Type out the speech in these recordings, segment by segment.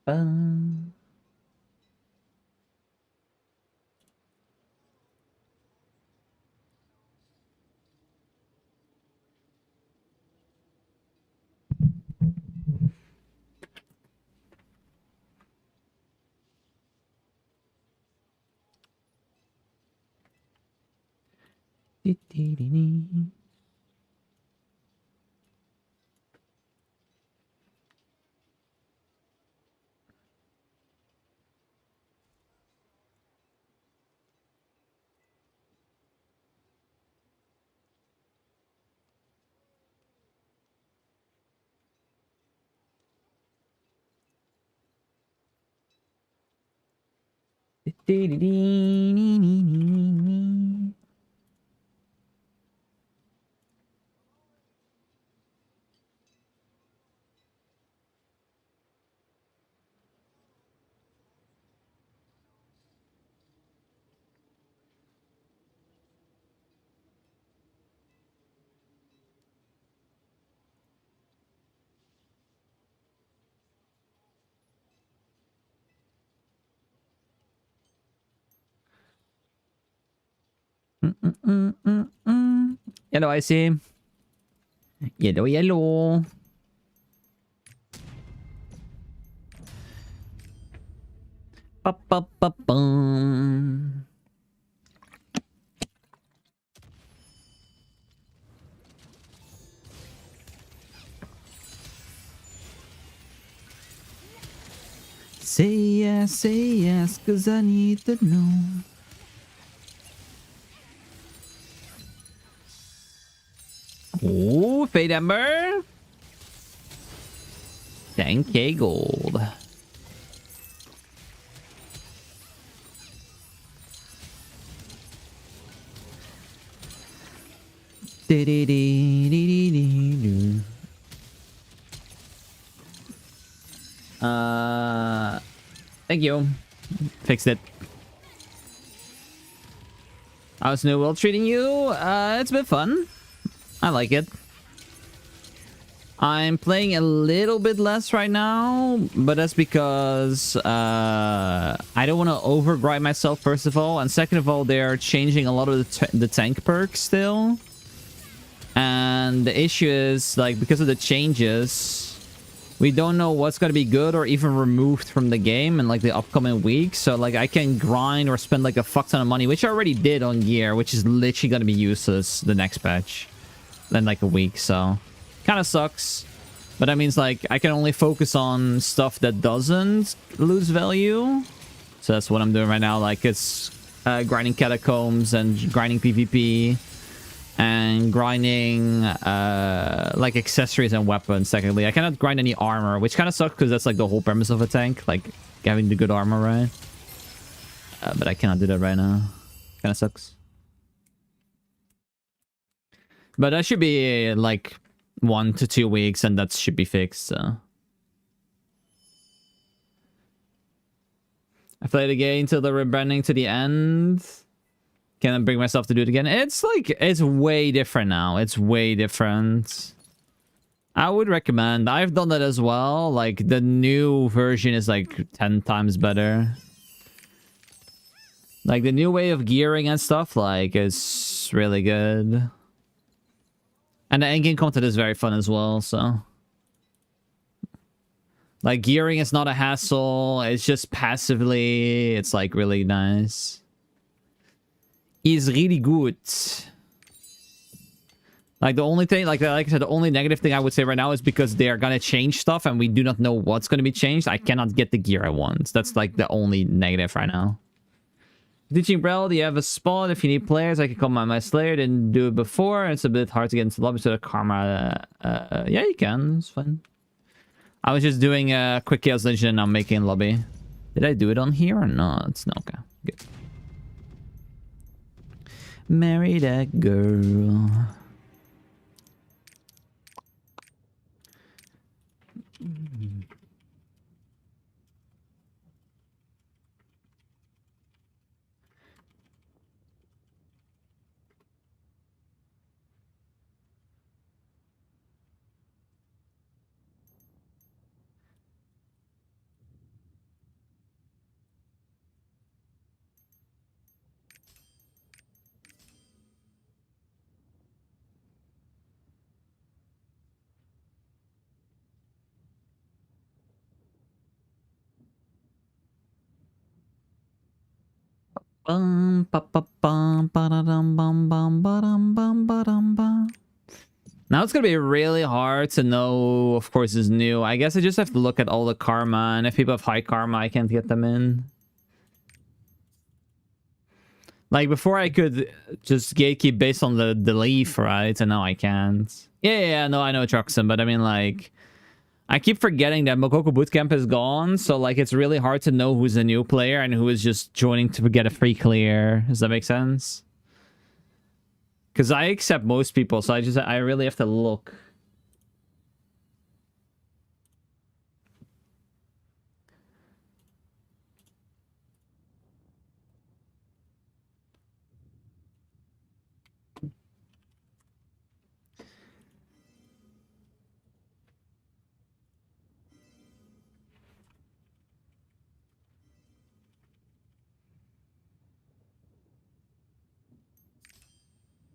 Bum. Dee-dee-dee-dee. Dee-dee-dee-dee-dee-dee-dee. Yellow, I see. Yellow, yellow. Ba-ba-ba-bum. Say yes, cause I need to know. Oh, Fade Ember. 10k gold. Dee-dee-dee-dee-dee-dee-doo. Thank you. Fixed it. How's New World treating you? It's been fun. I like it. I'm playing a little bit less right now, but that's because I don't want to overgrind myself, first of all, and second of all, they're changing a lot of the tank perks still. And the issue is, like, because of the changes, we don't know what's going to be good or even removed from the game in, like, the upcoming weeks. So, like, I can grind or spend, like, a fuck ton of money, which I already did on gear, which is literally going to be useless the next patch. Then, like, a week, so... Kind of sucks. But that means, like, I can only focus on stuff that doesn't lose value. So that's what I'm doing right now. Like, it's grinding catacombs and grinding PvP. And grinding, like, accessories and weapons, secondly. I cannot grind any armor, which kind of sucks because that's, like, the whole premise of a tank. Like, having the good armor, right? But I cannot do that right now. Kind of sucks. But that should be, like, 1 to 2 weeks, and that should be fixed, so... I played the game until the rebranding to the end. Can I bring myself to do it again? It's like, it's way different now. It's way different. I would recommend. I've done that as well. Like, the new version is like 10 times better. Like, the new way of gearing and stuff, like, is really good. And the endgame content is very fun as well, so... Like, gearing is not a hassle. It's just passively. It's, like, really nice. Is really good. Like, the only thing, like I said, the only negative thing I would say right now is because they're gonna change stuff and we do not know what's gonna be changed. I cannot get the gear I want. That's, like, the only negative right now. Teaching Brel, do you have a spot? If you need players, I can call my Slayer. Didn't do it before. It's a bit hard to get into the lobby, so the karma... yeah, you can. It's fine. I was just doing a quick Chaos Legion and I'm making lobby. Did I do it on here or not? It's not okay. Good. Marry that girl. Bum, ba, ba, bum, ba, da, dum, bum, bum, ba, dum, bum, ba, dum, ba. Now it's gonna be really hard to know, of course, is new. I guess I just have to look at all the karma, and if people have high karma, I can't get them in. Like, before I could just gatekeep based on the leaf, right? And now I can't. Yeah, no, I know Truxon, but I mean, like, I keep forgetting that Mokoko Bootcamp is gone, so, like, it's really hard to know who's a new player and who is just joining to get a free clear. Does that make sense? Because I accept most people, so I really have to look.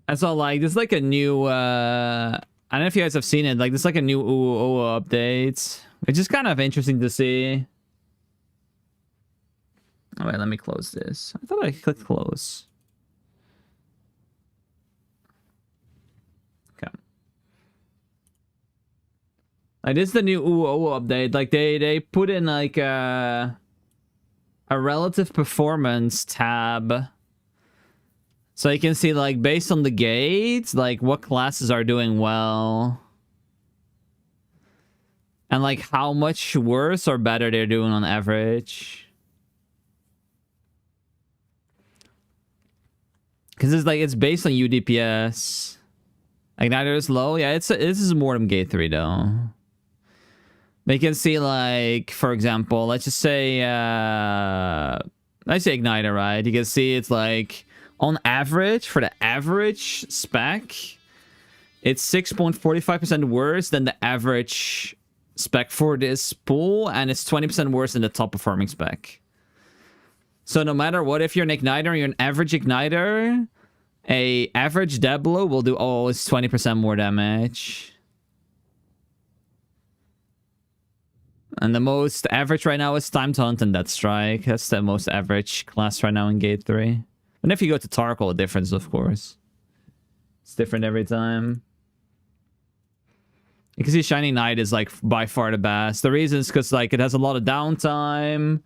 And so, like, there's like a new, I don't know if you guys have seen it, like, there's like a new OO update, which is kind of interesting to see. Oh, wait, let me close this. I thought I clicked close. Okay. Like, this is the new OO update. Like, they put in, like, a relative performance tab. So you can see, like, based on the gates, like, what classes are doing well. And, like, how much worse or better they're doing on average. Because it's, like, it's based on UDPS. Igniter is low. Yeah, this is more than gate 3, though. But you can see, like, for example, let's just say, let's say Igniter, right? You can see it's, like, on average, for the average spec, it's 6.45% worse than the average spec for this pool, and it's 20% worse than the top performing spec. So no matter what, if you're an Igniter, you're an average Igniter, a average Deblo will do always 20% more damage. And the most average right now is Time to Hunt and Death Strike. That's the most average class right now in Gate 3. And if you go to Tarkle, a difference, of course. It's different every time. You can see Shining Knight is, like, by far the best. The reason is because, like, it has a lot of downtime,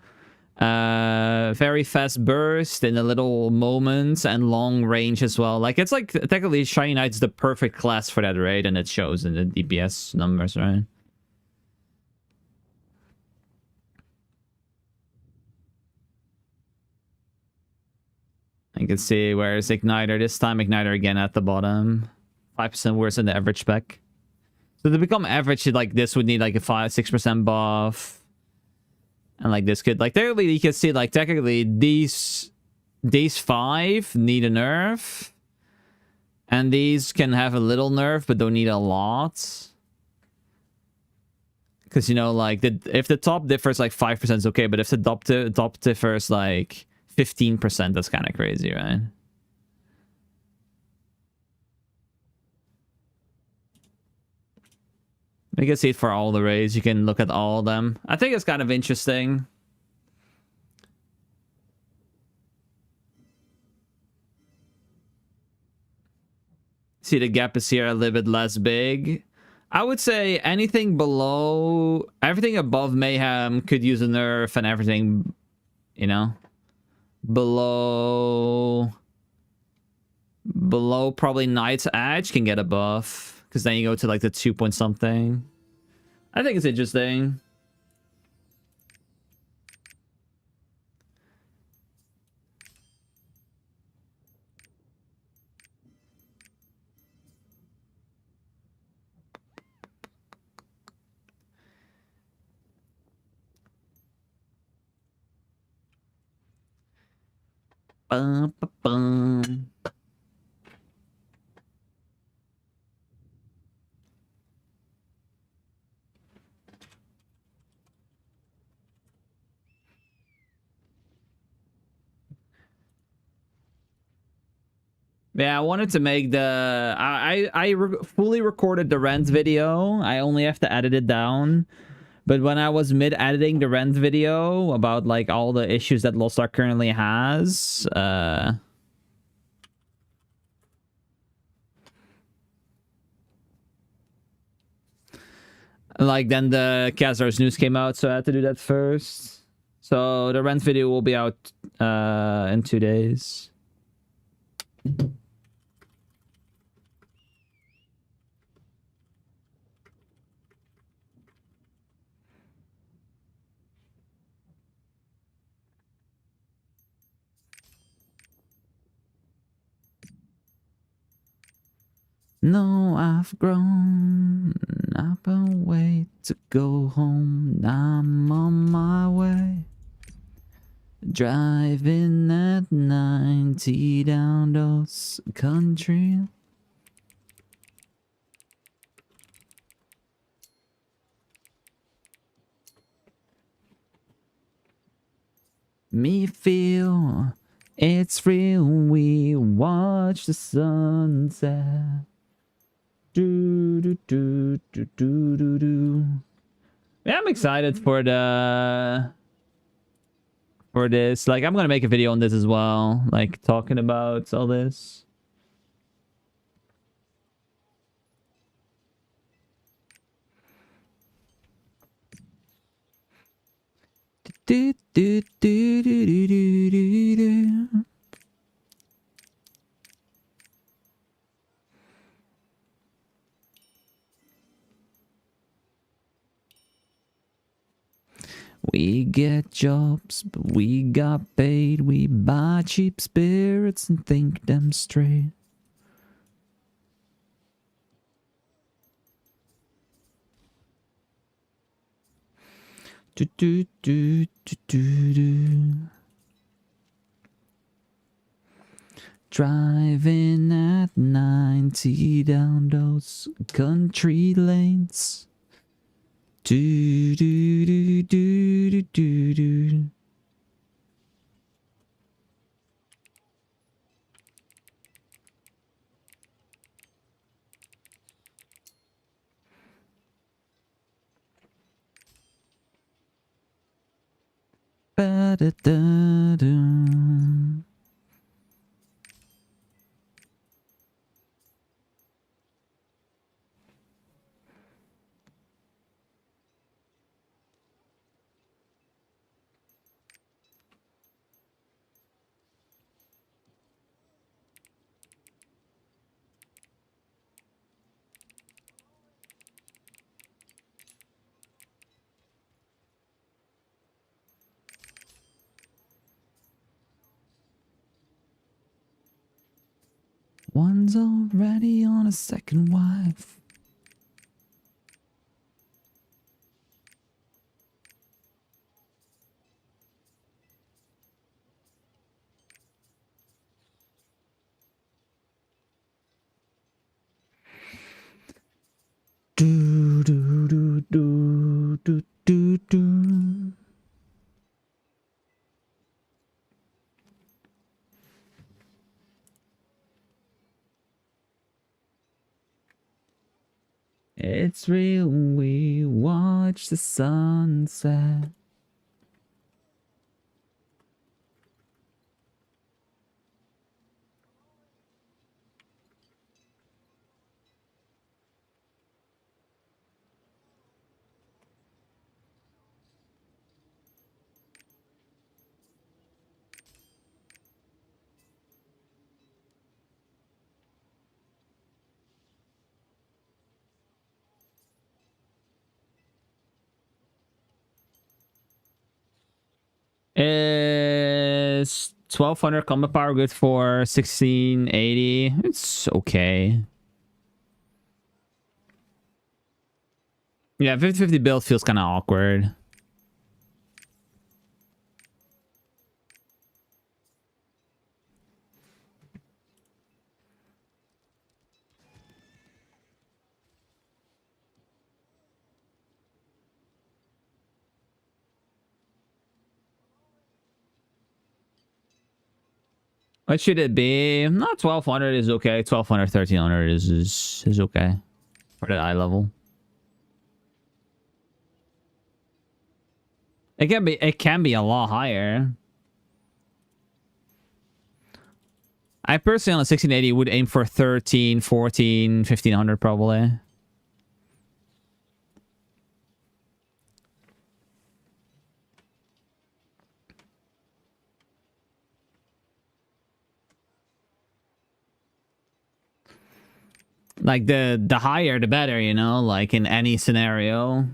very fast burst in the little moments, and long range as well. Like, it's like, technically, Shining Knight's the perfect class for that raid, and it shows in the DPS numbers, right? You can see where's Igniter. This time, Igniter again at the bottom. 5% worse than the average spec. So to become average, like, this would need, like, a 5-6% buff. And, like, this could, like, technically, you can see, like, technically, these 5 need a nerf. And these can have a little nerf, but don't need a lot. Because, you know, like, if the top differs, like, 5% is okay. But if the top differs, like, 15%, that's kind of crazy, right? You can see it for all the raids. You can look at all of them. I think it's kind of interesting. See, the gap is here a little bit less big. I would say anything below... Everything above Mayhem could use a nerf, and everything, you know... Below probably Knight's Edge can get a buff, because then you go to, like, the 2 point something. I think it's interesting. Bum, bum, bum. Yeah, I wanted to make the... I fully recorded the rent video. I only have to edit it down. But when I was mid-editing the rent video about like all the issues that Lost Ark currently has, like then the Kazar's news came out, so I had to do that first. So the rent video will be out in 2 days. No, I've grown. I've been waiting to go home. I'm on my way. Driving at 90 down those country. Me feel it's real. We watch the sunset. Do do do do do do do. Yeah, I'm excited for this. Like, I'm gonna make a video on this as well, like talking about all this. Do do do do do do do do. We get jobs, but we got paid. We buy cheap spirits and think them straight. Do do do do do do. Driving at 90 down those country lanes. Do do do do do do do. Ba da da da. One's already on a second wife. Do do do do do do do. It's real, we watch the sunset. Is 1200 combat power good for 1680? It's okay. Yeah, 50-50 build feels kind of awkward. What should it be? Not 1200 is okay. 1200, 1300 is okay for that eye level. It can be a lot higher. I personally on a 1680 would aim for 13, 14, 1500 probably. Like the higher the better, you know, like in any scenario.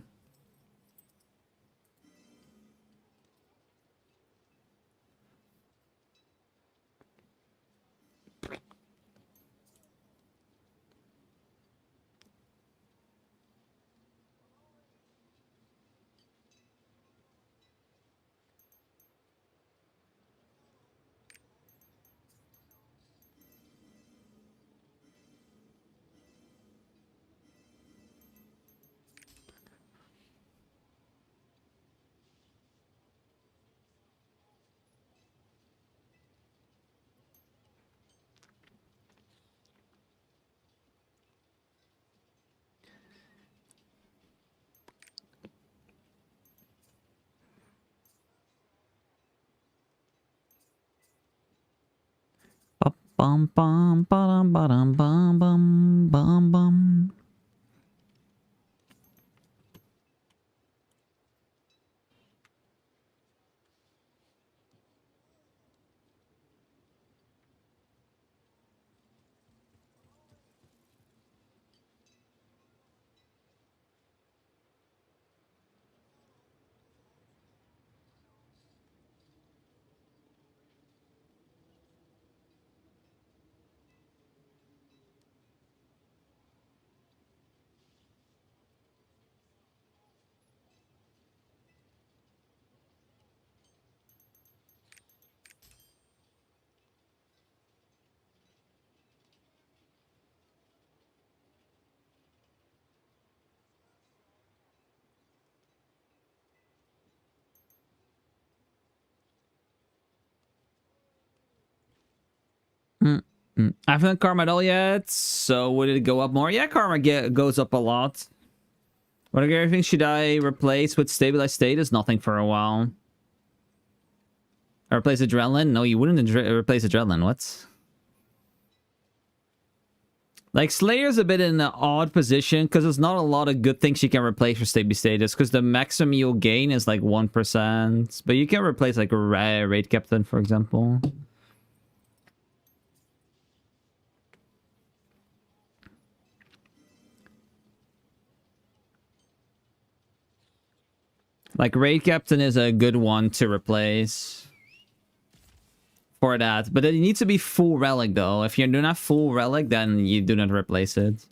Bum bum bum bum bum bum bum bum. I haven't done karma at all yet, so would it go up more? Yeah, karma goes up a lot. What everything should I replace with stabilized status? Nothing for a while. Or replace adrenaline? No, you wouldn't replace adrenaline. What? Like, Slayer's a bit in an odd position because there's not a lot of good things you can replace for stability status because the maximum you'll gain is like 1%. But you can replace like a raid captain, for example. Like, raid captain is a good one to replace for that. But it needs to be full relic, though. If you're not full relic, then you do not replace it.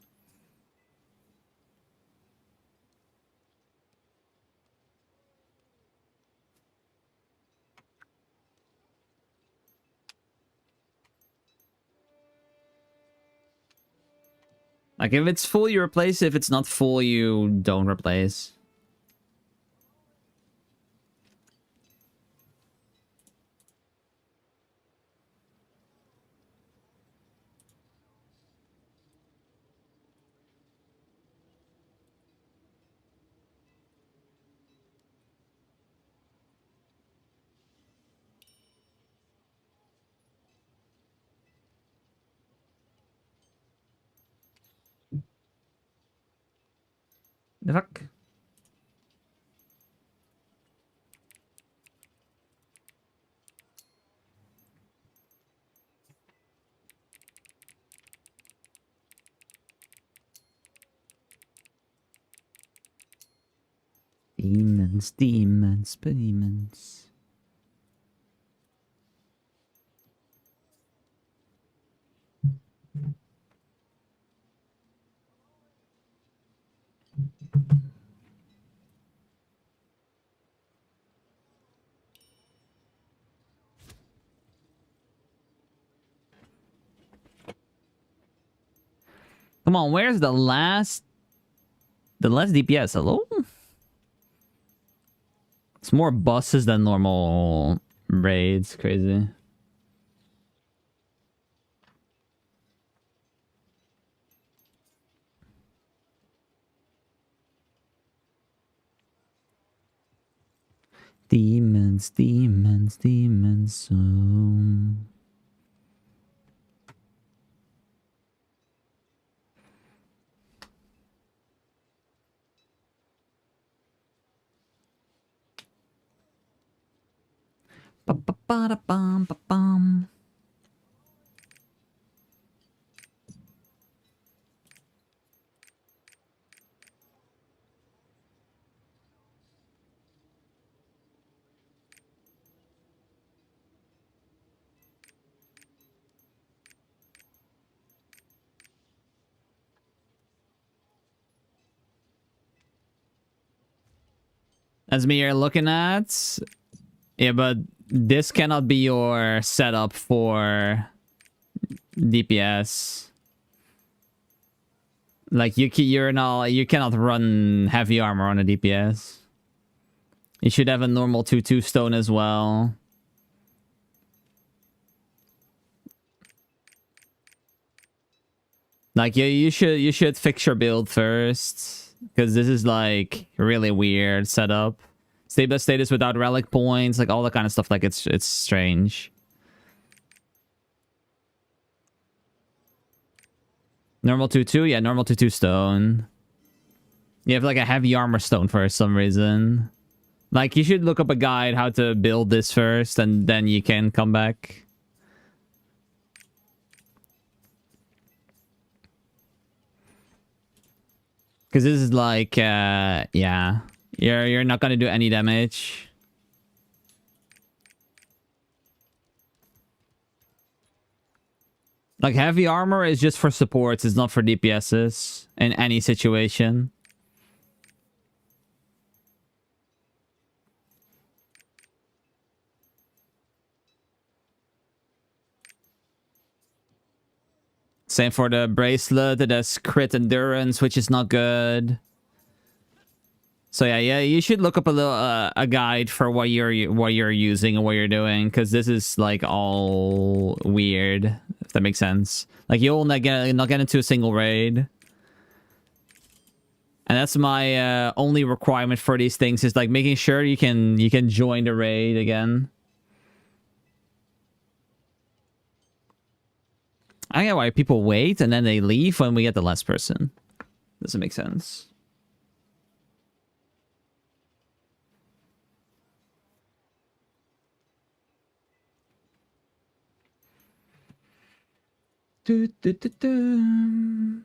Like, if it's full, you replace. If it's not full, you don't replace. The fuck? Demons, demons, demons. Come on, where's the last DPS? Hello? It's more buses than normal raids. Crazy. Demons, demons, demons. So ba ba ba da bum ba bum. As me you're looking at. Yeah, but this cannot be your setup for DPS. Like you cannot run heavy armor on a DPS. You should have a normal 2/2 stone as well. Like you should fix your build first, because this is like really weird setup. Stable status without relic points, like all that kind of stuff. Like it's strange. Normal 2/2, yeah, normal 2/2 stone. You have like a heavy armor stone for some reason. Like you should look up a guide how to build this first, and then you can come back. Because this is like, yeah, you're not gonna do any damage. Like heavy armor is just for supports, it's not for DPSs in any situation. Same for the bracelet. It has crit endurance, which is not good. So yeah, you should look up a little a guide for what you're using and what you're doing, because this is like all weird. If that makes sense. Like you'll not get into a single raid. And that's my only requirement for these things, is like making sure you can join the raid again. I get why people wait and then they leave when we get the last person. Doesn't make sense. Do, do, do, do.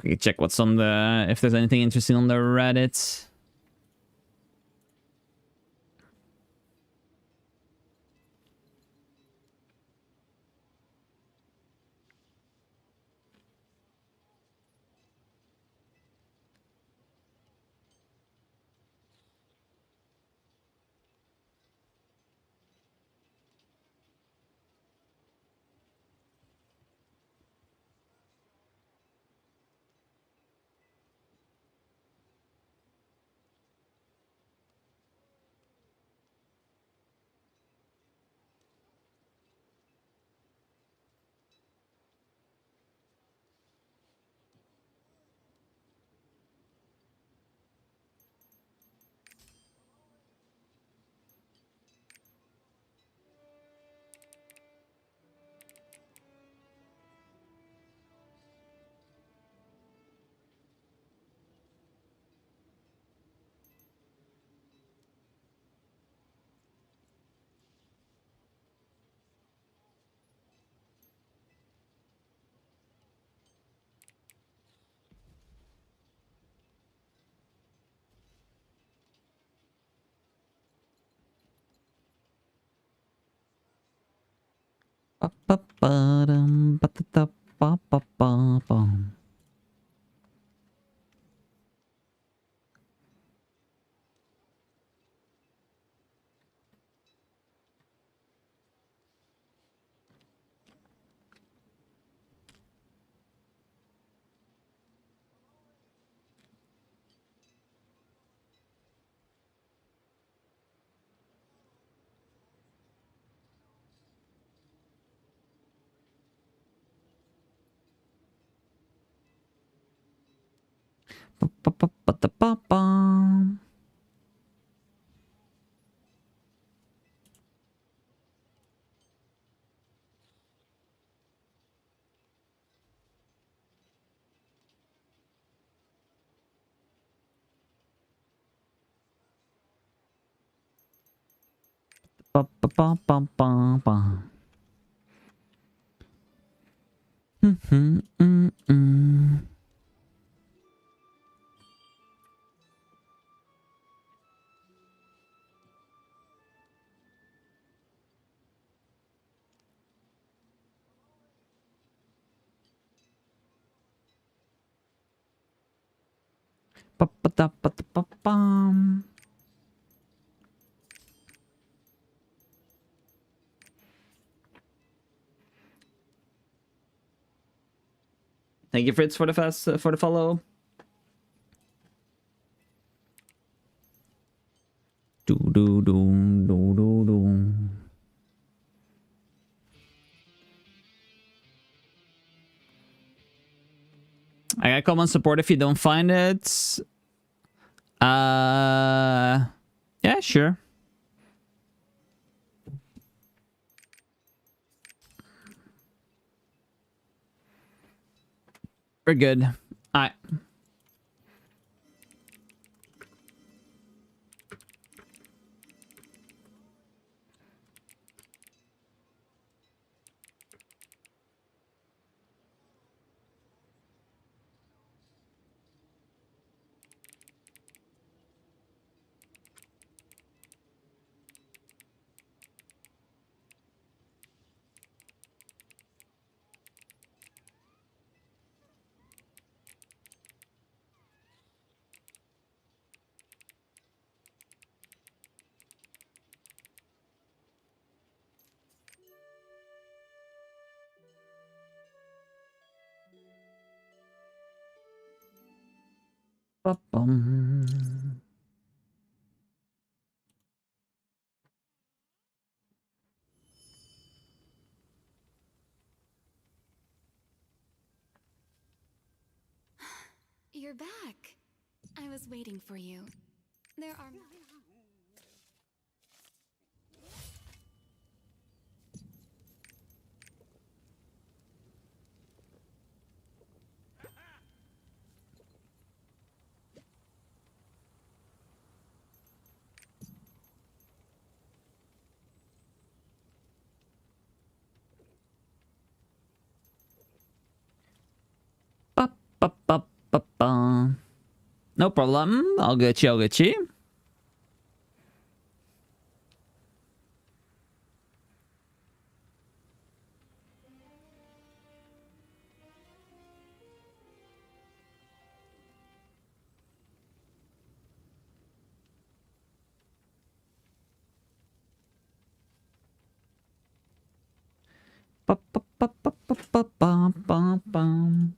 We can check what's on the... if there's anything interesting on the Reddit. Ba-ba-ba-ba-ba-ba. Ba-ba-ba-ba-ba-ba. Mm-mm. Ba-ba-da-ba-da-ba-bam. Thank you, Fritz, for the for the follow. Do do do do do do. I got common support if you don't find it. Yeah, sure. We're good. Alright. Ba-bum. You're back. I was waiting for you. There are... Ba-ba-ba-ba-ba. No problem. I'll get you. I'll get you. Ba-ba-ba-ba-ba-ba-bum.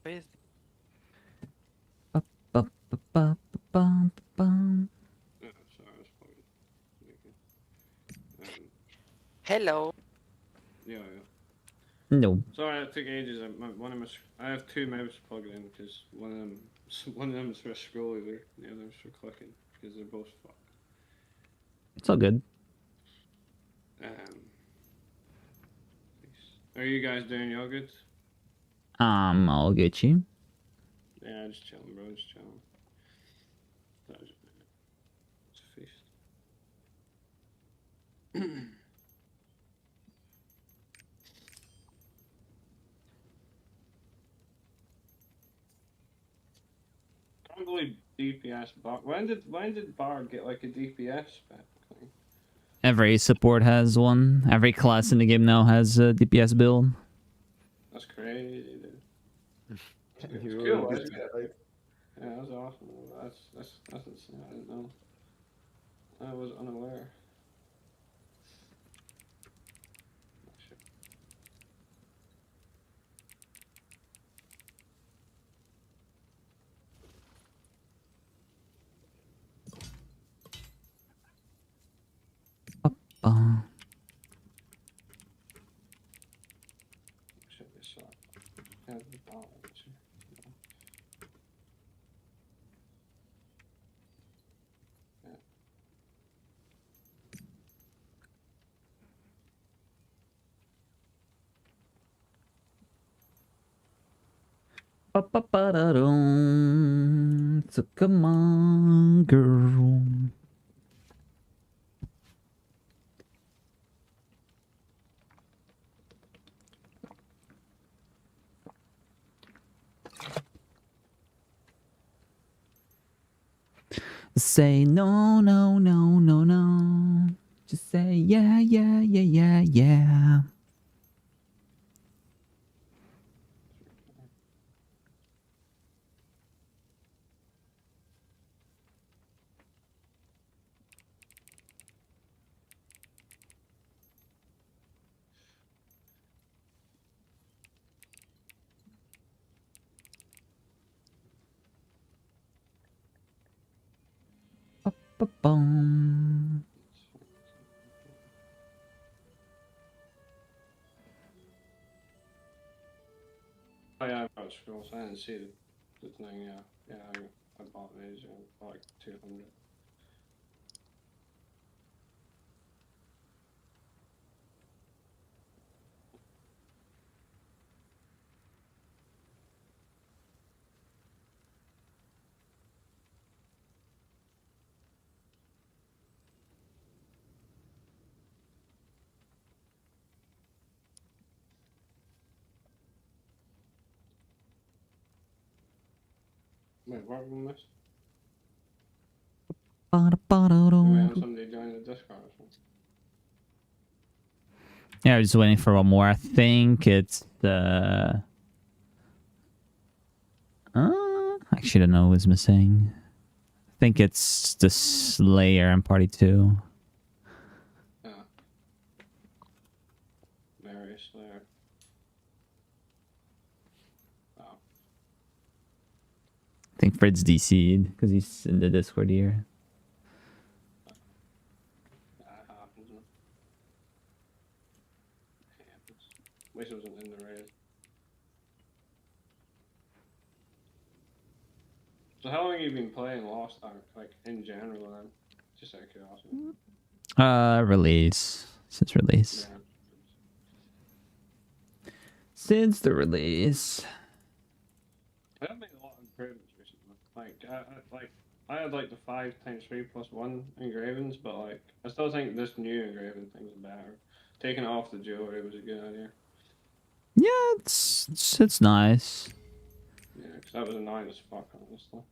Where's Ba-ba-ba-ba-ba-bum. Yeah, sorry, I was probably making. hello? Yeah, yeah. No. Sorry, it took ages. I have two mouse plugged in because one of them is for scrolling, the other is for clicking because they're both fucked. It's all good. Are you guys doing y'all good? I'll get you. Yeah, just chilling, bro. Just chilling. It's a feast. Can't believe DPS bar. When did Bard get like a DPS spec thing? Every support has one. Every class in the game now has a DPS build. That's crazy, dude. That's You cool. really That's did good. that, right? Yeah, that's awesome. That's insane. I didn't know. I was unaware. ba. Should be so. Yeah, the balance. Yeah. Ba-ba-ba-da-dum. So come on, girl. Say no, no, no, no, no. Just say yeah, yeah, yeah, yeah, yeah. Ba-bum. Oh yeah, I've got scrolls. I didn't see the thing. Yeah, yeah. I bought these for like 200. Wait, what room this? You waiting on somebody to join the Discord or something? Yeah, I'm just waiting for one more. I think it's the. Actually, I don't know who's missing. I think it's the Slayer in Party 2. Yeah. Mary Slayer. Oh. I think Fred's DC'd because he's in the Discord here. That happens. Man. It happens. Wish it wasn't in the raid. So how long have you been playing Lost Ark, like in general then? Just out of curiosity. Release. Since release. Yeah. Since the release. I have made a lot of improvements recently. I had like the 5x3+1 engravings, but like I still think this new engraving thing's better. Taking it off the jewelry was a good idea. Yeah, it's nice. Yeah, because that was annoying as fuck, honestly.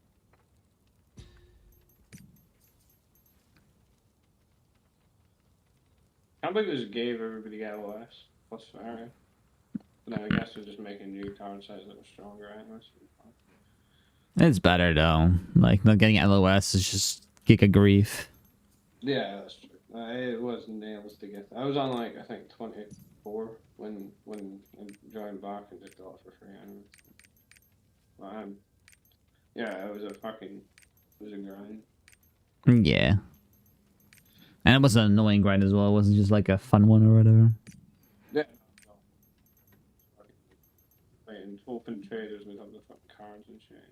Can't believe they just gave everybody LOS plus fire. But then I guess they're just making new card sets that are stronger anyways. It's better though. Like not getting LOS is just giga grief. Yeah, that's true. It was nails to get. I was on like I think 24 when I joined back and just got it for free anyway. But, yeah, it was a grind. Yeah. And it was an annoying grind as well. It wasn't just like a fun one or whatever. Yeah. And open traders with other fucking cards and shit.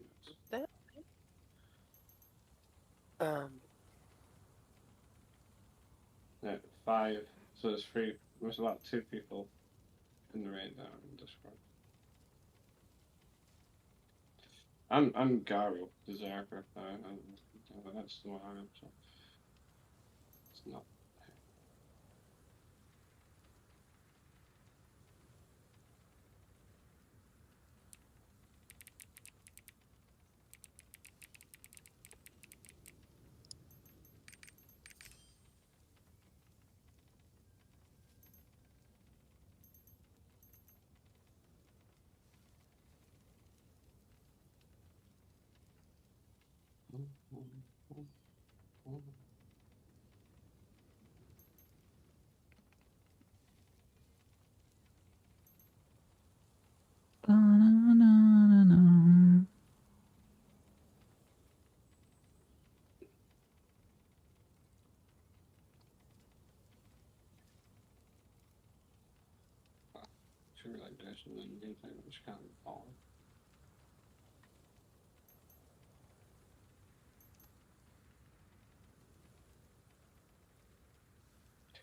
That Yeah, 5. So there's 3. There's about 2 people in the raid now in Discord. I'm Garo, Berserker. That's the one I am. So it's not. and then anything which can't be fallen.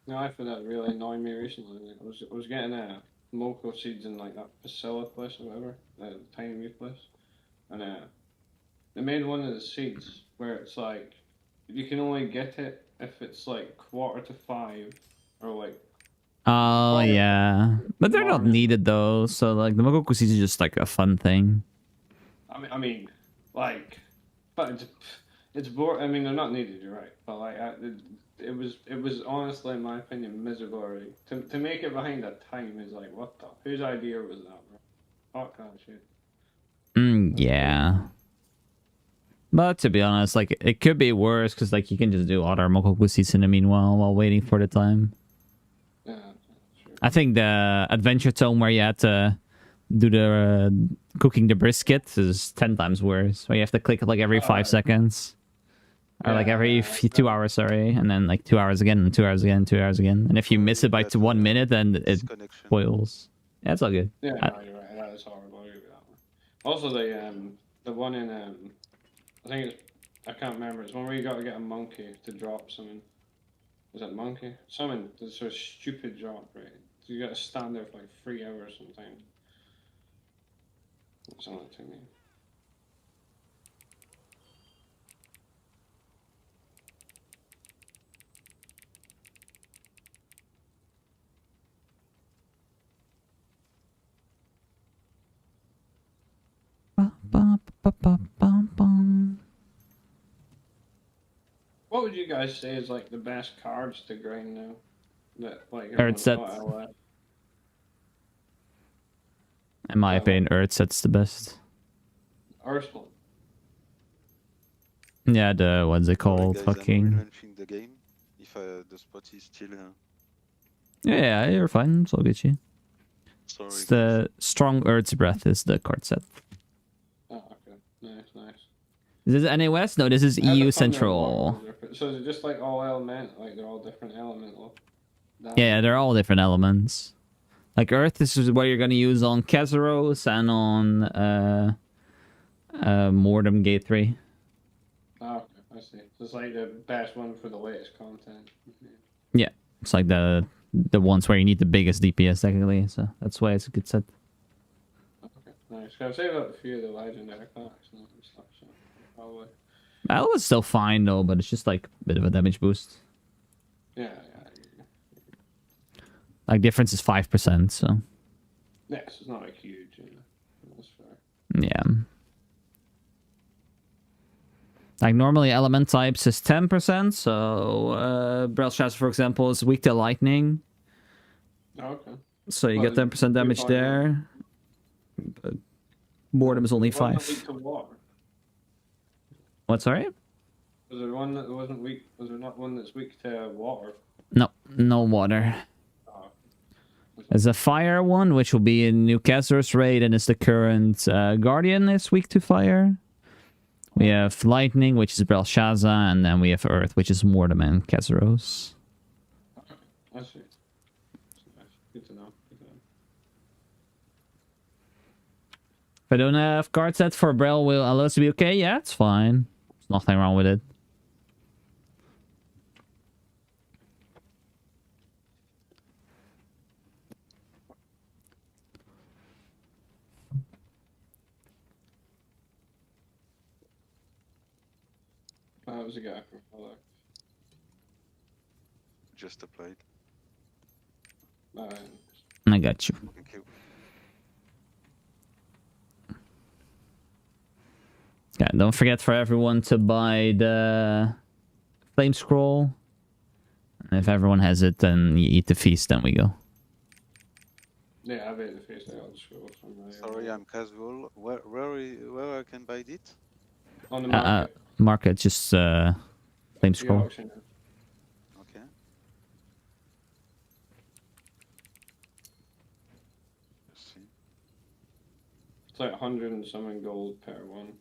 No, I found that really annoying me recently. Like, I was getting local seeds in like that Priscilla place or whatever, the tiny wee place, and they made one of the seeds where it's like you can only get it if it's like 4:45 or like. Oh, yeah. But they're not Morning. needed, though. So, like, the Mokoku seeds is just, like, a fun thing. I mean, like, but it's bored. I mean, they're not needed. You're right, but like, it was honestly, in my opinion, miserable already. To make it behind a time is like, what the? Whose idea was that, bro? Fuck that shit. Yeah. But to be honest, like, it could be worse because, like, you can just do other Mokoku seeds in the meanwhile while waiting for the time. Yeah, sure. I think the adventure tome where you had to do the cooking the brisket is 10 times worse. Where you have to click like every 5 seconds. Or like every 2 hours, sorry. And then like 2 hours again, and 2 hours again, 2 hours again. And if you miss it by 1 minute, then it spoils. Yeah, it's all good. Yeah, no, you're right. That is horrible. I agree with that one. Also, the one in I think it's, I can't remember. It's one where you got to get a monkey to drop something. Is that monkey? Something. It's sort of stupid drop, right? So you got to stand there for like 3 hours sometimes. That's all it took me. What would you guys say is like the best cards to grind now? That like Earth set. In my opinion, Earth set's the best. Arsenal. Yeah, the what's it called? Guys, Fucking. I'm launching the game. If the spot is still. Yeah, you're fine. It's all good. Sorry. It's the Strong Earth's Breath is the card set. Oh, okay. Nice. Is this NAS? No, this is EU Central. So is it just like all element? Like they're all different element? Yeah, they're all different elements. Like Earth, this is what you're gonna use on Kezeros and on Mordom Gate 3. Oh, okay, I see. So it's like the best one for the latest content. Yeah, it's like the ones where you need the biggest DPS technically, so that's why it's a good set. Okay, nice. I've saved up a few of the legendary packs and stuff, so probably. That was still fine though, but it's just like a bit of a damage boost. Yeah. Like difference is 5%, so. Yes, it's not like huge, you know. That's fair. Yeah. Like normally element types is 10%, so Brelshaza, for example, is weak to lightning. Okay. So you get 10% damage there. But Boredom is only 5. Weak to water. What, sorry? Was there one that wasn't weak? Was there not one that's weak to water? No, no water. There's a fire one, which will be in Newcastle's raid, and it's the current Guardian is weak to fire. We have lightning, which is Brelshaza, and then we have earth, which is Mordem and Kezeros. Okay, I see. Good to know. If I don't have card set for Brel, will allow us to be okay? Yeah, it's fine. There's nothing wrong with it. That was a guy from Hello. Just applied. I got you. Thank you. Yeah, don't forget for everyone to buy the flame scroll. And if everyone has it, then you eat the feast, then we go. Yeah, I bet the face I got the scroll from there. Sorry, I'm casual. Where I can buy it? On the market. Market, just flame The scroll. auction. Okay. Let's see. It's like 100 and something gold per one.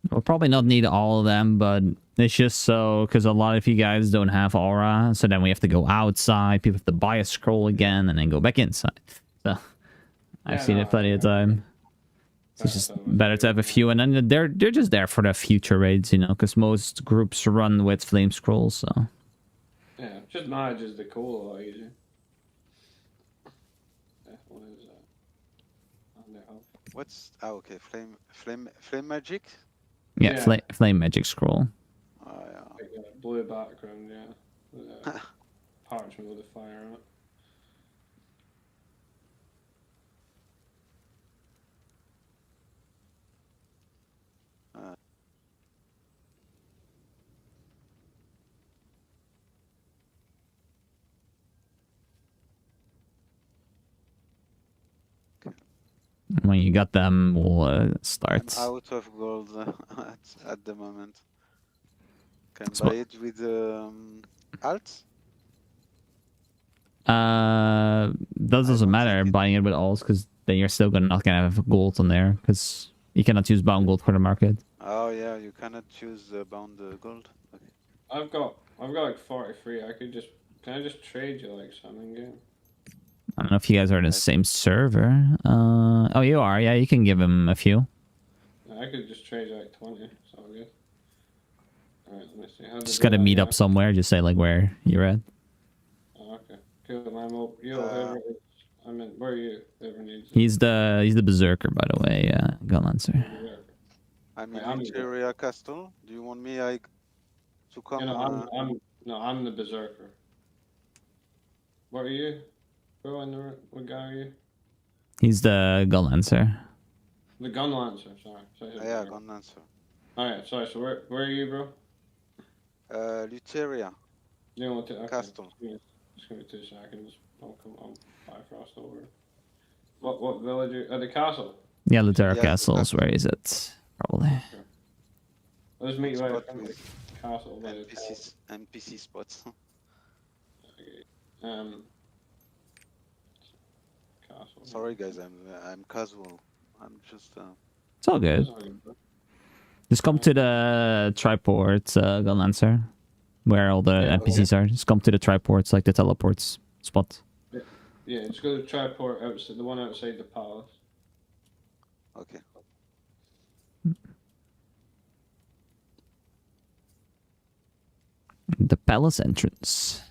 We'll probably not need all of them, but It's just so because a lot of you guys don't have aura, so then we have to go outside. People have to buy a scroll again and then go back inside. So I've seen it plenty of time. So it's just better to have a few, and then they're just there for the future raids, you know, because most groups run with flame scrolls. So Yeah, just manages the cool a lot easier. Yeah, what is that? On the health. What's okay? Flame magic. yeah, Yeah. flame magic scroll. Oh yeah. Like a blue background, yeah. With, parchment with a fire on it. When you got them, we'll start. I'm out of gold at the moment. Can So- buy it with alt. That doesn't matter buying it with alts because then you're still not gonna have gold on there because you cannot use bound gold for the market. Oh yeah, you cannot choose bound gold. Okay. I've got like 43. Can I just trade you like something game? I don't know if you guys are in the same server. Oh, you are. Yeah, you can give him a few. I could just trade you like 20. It's all good. Alright, let me see. How Just gotta meet up somewhere. Just say like where you're at. Oh, okay. Cool. Whoever it is. I mean, where are you? Whoever needs it. He's the berserker, by the way. Gun lancer. I'm Wait, in I'm- Arkesia Castle. Do you want me to come? You know, I'm the berserker. What are you? Bro, what guy are you? He's the gun lancer. The gun lancer. Sorry. Yeah, gun lancer. Alright, sorry. So where are you, bro? Luteria You know what? Okay. Castle. Just give me 2 seconds. I'll Bifrost over. What village are the castle? Yeah, Lutera Yeah, Castle's where is it? Probably. Let's meet right Spot in the with castle. By the NPC spots. Castle. Sorry guys, I'm casual. I'm just It's all good. Just come to the triport, gun lancer, where all the Yeah, NPCs are. Just come to the triports, like the teleports spot. Yeah, just go to Triport outside, the one outside the palace. okay. The palace entrance.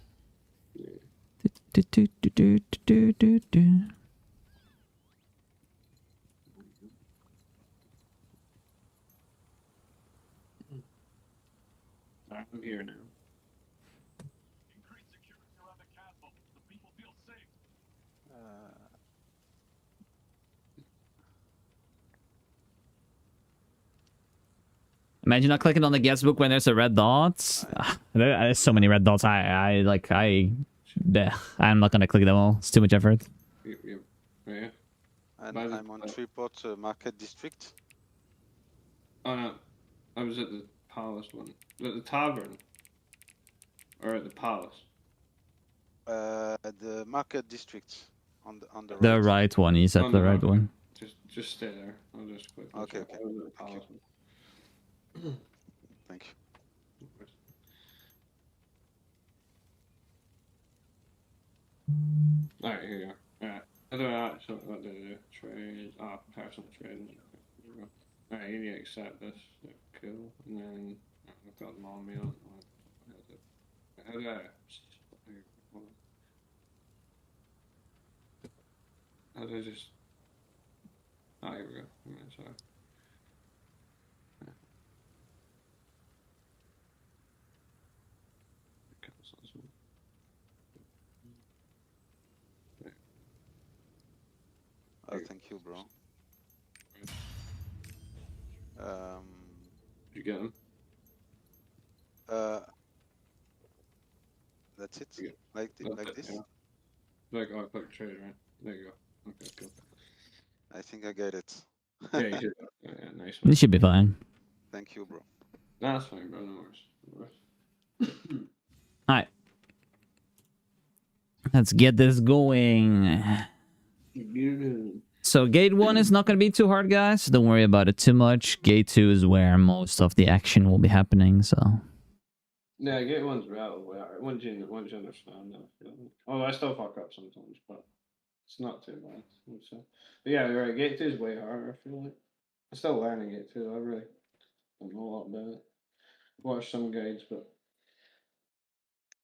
Alright, I'm here now. Imagine not clicking on the guest book when there's a red dot. There's so many red dots. I'm not gonna click them all. It's too much effort. Yeah. And By the- I'm on Triport Market District. Oh no, I was at the palace one. At the tavern. Or at the palace. The Market District on the The right. right one. He said Oh, the no, right okay. one. Just stay there. I'll just quickly. Okay, check. okay. I was at the Thank you. palace one. Thank you. Alright, here you are. Alright. How do I actually what do I do? Trade personal trade. Alright, you need to accept this. Cool. And then I've got them on me on how do I how do I just here we go. Sorry. Cancel this one. Oh, thank you, bro. Did you get them? That's it. Yeah. Like That's this. it, yeah. Like, oh, click trade, right? There you go. Okay, cool. I think I get it. Yeah, you should. Yeah, nice You one. should be fine. Thank you, bro. That's fine, bro. No worries. No worries. Alright. Let's get this going. So gate 1 is not going to be too hard, guys. Don't worry about it too much. Gate 2 is where most of the action will be happening, so Yeah, gate one's relatively hard. Once you understand it. Oh, I still fuck up sometimes, but it's not too bad. So, but yeah, you're right. Gate two is way harder. I feel like I'm still learning gate two. I really don't know a lot about it. Watch some guides, but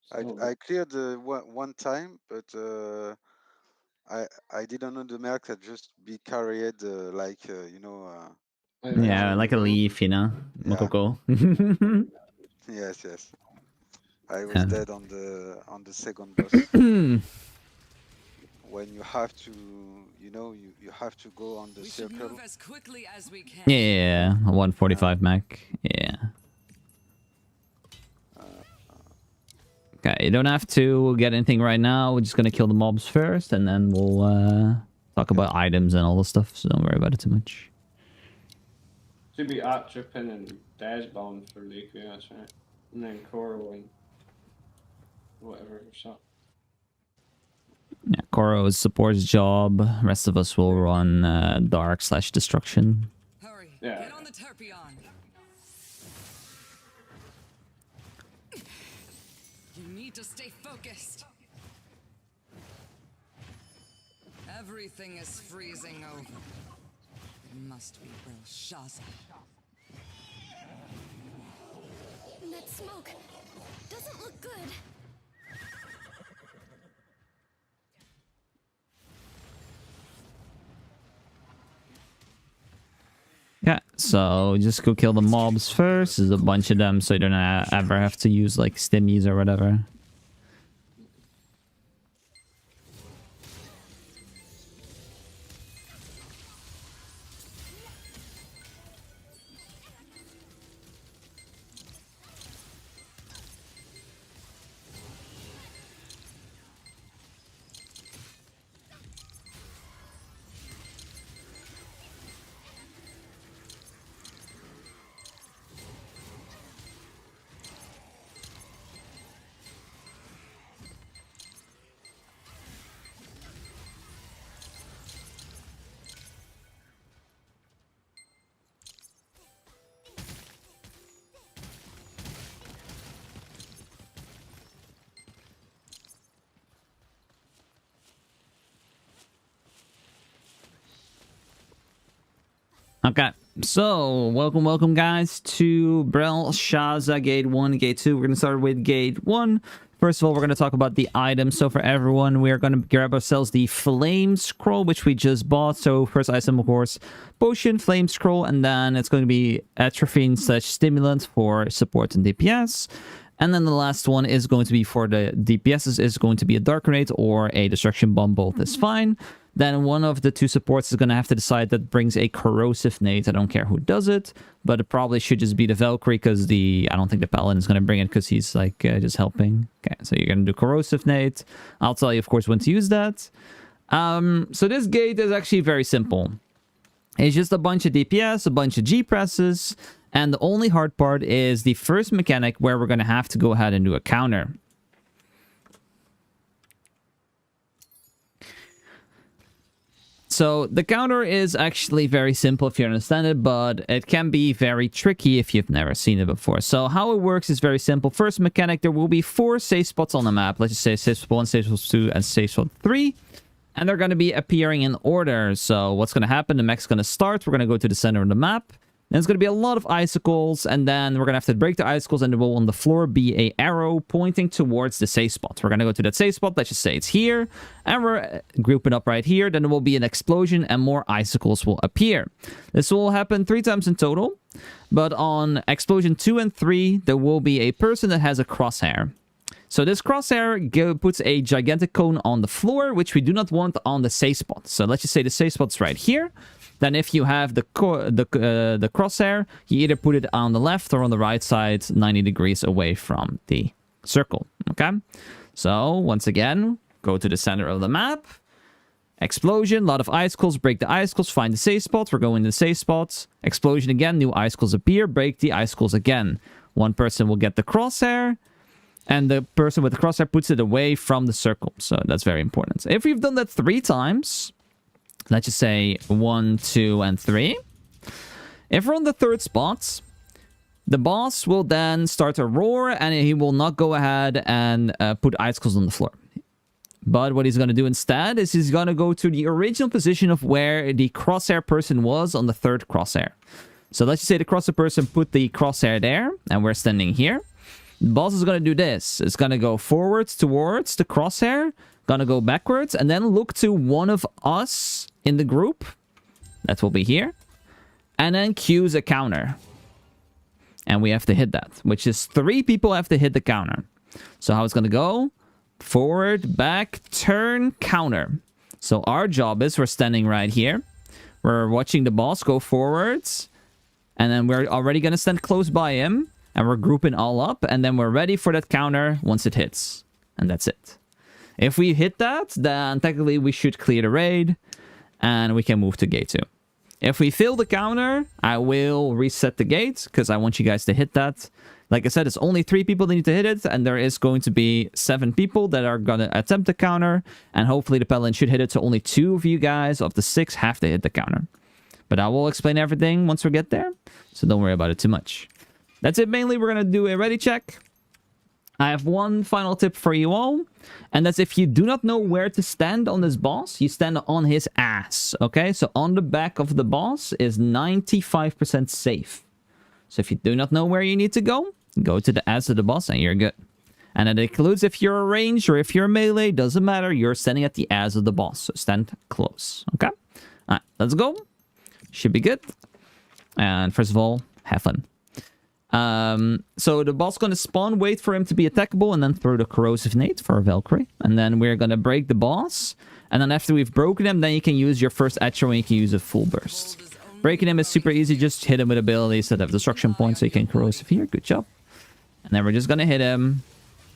still. I cleared one time, but I didn't know the merc had just be carried like you know Yeah, like a Mokoko. leaf, you know? Yeah. Mokoko. Yes, yes. I was Yeah. dead on the second boss when you have to, you know, you have to go on the We should circle. move as quickly as we can. Yeah, 145 mech. Yeah. Okay, you don't have to get anything right now. We're just gonna kill the mobs first, and then we'll talk about items and all the stuff, so don't worry about it too much. Should be Atropin and Dash Bomb for the EQS, right? And then Coral and whatever. So. Yeah, Koro's support's job. Rest of us will run Dark/Destruction. Hurry, Yeah. get on the Terpion. You need to stay focused. Everything is freezing over. It must be Brelshaza. That smoke doesn't look good. Yeah, so just go kill the mobs first. There's a bunch of them, so you don't ever have to use like stimmies or whatever. Okay, so welcome guys to Brelshaza Gate 1, Gate 2. We're going to start with Gate 1. First of all, we're going to talk about the items. So for everyone, we are going to grab ourselves the Flame Scroll, which we just bought. So first item, of course, Potion, Flame Scroll, and then it's going to be Atropine/Stimulant for support and DPS. And then the last one is going to be for the DPSs, is going to be a Dark Grenade or a Destruction Bomb. Both is fine. Then one of the two supports is going to have to decide that brings a Corrosive Nade. I don't care who does it, but it probably should just be the Valkyrie, because I don't think the Paladin is going to bring it, because he's like just helping. Okay, so you're going to do Corrosive Nade. I'll tell you, of course, when to use that. So this gate is actually very simple. It's just a bunch of DPS, a bunch of G presses, and the only hard part is the first mechanic, where we're going to have to go ahead and do a counter. So the counter is actually very simple if you understand it, but it can be very tricky if you've never seen it before. So how it works is very simple. First mechanic, there will be 4 safe spots on the map. Let's just say safe spot 1, safe spot 2, and safe spot 3. And they're going to be appearing in order. So what's going to happen? The mech's going to start. We're going to go to the center of the map. There's going to be a lot of icicles, and then we're going to have to break the icicles, and there will on the floor be a arrow pointing towards the safe spot. We're going to go to that safe spot. Let's just say it's here, and we're grouping up right here. Then there will be an explosion, and more icicles will appear. This will happen 3 times in total, but on explosion 2 and 3, there will be a person that has a crosshair. So this crosshair puts a gigantic cone on the floor, which we do not want on the safe spot. So let's just say the safe spot's right here. Then if you have the crosshair, you either put it on the left or on the right side, 90 degrees away from the circle. Okay? So once again, go to the center of the map. Explosion, a lot of icicles, break the icicles, find the safe spot. We're going to the safe spots. Explosion again, new icicles appear, break the icicles again. One person will get the crosshair, and the person with the crosshair puts it away from the circle. So that's very important. If we've done that 3 times, let's just say 1, 2, and 3. If we're on the 3rd spot, The boss will then start to roar, and he will not go ahead and put icicles on the floor. But what he's going to do instead is he's going to go to the original position of where the crosshair person was on the third crosshair. So let's just say the crosshair person put the crosshair there, and we're standing here. The boss is going to do this. It's going to go forwards towards the crosshair, going to go backwards, and then look to one of us in the group. That will be here. And then cues a counter. And we have to hit that, which is 3 people have to hit the counter. So how it's going to go? Forward, back, turn, counter. So our job is we're standing right here. We're watching the boss go forwards. And then we're already going to stand close by him. And we're grouping all up. And then we're ready for that counter once it hits. And that's it. If we hit that, then technically we should clear the raid. And we can move to gate 2. If we fail the counter, I will reset the gate. Because I want you guys to hit that. Like I said, it's only 3 people that need to hit it. And there is going to be 7 people that are going to attempt the counter. And hopefully the paladin should hit it. So only 2 of you guys of the 6 have to hit the counter. But I will explain everything once we get there. So don't worry about it too much. That's it mainly. We're going to do a ready check. I have one final tip for you all. And that's if you do not know where to stand on this boss, you stand on his ass. Okay, so on the back of the boss is 95% safe. So if you do not know where you need to go to the ass of the boss and you're good. And it includes if you're a range or if you're melee, doesn't matter. You're standing at the ass of the boss. So stand close. Okay, all right, let's go. Should be good. And first of all, have fun. So the boss gonna spawn, wait for him to be attackable, and then throw the corrosive nade for a Valkyrie. And then we're gonna break the boss. And then after we've broken him, then you can use your first Atro and you can use a full burst. Breaking him is super easy. Just hit him with abilities that have destruction points so you can corrosive here. Good job. And then we're just gonna hit him.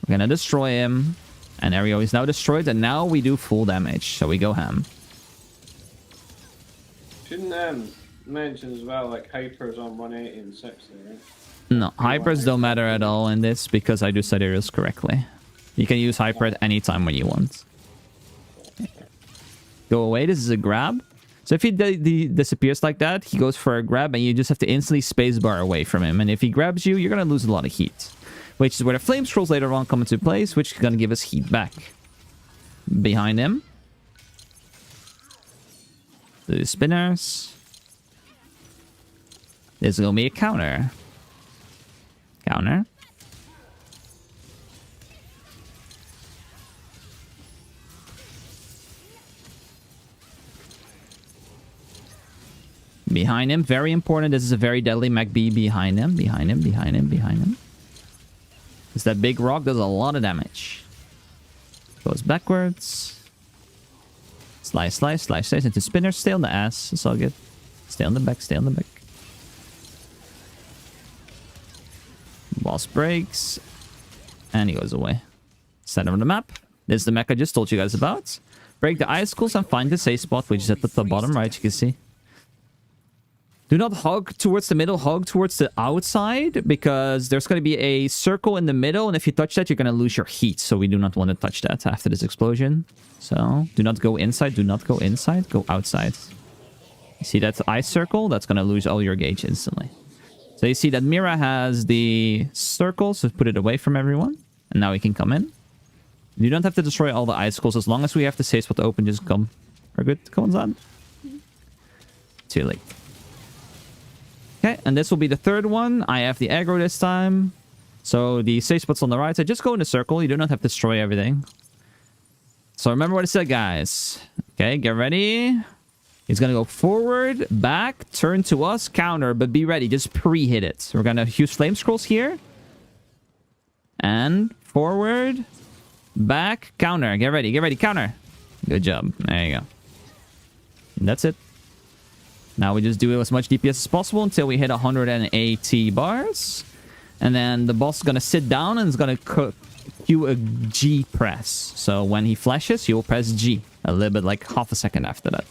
We're gonna destroy him. And there we go. He's now destroyed. And now we do full damage. So we go ham. Shouldn't mention as well, like hypers on 180 and 60, right? No, hypers don't matter at all in this because I do sidereals correctly. You can use hyper at any time when you want. Go away. This is a grab. So if he disappears like that, he goes for a grab and you just have to instantly spacebar away from him. And if he grabs you, you're going to lose a lot of heat. Which is where the flame scrolls later on come into place, which is going to give us heat back. Behind him. The spinners. There's going to be a counter. Counter. Behind him, very important. This is a very deadly MacB behind him. Behind him, behind him, behind him. Because that big rock does a lot of damage. Goes backwards. Slice, slice, slice, slice into spinner. Stay on the ass. It's all good. Stay on the back, stay on the back. Boss breaks. And he goes away. Center of the map. This is the mech I just told you guys about. Break the icicles and find the safe spot, which is at the bottom right, you can see. Do not hug towards the middle, hug towards the outside, because there's going to be a circle in the middle, and if you touch that, you're going to lose your heat, so we do not want to touch that after this explosion. So, do not go inside, do not go inside, go outside. You see that ice circle? That's going to lose all your gauge instantly. So you see that Mira has the circle, so put it away from everyone, and now we can come in. You don't have to destroy all the icicles, as long as we have the safe spot open, just come. We're good, come on. Too late. Okay, and this will be the third one. I have the aggro this time. So the safe spot's on the right side. Just go in a circle. You do not have to destroy everything. So remember what I said, guys. Okay, get ready. He's going to go forward, back, turn to us, counter. But be ready. Just pre-hit it. We're going to use flame scrolls here. And forward, back, counter. Get ready, counter. Good job. There you go. And that's it. Now we just do as much DPS as possible until we hit 180 bars. And then the boss is going to sit down and is going to cue a G press. So when he flashes, you'll press G. A little bit like half a second after that.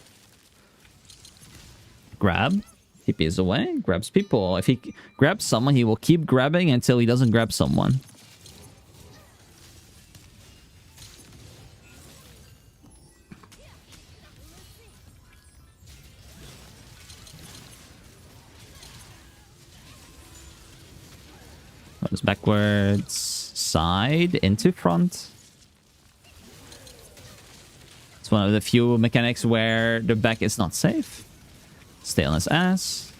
Grab. TP is away. Grabs people. If he grabs someone, he will keep grabbing until he doesn't grab someone. Comes backwards, side, into front. It's one of the few mechanics where the back is not safe. Stay on his ass.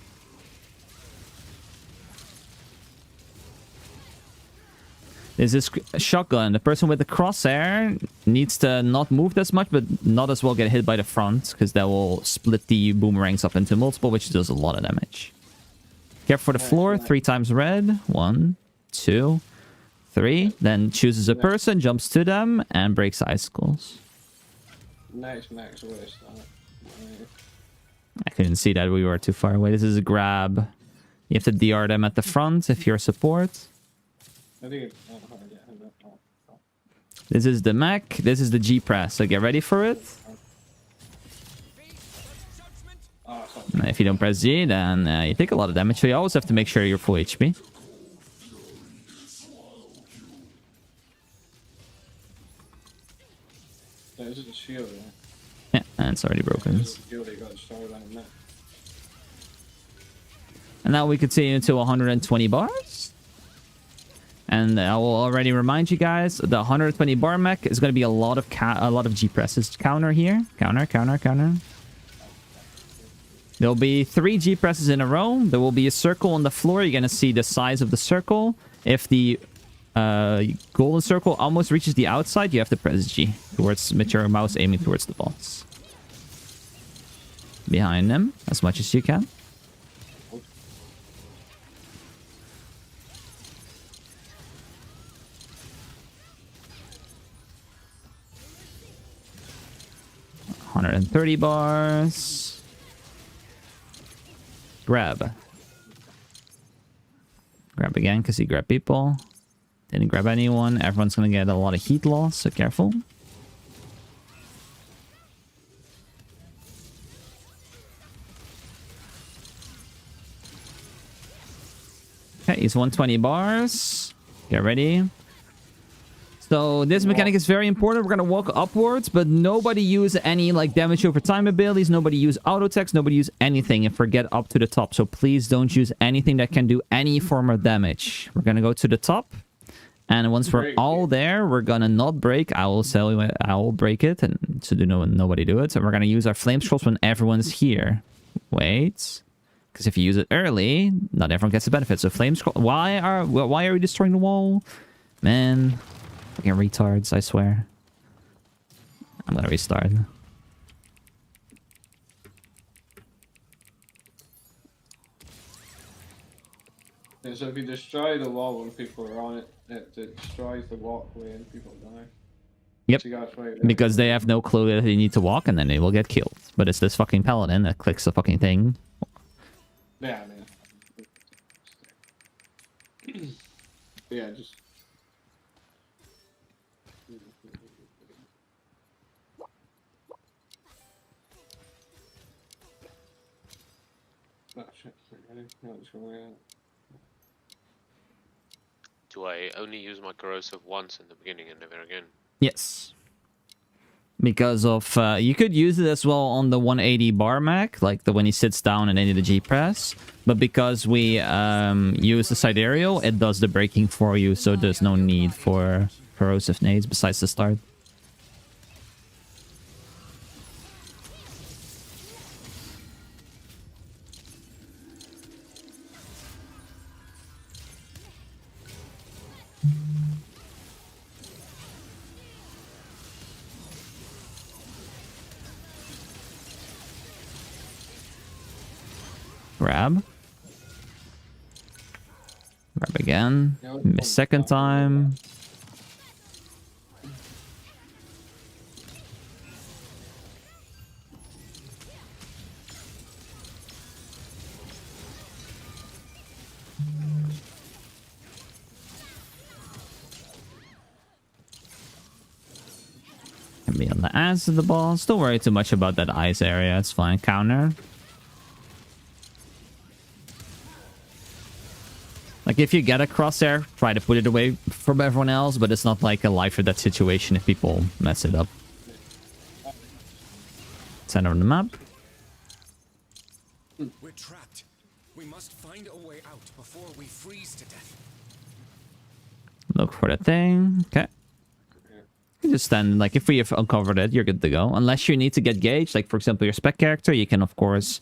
This is a shotgun. The person with the crosshair needs to not move as much, but not as well get hit by the front, because that will split the boomerangs up into multiple, which does a lot of damage. Careful for the floor. 3 times red. 1, 2, 3. Then chooses a person, jumps to them, and breaks icicles. Next max waste. I couldn't see that. We were too far away. This is a grab. You have to DR them at the front if you're support. I think it's This is the mech. This is the G press. So get ready for it. And if you don't press G, then you take a lot of damage. So you always have to make sure you're full HP. This is a shield, yeah. Yeah, and it's already broken. And now we continue to 120 bars. And I will already remind you guys, the 120 bar mech is going to be a lot of G presses. Counter here. Counter, counter, counter. There'll be 3 G presses in a row. There will be a circle on the floor. You're going to see the size of the circle. If the golden circle almost reaches the outside, you have to press G towards with your mouse aiming towards the boss. Behind them as much as you can. $130 bars. Grab. Grab again because he grabbed people. Didn't grab anyone. Everyone's going to get a lot of heat loss, so careful. Okay, he's 120 bars. Get ready. So this mechanic is very important. We're going to walk upwards, but nobody use any like damage over time abilities. Nobody use auto text. Nobody use anything and forget up to the top. So please don't use anything that can do any form of damage. We're going to go to the top. And once we're all there, we're going to not break. I will tell you, I will break it and so nobody do it. So we're going to use our flame scrolls when everyone's here. Wait. Because if you use it early, not everyone gets the benefit. So flame scroll. Why are we destroying the wall? Man. Fucking retards, I swear. I'm gonna restart. Yeah, so if you destroy the wall when people are on it, it destroys the walkway and people die. Yep. So you gotta try it Because they have no clue that they need to walk and then they will get killed. But it's this fucking paladin that clicks the fucking thing. Yeah, man. Yeah, just... Oh shit, no, it's going out. Do I only use my corrosive once in the beginning and never again? Yes. Because of... you could use it as well on the 180 bar mech, like the when he sits down and any of the G press. But because we use the sidereal, it does the breaking for you, so there's no need for corrosive nades besides the start. Grab. Grab again. Miss second time. Can be on the ass of the boss. Don't worry too much about that ice area. It's fine. Counter. Like, if you get a crosshair, try to put it away from everyone else, but it's not like a life or death situation if people mess it up. Center of the map. We're trapped. We must find a way out before we freeze to death. Look for the thing. Okay. You just stand, like, if we have uncovered it, you're good to go. Unless you need to get gauge, like, for example, your spec character, you can, of course,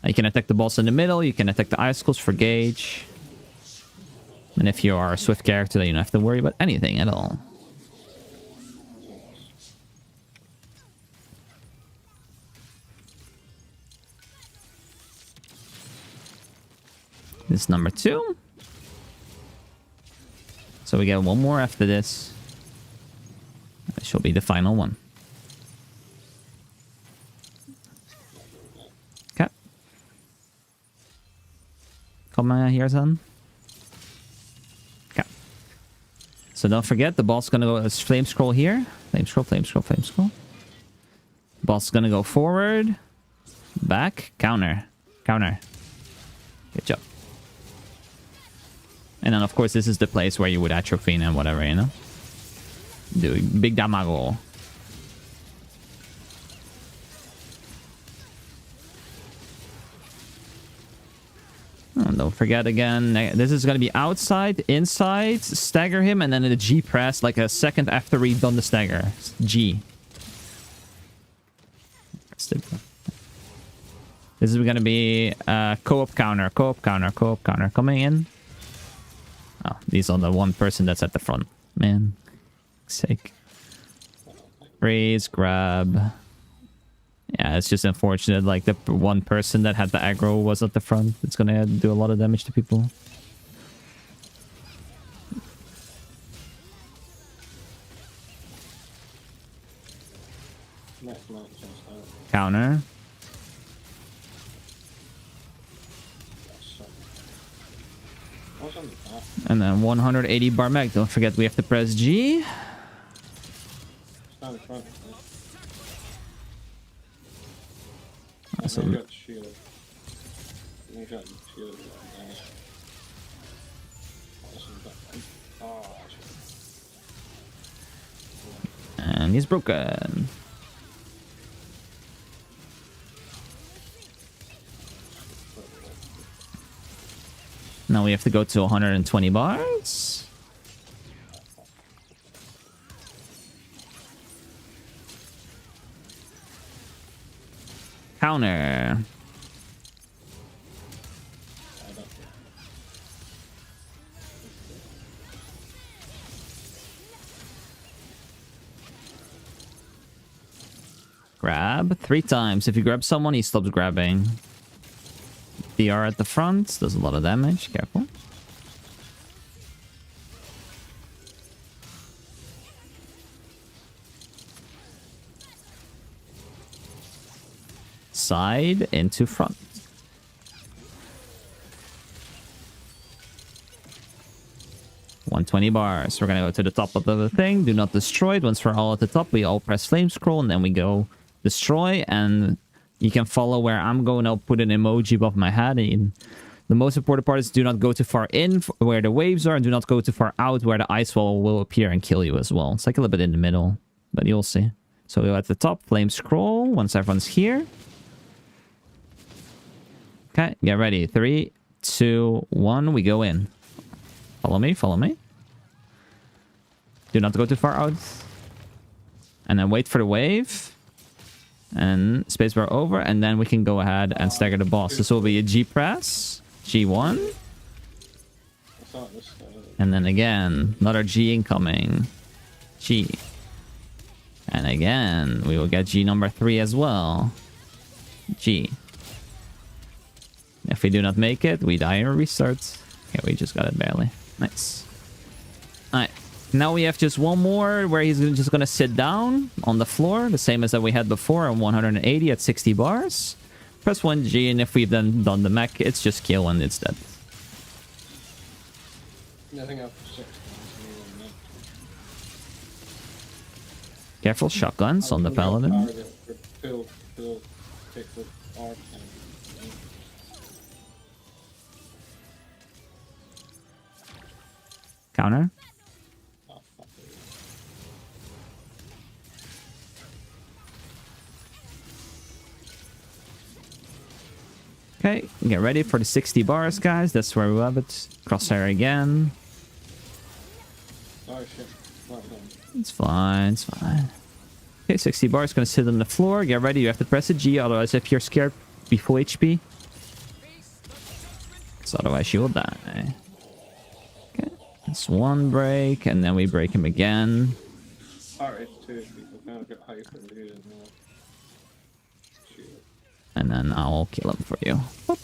you can attack the boss in the middle, you can attack the icicles for gauge. And if you are a swift character, then you don't have to worry about anything at all. This is number 2. So we get one more after this. This will be the final one. Okay. Come here, son. Okay. So don't forget, the boss is gonna go as flame scroll here. Flame scroll, flame scroll, flame scroll. Boss is gonna go forward, back, counter, counter. Good job. And then, of course, this is the place where you would atrophy and whatever, you know? Do big damago. Oh, don't forget again, this is going to be outside, inside, stagger him, and then the G press like a second after we've done the stagger. G. This is going to be co-op counter, co-op counter, co-op counter coming in. Oh, these are the one person that's at the front. Man. Sake. Freeze, grab. Yeah, it's just unfortunate. Like, the one person that had the aggro was at the front. It's gonna do a lot of damage to people. Counter. And then 180 bar mag. Don't forget we have to press G. Awesome. And he's broken. Now we have to go to 120 bars. Counter. Grab 3 times. If you grab someone, he stops grabbing. DR at the front does a lot of damage. Careful. Side into front. $120 bars. We're gonna go to the top of the thing. Do not destroy it. Once we're all at the top, we all press flame scroll and then we go destroy. And you can follow where I'm going. I'll put an emoji above my head. And the most important part is do not go too far in where the waves are, and do not go too far out where the ice wall will appear and kill you as well. It's like a little bit in the middle, but you'll see. So we go at the top, flame scroll once everyone's here. Okay, get ready. 3, 2, 1, we go in. Follow me, follow me. Do not go too far out. And then wait for the wave. And spacebar over, and then we can go ahead and stagger the boss. This will be a G press. G1. And then again, another G incoming. G. And again, we will get G number 3 as well. G. If we do not make it, we die and restart. Okay, we just got it barely. Nice. Alright. Now we have just one more where he's just going to sit down on the floor. The same as that we had before on 180 at 60 bars. Press 1G, and if we've then done the mech, it's just kill and it's dead. Nothing up to 6. Careful, shotguns on the paladin. Counter. Okay, get ready for the 60 bars, guys. That's where we have it. Crosshair again. shit. Not done. It's fine, it's fine. Okay, 60 bars gonna sit on the floor. Get ready, you have to press a G, otherwise if you're scared, be full HP. Because otherwise you will die. Okay, that's one break, and then we break him again. Alright, two people kind of got hyper and using that. Shoot. And then I'll kill him for you. Whoop.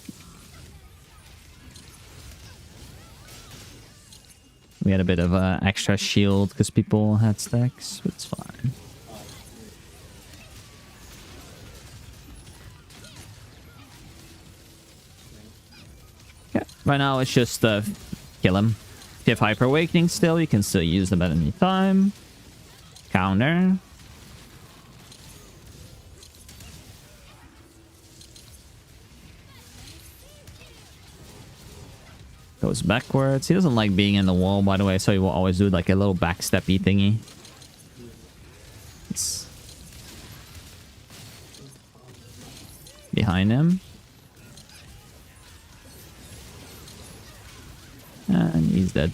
We had a bit of extra shield because people had stacks, but it's fine. Yeah, right now it's just kill him. If you have Hyper Awakening still, you can still use them at any time. Counter. Goes backwards. He doesn't like being in the wall, by the way, so he will always do like a little backsteppy thingy. It's behind him. And he's dead.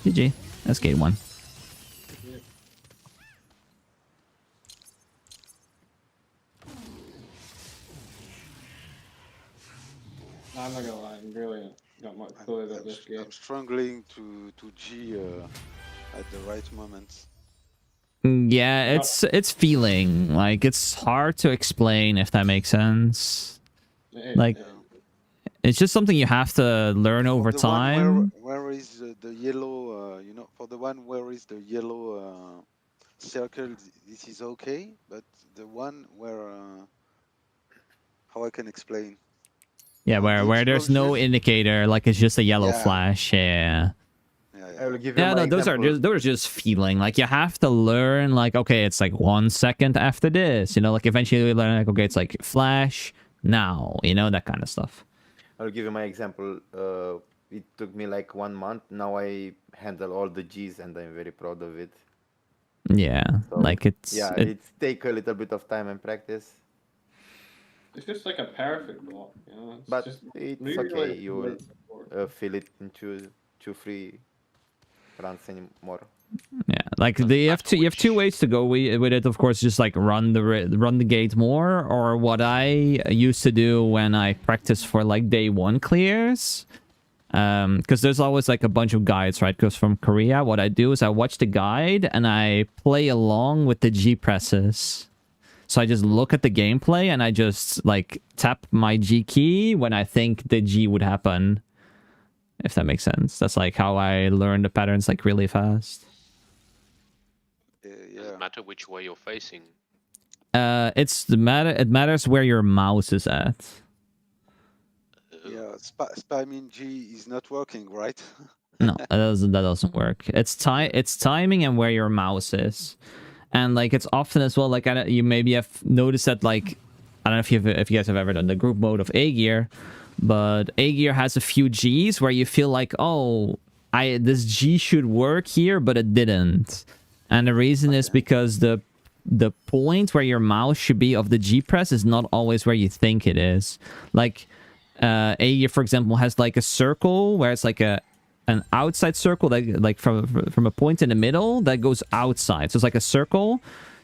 GG. That's gate 1. I'm not gonna lie, I'm really not much clue about this game. I'm struggling to G at the right moment. Yeah, it's feeling. Like, it's hard to explain, if that makes sense. Like, it's just something you have to learn over time. Where is the yellow, you know, for the one where is the yellow circle, this is okay, but the one where, how I can explain? Yeah, where there's no indicator, like it's just a yellow flash. Yeah. I will give you Yeah, my no, example. those are just feeling. Like, you have to learn, like, okay, it's like 1 second after this, you know, like eventually you learn, like, okay, it's like flash now, you know, that kind of stuff. I'll give you my example. It took me like 1 month. Now I handle all the Gs and I'm very proud of it. Yeah, So, like it's... yeah, it's take a little bit of time and practice. It's just like a perfect block, you know? It's But just it's really okay. You will will. feel it in two free runs anymore. Yeah, like you have two ways to go with it. Of course, just like run the gate more, or what I used to do when I practice for like day 1 clears. Because there's always like a bunch of guides, right? Because from Korea, what I do is I watch the guide and I play along with the G presses. So I just look at the gameplay and I just like tap my G key when I think the G would happen. If that makes sense. That's like how I learn the patterns like really fast. Does it matter which way you're facing? It matters where your mouse is at. Yeah, spamming G is not working, right? No, that doesn't work. It's timing and where your mouse is. And like it's often as well, like you maybe have noticed that, like, I don't know if you guys have ever done the group mode of A-Gear, but A-Gear has a few Gs where you feel like, oh, this G should work here, but it didn't. And the reason is because the point where your mouse should be of the G press is not always where you think it is. Like A-Gear, for example, has like a circle where it's like an outside circle that like from a point in the middle that goes outside. So it's like a circle,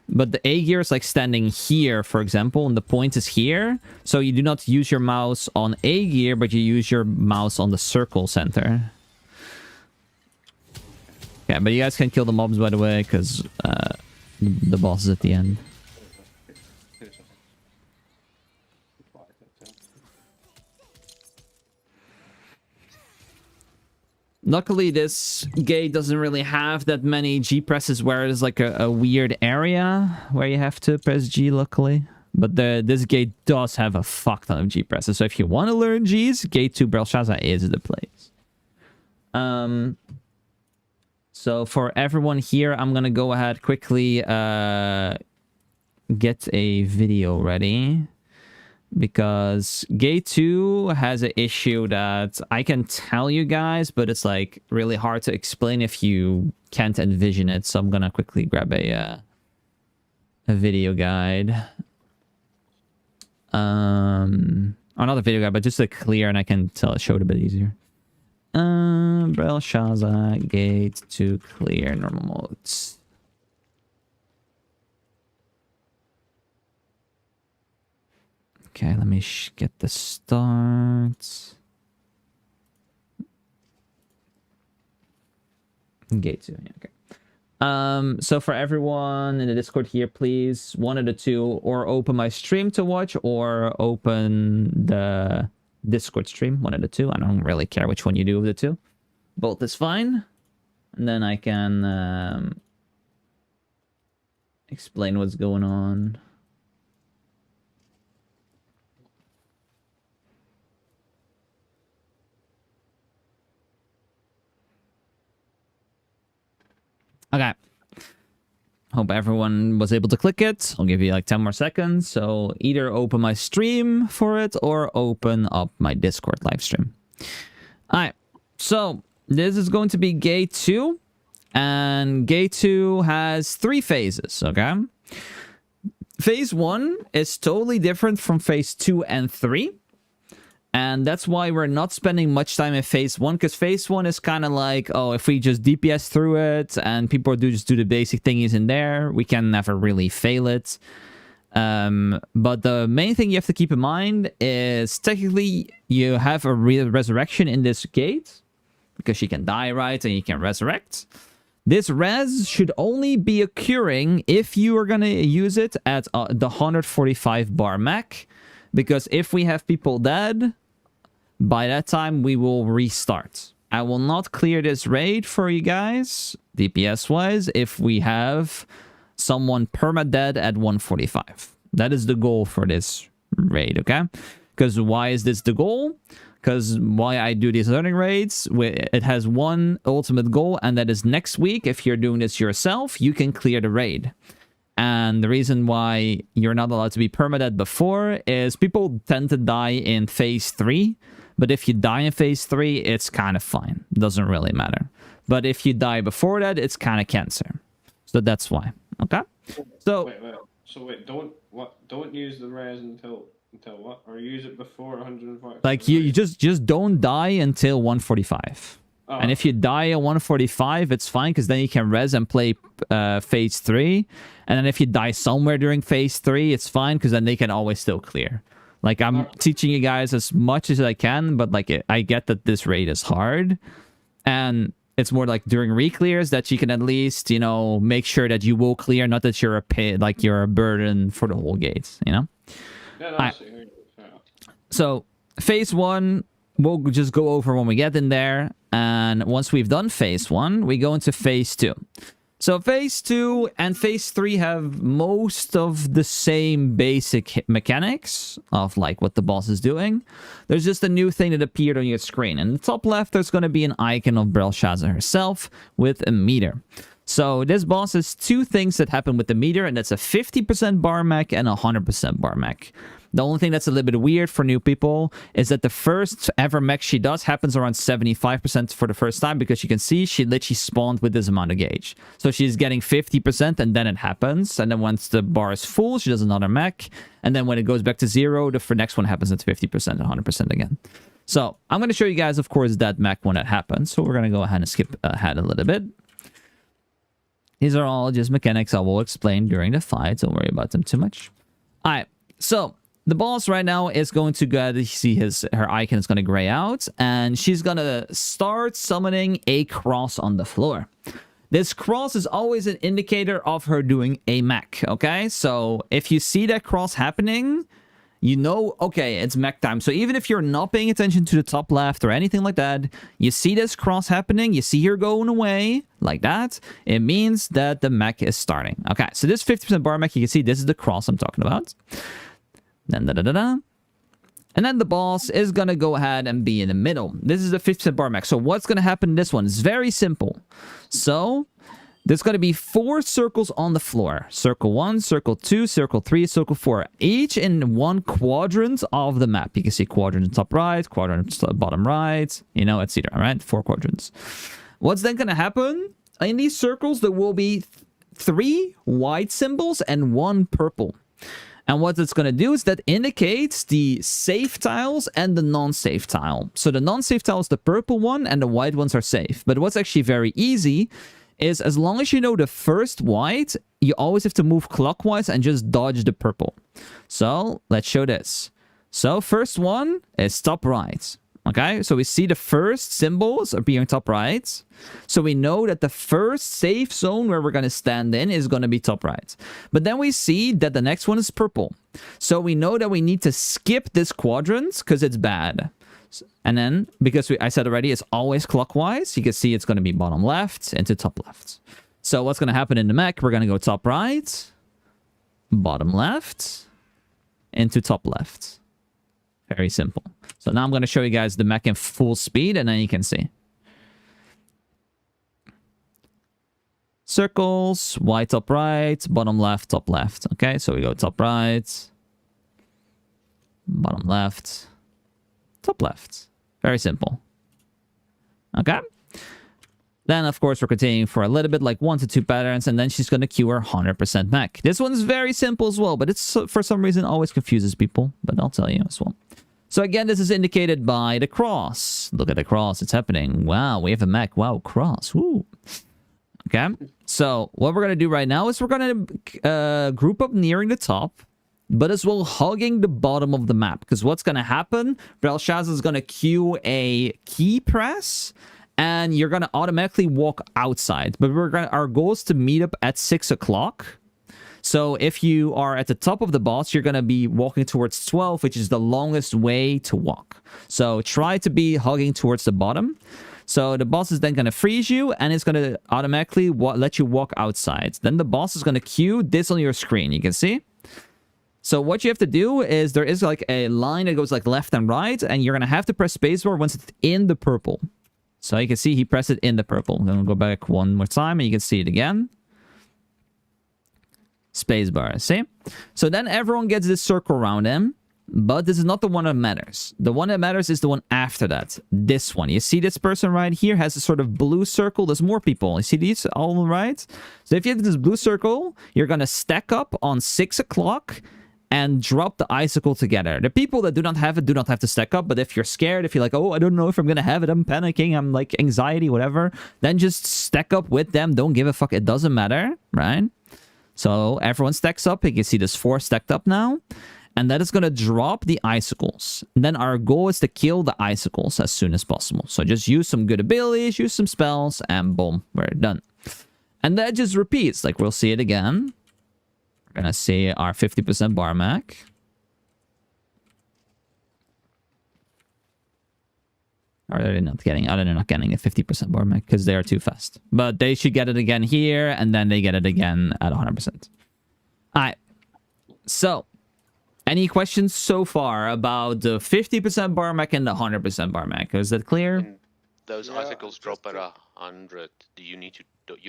but the A gear is like standing here, for example, and the point is here. So you do not use your mouse on A gear, but you use your mouse on the circle center. Yeah, but you guys can kill the mobs, by the way, because the boss is at the end. Luckily, this gate doesn't really have that many G presses where it's like a weird area where you have to press G, luckily. But this gate does have a fuck ton of G presses. So if you want to learn Gs, gate 2 Brelshaza is the place. So for everyone here, I'm going to go ahead quickly get a video ready. Because gate 2 has an issue that I can tell you guys, but it's like really hard to explain if you can't envision it. So I'm gonna quickly grab a video guide. Or not a video guide, but just a clear, and I can show it a bit easier. Brelshaza, gate to clear normal modes. Okay, let me get the starts. Gate 2, yeah, okay. So for everyone in the Discord here, please, one of the two, or open my stream to watch, or open the Discord stream, one of the two. I don't really care which one you do of the two. Both is fine. And then I can explain what's going on. Okay. Hope everyone was able to click it. I'll give you like 10 more seconds. So either open my stream for it or open up my Discord live stream. Alright. So this is going to be gate 2. And gate 2 has 3 phases, okay? Phase 1 is totally different from phase 2 and 3. And that's why we're not spending much time in phase 1, because phase 1 is kind of like, oh, if we just DPS through it and people just do the basic thingies in there, we can never really fail it. But the main thing you have to keep in mind is technically you have a resurrection in this gate, because she can die, right? And you can resurrect. This res should only be occurring if you are going to use it at the 145 bar mech. Because if we have people dead, by that time we will restart. I will not clear this raid for you guys, DPS-wise, if we have someone perma-dead at 145. That is the goal for this raid, okay? Because why is this the goal? Because why I do these learning raids, it has one ultimate goal, and that is next week, if you're doing this yourself, you can clear the raid. And the reason why you're not allowed to be permadead before is people tend to die in phase 3. But if you die in phase 3, it's kind of fine. Doesn't really matter. But if you die before that, it's kind of cancer. So that's why. Okay? So wait, don't use the res until what? Or use it before 145? Like you just don't die until 145. Oh. And if you die at 145, it's fine, because then you can res and play phase 3. And then if you die somewhere during phase 3, it's fine, because then they can always still clear. Like, I'm teaching you guys as much as I can, but like I get that this raid is hard. And it's more like during re-clears that you can at least, you know, make sure that you will clear, not that you're you're a burden for the whole gate, you know? Yeah, so, phase 1, we'll just go over when we get in there. And once we've done phase 1, we go into phase 2. So phase 2 and phase 3 have most of the same basic mechanics of like what the boss is doing. There's just a new thing that appeared on your screen. In the top left, there's going to be an icon of Brelshaza herself with a meter. So this boss has 2 things that happen with the meter, and that's a 50% bar mech and a 100% bar mech. The only thing that's a little bit weird for new people is that the first ever mech she does happens around 75% for the first time, because you can see she literally spawned with this amount of gauge. So she's getting 50% and then it happens. And then once the bar is full, she does another mech. And then when it goes back to 0, the next one happens at 50% and 100% again. So I'm going to show you guys, of course, that mech when it happens. So we're going to go ahead and skip ahead a little bit. These are all just mechanics I will explain during the fight. Don't worry about them too much. All right, so the boss right now is going to go, you see her icon is going to gray out, and she's going to start summoning a cross on the floor. This cross is always an indicator of her doing a mech, okay? So if you see that cross happening, you know, okay, it's mech time. So even if you're not paying attention to the top left or anything like that, you see this cross happening, you see her going away like that, it means that the mech is starting. Okay, so this 50% bar mech, you can see this is the cross I'm talking about. And then the boss is going to go ahead and be in the middle. This is the 50% bar mech. So what's going to happen in this one is very simple. So there's going to be 4 circles on the floor. Circle 1, circle 2, circle 3, circle 4. Each in one quadrant of the map. You can see quadrant top right, quadrant bottom right, you know, etc. All right, 4 quadrants. What's then going to happen? In these circles, there will be 3 white symbols and 1 purple. And what it's going to do is that indicates the safe tiles and the non-safe tile. So the non-safe tile is the purple one and the white ones are safe. But what's actually very easy is as long as you know the first white, you always have to move clockwise and just dodge the purple. So let's show this. So first one is top right. Okay, so we see the first symbols appearing top right. So we know that the first safe zone where we're going to stand in is going to be top right. But then we see that the next one is purple. So we know that we need to skip this quadrant because it's bad. And then, because I said already, it's always clockwise. You can see it's going to be bottom left into top left. So what's going to happen in the mech? We're going to go top right, bottom left, into top left. Very simple. So now I'm going to show you guys the mech in full speed, and then you can see. Circles, white top right, bottom left, top left. Okay, so we go top right, bottom left, top left. Very simple. Okay. Then, of course, we're continuing for a little bit, like 1 to 2 patterns, and then she's going to queue her 100% mech. This one's very simple as well, but it's for some reason always confuses people, but I'll tell you as well. So again, this is indicated by the cross. Look at the cross. It's happening. Wow, we have a mech. Wow, cross. Woo. Okay. So what we're going to do right now is we're going to group up nearing the top, but as well hugging the bottom of the map. Because what's going to happen, Brelshaza is going to queue a key press, and you're going to automatically walk outside. But our goal is to meet up at 6 o'clock. So if you are at the top of the boss, you're going to be walking towards 12, which is the longest way to walk. So try to be hugging towards the bottom. So the boss is then going to freeze you, and it's going to automatically let you walk outside. Then the boss is going to queue this on your screen. You can see. So what you have to do is there is like a line that goes like left and right, and you're going to have to press spacebar once it's in the purple. So you can see he pressed it in the purple. Then we'll go back one more time, and you can see it again. Spacebar, see? So then everyone gets this circle around him, but this is not the one that matters. The one that matters is the one after that. This one. You see this person right here has a sort of blue circle. There's more people. You see these all right? So if you have this blue circle, you're going to stack up on 6 o'clock and drop the icicle together. The people that do not have it do not have to stack up, but if you're scared, if you're like, oh, I don't know if I'm going to have it, I'm panicking, I'm like anxiety, whatever, then just stack up with them. Don't give a fuck. It doesn't matter, right? So everyone stacks up. You can see there's 4 stacked up now. And that is going to drop the icicles. And then our goal is to kill the icicles as soon as possible. So just use some good abilities, use some spells, and boom, we're done. And that just repeats. Like, we'll see it again. We're going to see our 50% bar mech. Or they're not getting, they're not getting a 50% bar mech because they are too fast. But they should get it again here, and then they get it again at 100%. Alright. So, any questions so far about the 50% bar mech and the 100% bar mech? Is that clear? Those icicles drop at 100. You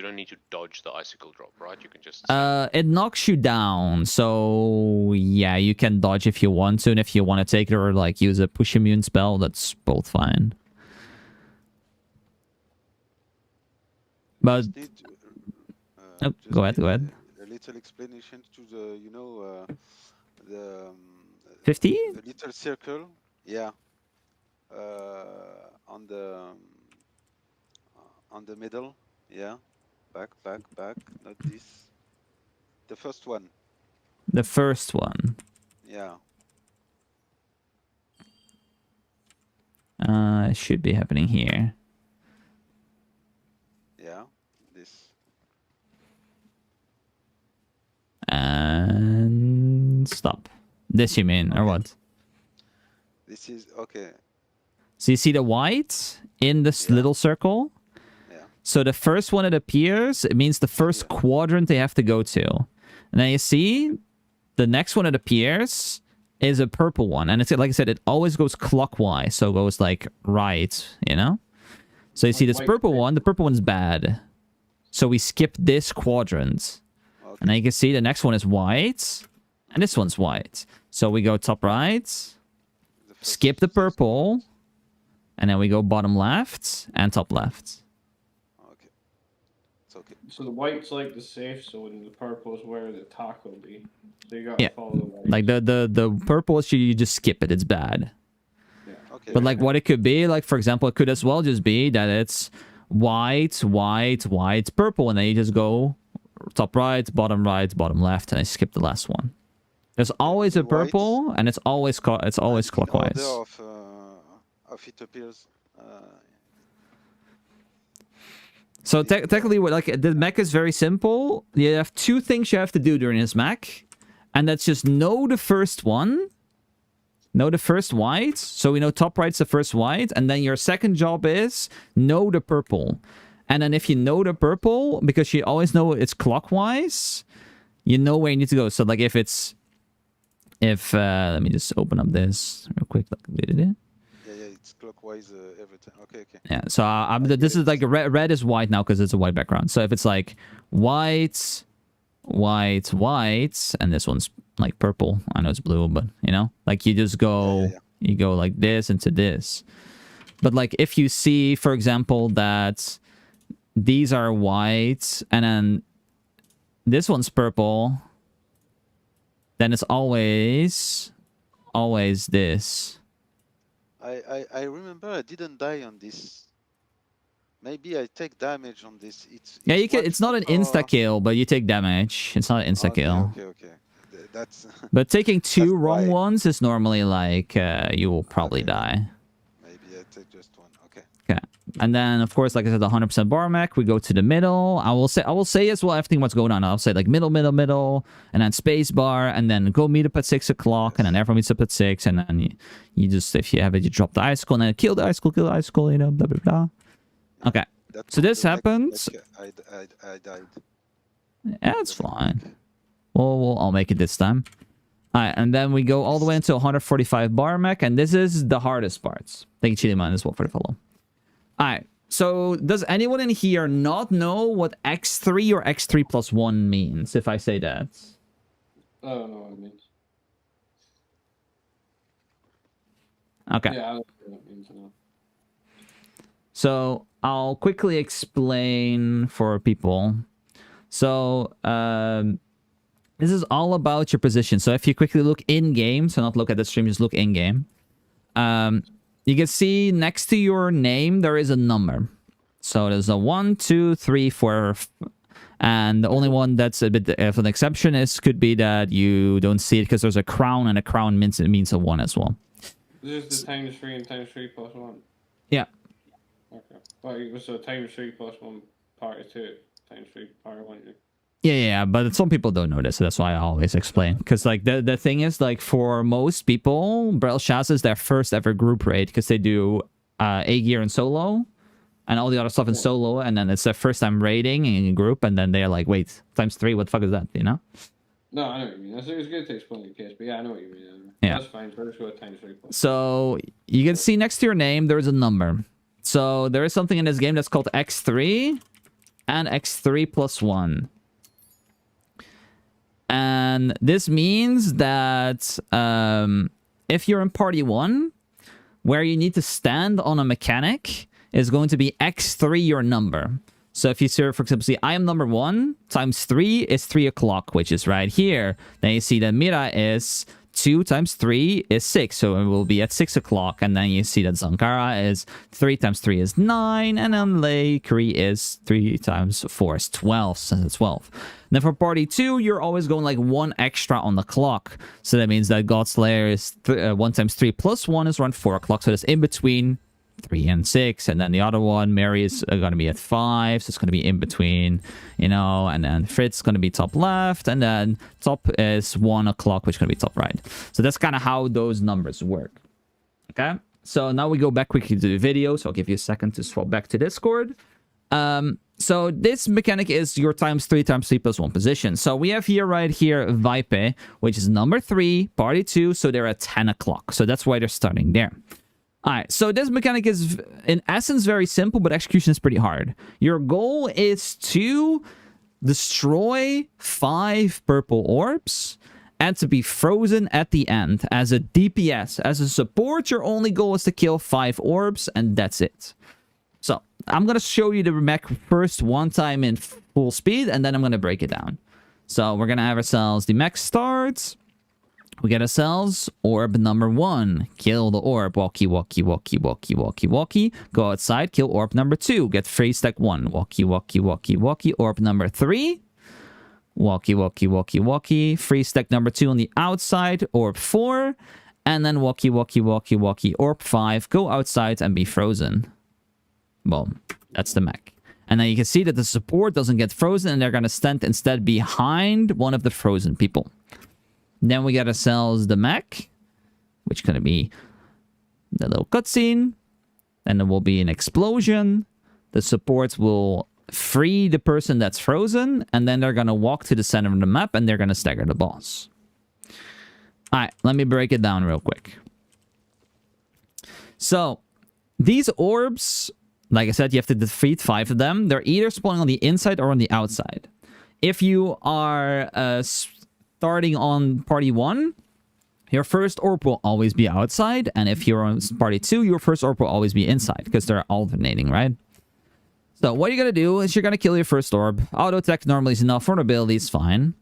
don't need to dodge the icicle drop, right? You can just... It knocks you down. So, yeah, you can dodge if you want to. And if you want to take it or, like, use a push immune spell, that's both fine. But... go ahead. A little explanation to the, you know, the... 50? The little circle, yeah. On the middle, yeah. Back, not this. The first one. The first one. Yeah. It should be happening here. Yeah, this. And stop. This you mean, or what? This is, okay. So you see the white in this little circle? Yeah. So the first one that appears, it means the first quadrant they have to go to. And then you see the next one that appears is a purple one. And it's like I said, it always goes clockwise. So it goes like right, you know? So you see this purple one, the purple one's bad. So we skip this quadrant. Okay. And then you can see the next one is white. And this one's white. So we go top right, skip the purple, and then we go bottom left and top left. Okay. It's okay. So the white's like the safe zone, and the purple's where the attack will be. So you gotta Yeah. follow the white. Like the purple issue, you just skip it. It's bad. Yeah. Okay. But like what it could be, like for example, it could as well just be that it's white, purple, and then you just go top right, bottom left, and I skip the last one. There's always a White. purple, and it's always clockwise. The order of it appears. So technically, like the mech is very simple. You have two things you have to do during this mech, and that's just know the first one, know the first white. So we know top right's the first white, and then your second job is know the purple. And then if you know the purple, because you always know it's clockwise, you know where you need to go. So like if let me just open up this real quick. Yeah, it's clockwise every time. Okay. Yeah, so this is like red is white now because it's a white background. So if it's like white, and this one's like purple. I know it's blue, but you know, like you just go, you go like this into this. But like if you see, for example, that these are white and then this one's purple, then it's always this. I remember I didn't die on this. Maybe I take damage on this. Yeah, you can. It's not an insta kill, but you take damage. It's not an insta kill. Okay. That's. But taking two That's wrong why. ones is normally like you will probably die. Maybe I take just one. Okay. Okay. And then of course, like I said, the 100% bar mech, we go to the middle. I will say as well everything what's going on. I'll say like middle, and then space bar, and then go meet up at 6 o'clock, and then everyone meets up at 6, and then you just, if you have it, you drop the icicle, and then kill the icicle, you know, blah blah blah. Okay. That's So this the happens. I died. Yeah, it's fine. Well, I'll make it this time. Alright, and then we go all the way into 145 bar mech, and this is the hardest parts. Thank you, Chili Man, as well for the follow. Alright, so does anyone in here not know what X3 or X3 plus 1 means, if I say that? I don't know what it means. Okay. Yeah, I don't know what it means. No. So I'll quickly explain for people. So this is all about your position. So if you quickly look in game, so not look at the stream, just look in game. You can see next to your name there is a number. So there's a 1, 2, 3, 4, and the only one that's a bit of an exception could be that you don't see it because there's a crown, and a crown means a 1 as well. This is the times 3 and times 3 plus 1. Yeah. Okay. Well, so times 3 plus 1 part 2 times 3 part 1. Yeah, but some people don't know this, so that's why I always explain. Because like the thing is, like for most people, Brelshaza is their first ever group raid because they do A gear and solo, and all the other stuff in solo, and then it's their first time raiding in a group, and then they're like, wait, times 3, what the fuck is that? You know? No, I know what you mean. It's good to explain the case, but yeah, I know what you mean. Yeah. That's fine. First go with times 3 plus. So you can see next to your name there's a number. So there is something in this game that's called X3 and X3 plus 1. And this means that if you're in party 1, where you need to stand on a mechanic is going to be X3 your number. So if you see, for example, see I am number 1 times 3 is 3 o'clock, which is right here. Then you see that Mira is 2 times 3 is 6, so it will be at 6 o'clock. And then you see that Zankara is 3 times 3 is 9, and then Lakri is 3 times 4 is 12, so it's 12. And then for party 2, you're always going like 1 extra on the clock. So that means that Godslayer is 1 times 3 plus 1 is around 4 o'clock, so it's in between 3 and 6, and then the other one, Mary, is going to be at 5, so it's going to be in between, you know, and then Fritz is going to be top left, and then top is 1 o'clock, which is going to be top right. So that's kind of how those numbers work. Okay, so now we go back quickly to the video, so I'll give you a second to swap back to Discord. So this mechanic is your times 3 plus 1 position. So we have here, right here, Vipe, which is number 3, party 2, so they're at 10 o'clock, so that's why they're starting there. Alright, so this mechanic is, in essence, very simple, but execution is pretty hard. Your goal is to destroy 5 purple orbs and to be frozen at the end as a DPS. As a support, your only goal is to kill 5 orbs, and that's it. So I'm going to show you the mech first one time in full speed, and then I'm going to break it down. So we're going to have ourselves the mech starts. We get ourselves orb number 1. Kill the orb. Walkie, walkie, walkie, walkie, walkie, walkie. Go outside. Kill orb number 2. Get free stack 1. Walkie, walkie, walkie, walkie. Orb number 3. Walkie, walkie, walkie, walkie. Free stack number 2 on the outside. Orb 4. And then walkie, walkie, walkie, walkie. Orb 5. Go outside and be frozen. Boom. That's the mech. And then you can see that the support doesn't get frozen, and they're going to stand instead behind one of the frozen people. Then we got ourselves the mech, which is going to be the little cutscene. Then there will be an explosion. The supports will free the person that's frozen, and then they're going to walk to the center of the map, and they're going to stagger the boss. Alright, let me break it down real quick. So, these orbs, like I said, you have to defeat 5 of them. They're either spawning on the inside or on the outside. If you are starting on party 1, your first orb will always be outside. And if you're on party 2, your first orb will always be inside, because they're alternating, right? So what you're going to do is you're going to kill your first orb. Auto attack normally is enough. Vulnerability is fine.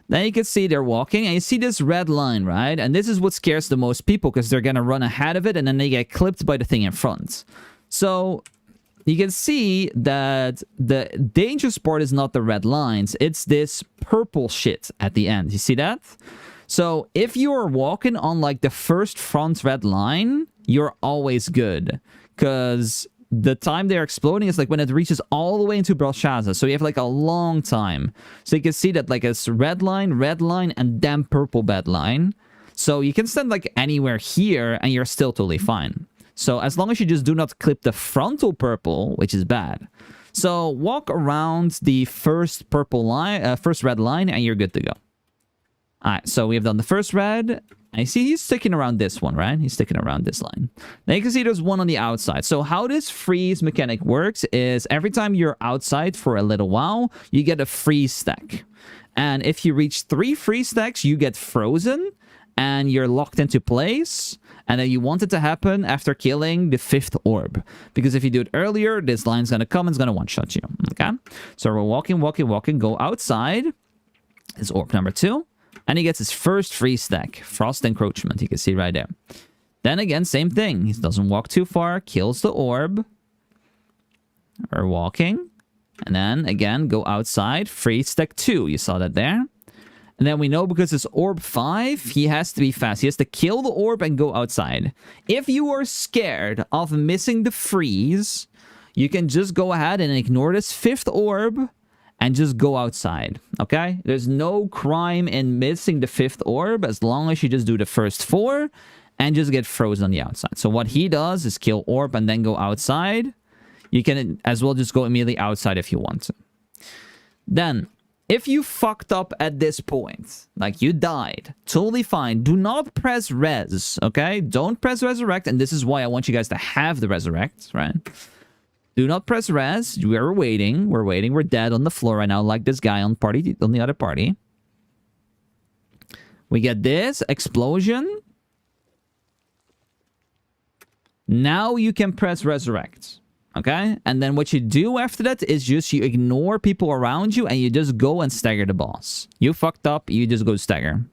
Then you can see they're walking, and you see this red line, right? And this is what scares the most people, because they're going to run ahead of it, and then they get clipped by the thing in front. So you can see that the dangerous part is not the red lines. It's this purple shit at the end. You see that? So if you're walking on like the first front red line, you're always good. Because the time they're exploding is like when it reaches all the way into Brelshaza. So you have like a long time. So you can see that like it's red line, and then purple bed line. So you can stand like anywhere here and you're still totally fine. So as long as you just do not clip the frontal purple, which is bad. So walk around the first purple line, first red line, and you're good to go. Alright, so we have done the first red. And you see he's sticking around this one, right? He's sticking around this line. Then you can see there's one on the outside. So how this freeze mechanic works is every time you're outside for a little while, you get a freeze stack. And if you reach 3 freeze stacks, you get frozen and you're locked into place. And then you want it to happen after killing the 5th orb. Because if you do it earlier, this line's going to come and it's going to one-shot you. Okay? So we're walking, go outside. It's orb number 2. And he gets his first free stack. Frost Encroachment, you can see right there. Then again, same thing. He doesn't walk too far, kills the orb. We're walking. And then, again, go outside. Free stack 2, you saw that there. And then we know because it's orb 5, he has to be fast. He has to kill the orb and go outside. If you are scared of missing the freeze, you can just go ahead and ignore this 5th orb and just go outside, okay? There's no crime in missing the 5th orb as long as you just do the first 4 and just get frozen on the outside. So what he does is kill orb and then go outside. You can as well just go immediately outside if you want to. Then, if you fucked up at this point, like you died, totally fine. Do not press res, okay? Don't press resurrect, and this is why I want you guys to have the resurrect, right? Do not press res. We're waiting. We're dead on the floor right now, like this guy on the other party. We get this explosion. Now you can press resurrect. Okay? And then what you do after that is just you ignore people around you and you just go and stagger the boss. You fucked up, you just go stagger.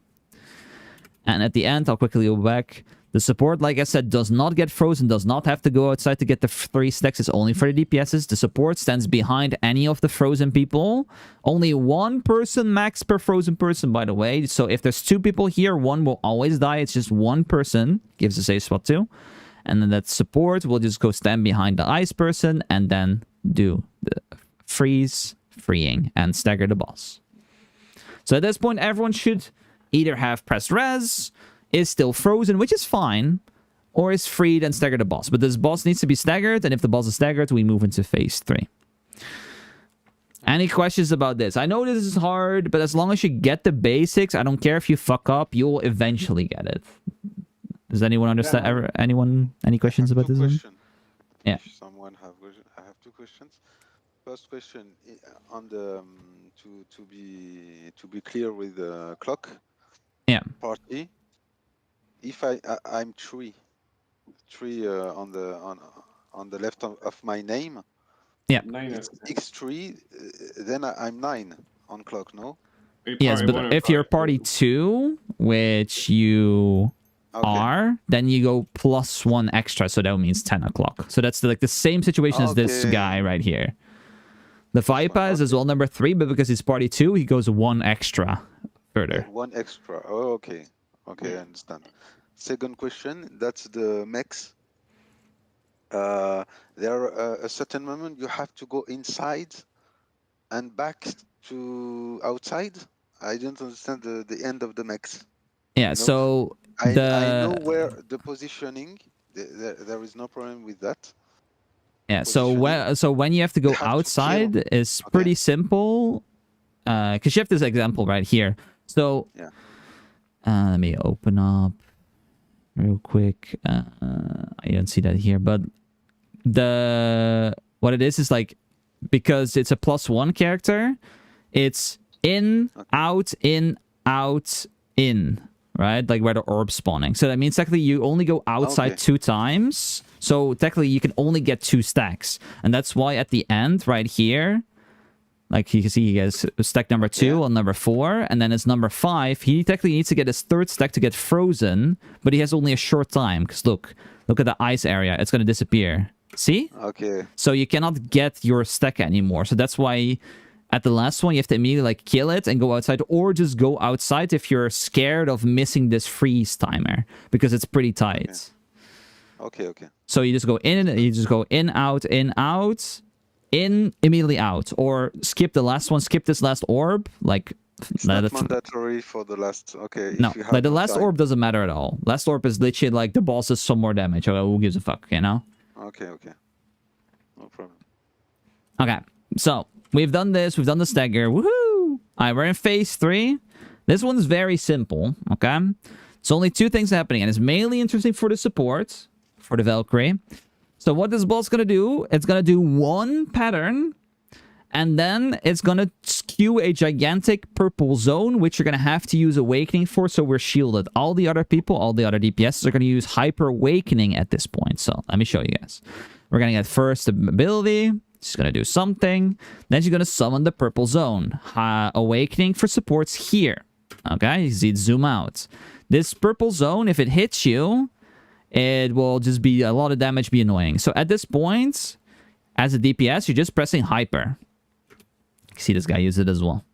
And at the end, I'll quickly go back. The support, like I said, does not get frozen, does not have to go outside to get the 3 stacks. It's only for the DPSs. The support stands behind any of the frozen people. Only 1 person max per frozen person, by the way. So if there's 2 people here, 1 will always die. It's just 1 person. Gives a safe spot too. And then that support will just go stand behind the ice person and then do the freeing, and stagger the boss. So at this point, everyone should either have pressed res, is still frozen, which is fine, or is freed and stagger the boss. But this boss needs to be staggered, and if the boss is staggered, we move into phase 3. Any questions about this? I know this is hard, but as long as you get the basics, I don't care if you fuck up, you'll eventually get it. Does anyone understand? Anyone? Any questions about this one? Yeah. If someone have question, I have 2 questions. First question on the to be clear with the clock. Yeah. Party. If I'm 3 on on the left of my name. Yeah. 9 It's of X3. Then I'm 9 on clock. No. Yes, party but one or if you're party two. 2, which you Okay. are, then you go +1 extra, so that means 10 o'clock. So that's like the same situation as this Okay. guy right here. The Vaipa is as well number 3, but because he's party 2, he goes 1 extra further. 1 extra. Oh, okay. Okay, I understand. Second question. That's the mechs. There are a certain moment you have to go inside and back to outside. I don't understand the end of the mechs. Yeah, know, so I know the where the positioning. There is no problem with that. yeah, so positioning. when you have to go You have to outside, kill. it's Okay. pretty simple. Because you have this example right here. So Yeah. let me open up real quick. I don't see that here, but what it is like, because it's a +1 character, it's in, out, in, out, in, right? Like where the orb's spawning. So that means technically you only go outside Okay. 2 times. So technically you can only get 2 stacks. And that's why at the end right here, like you can see he has stack number 2 on number 4, and then it's number 5. He technically needs to get his 3rd stack to get frozen, but he has only a short time. Because look at the ice area. It's going to disappear. See? Okay. So you cannot get your stack anymore. So that's why at the last one, you have to immediately like kill it and go outside, or just go outside if you're scared of missing this freeze timer, because it's pretty tight. Okay. Okay. So you just go in, out, in, immediately out, or skip the last one, skip this last orb, like It's not mandatory for the last. Okay. no, if you have like the no last time. orb doesn't matter at all. Last orb is literally like the boss does some more damage. Okay, who gives a fuck, you know? Okay. Okay. No problem. Okay, so we've done this. We've done the stagger. Woohoo! Alright, we're in phase 3. This one's very simple, okay? It's only 2 things happening, and it's mainly interesting for the support, for the Valkyrie. So what this boss gonna do, it's gonna do 1 pattern, and then it's gonna skew a gigantic purple zone, which you're gonna have to use Awakening for, so we're shielded. All the other people, all the other DPSs are gonna use Hyper Awakening at this point. So let me show you guys. We're gonna get first ability. She's gonna do something. Then she's gonna summon the purple zone. Awakening for supports here. Okay, you see it zoom out. This purple zone, if it hits you, it will just be a lot of damage, be annoying. So at this point, as a DPS, you're just pressing hyper. You see this guy use it as well.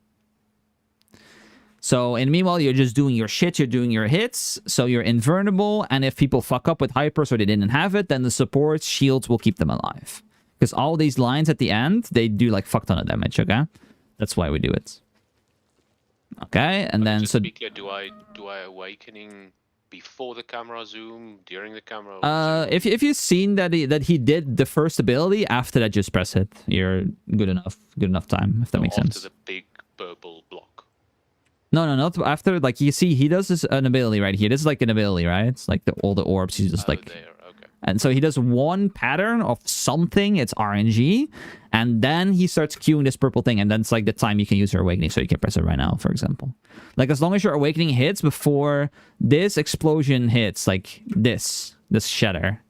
So, and meanwhile, you're just doing your shit, you're doing your hits, so you're invulnerable, and if people fuck up with hyper so they didn't have it, then the support shields will keep them alive. Because all these lines at the end, they do like fuck ton of damage, okay? That's why we do it. Okay, and then Just so to be clear, do I awakening before the camera zoom, during the camera zoom? if you've seen that he did the first ability, after that just press it. You're good enough time, if that makes sense. After the big purple block. No, not after. Like you see, he does an ability right here. This is like an ability, right? It's like all the orbs. He's just like, There, okay. and so he does 1 pattern of something. It's RNG, and then he starts queuing this purple thing, and then it's like the time you can use your awakening. So you can press it right now, for example. Like as long as your awakening hits before this explosion hits, like this shatter,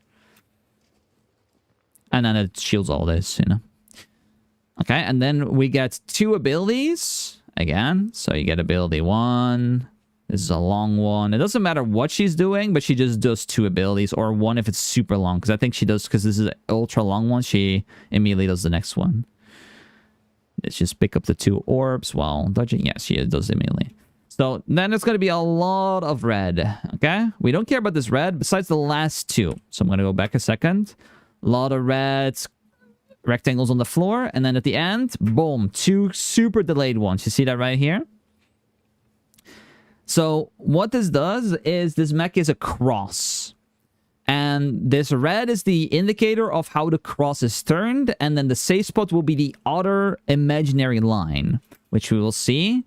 and then it shields all this, you know. Okay, and then we get 2 abilities. Again, so you get ability 1. This is a long one. It doesn't matter what she's doing, but she just does 2 abilities, or 1 if it's super long. Because I think she does, because this is an ultra long one, she immediately does the next one. Let's just pick up the 2 orbs while dodging. Yes, she does immediately. So then it's going to be a lot of red. Okay, we don't care about this red besides the last 2. So I'm going to go back a second. A lot of reds. Rectangles on the floor, and then at the end, boom, 2 super delayed ones. You see that right here? So what this does is this mech is a cross, and this red is the indicator of how the cross is turned, and then the safe spot will be the other imaginary line, which we will see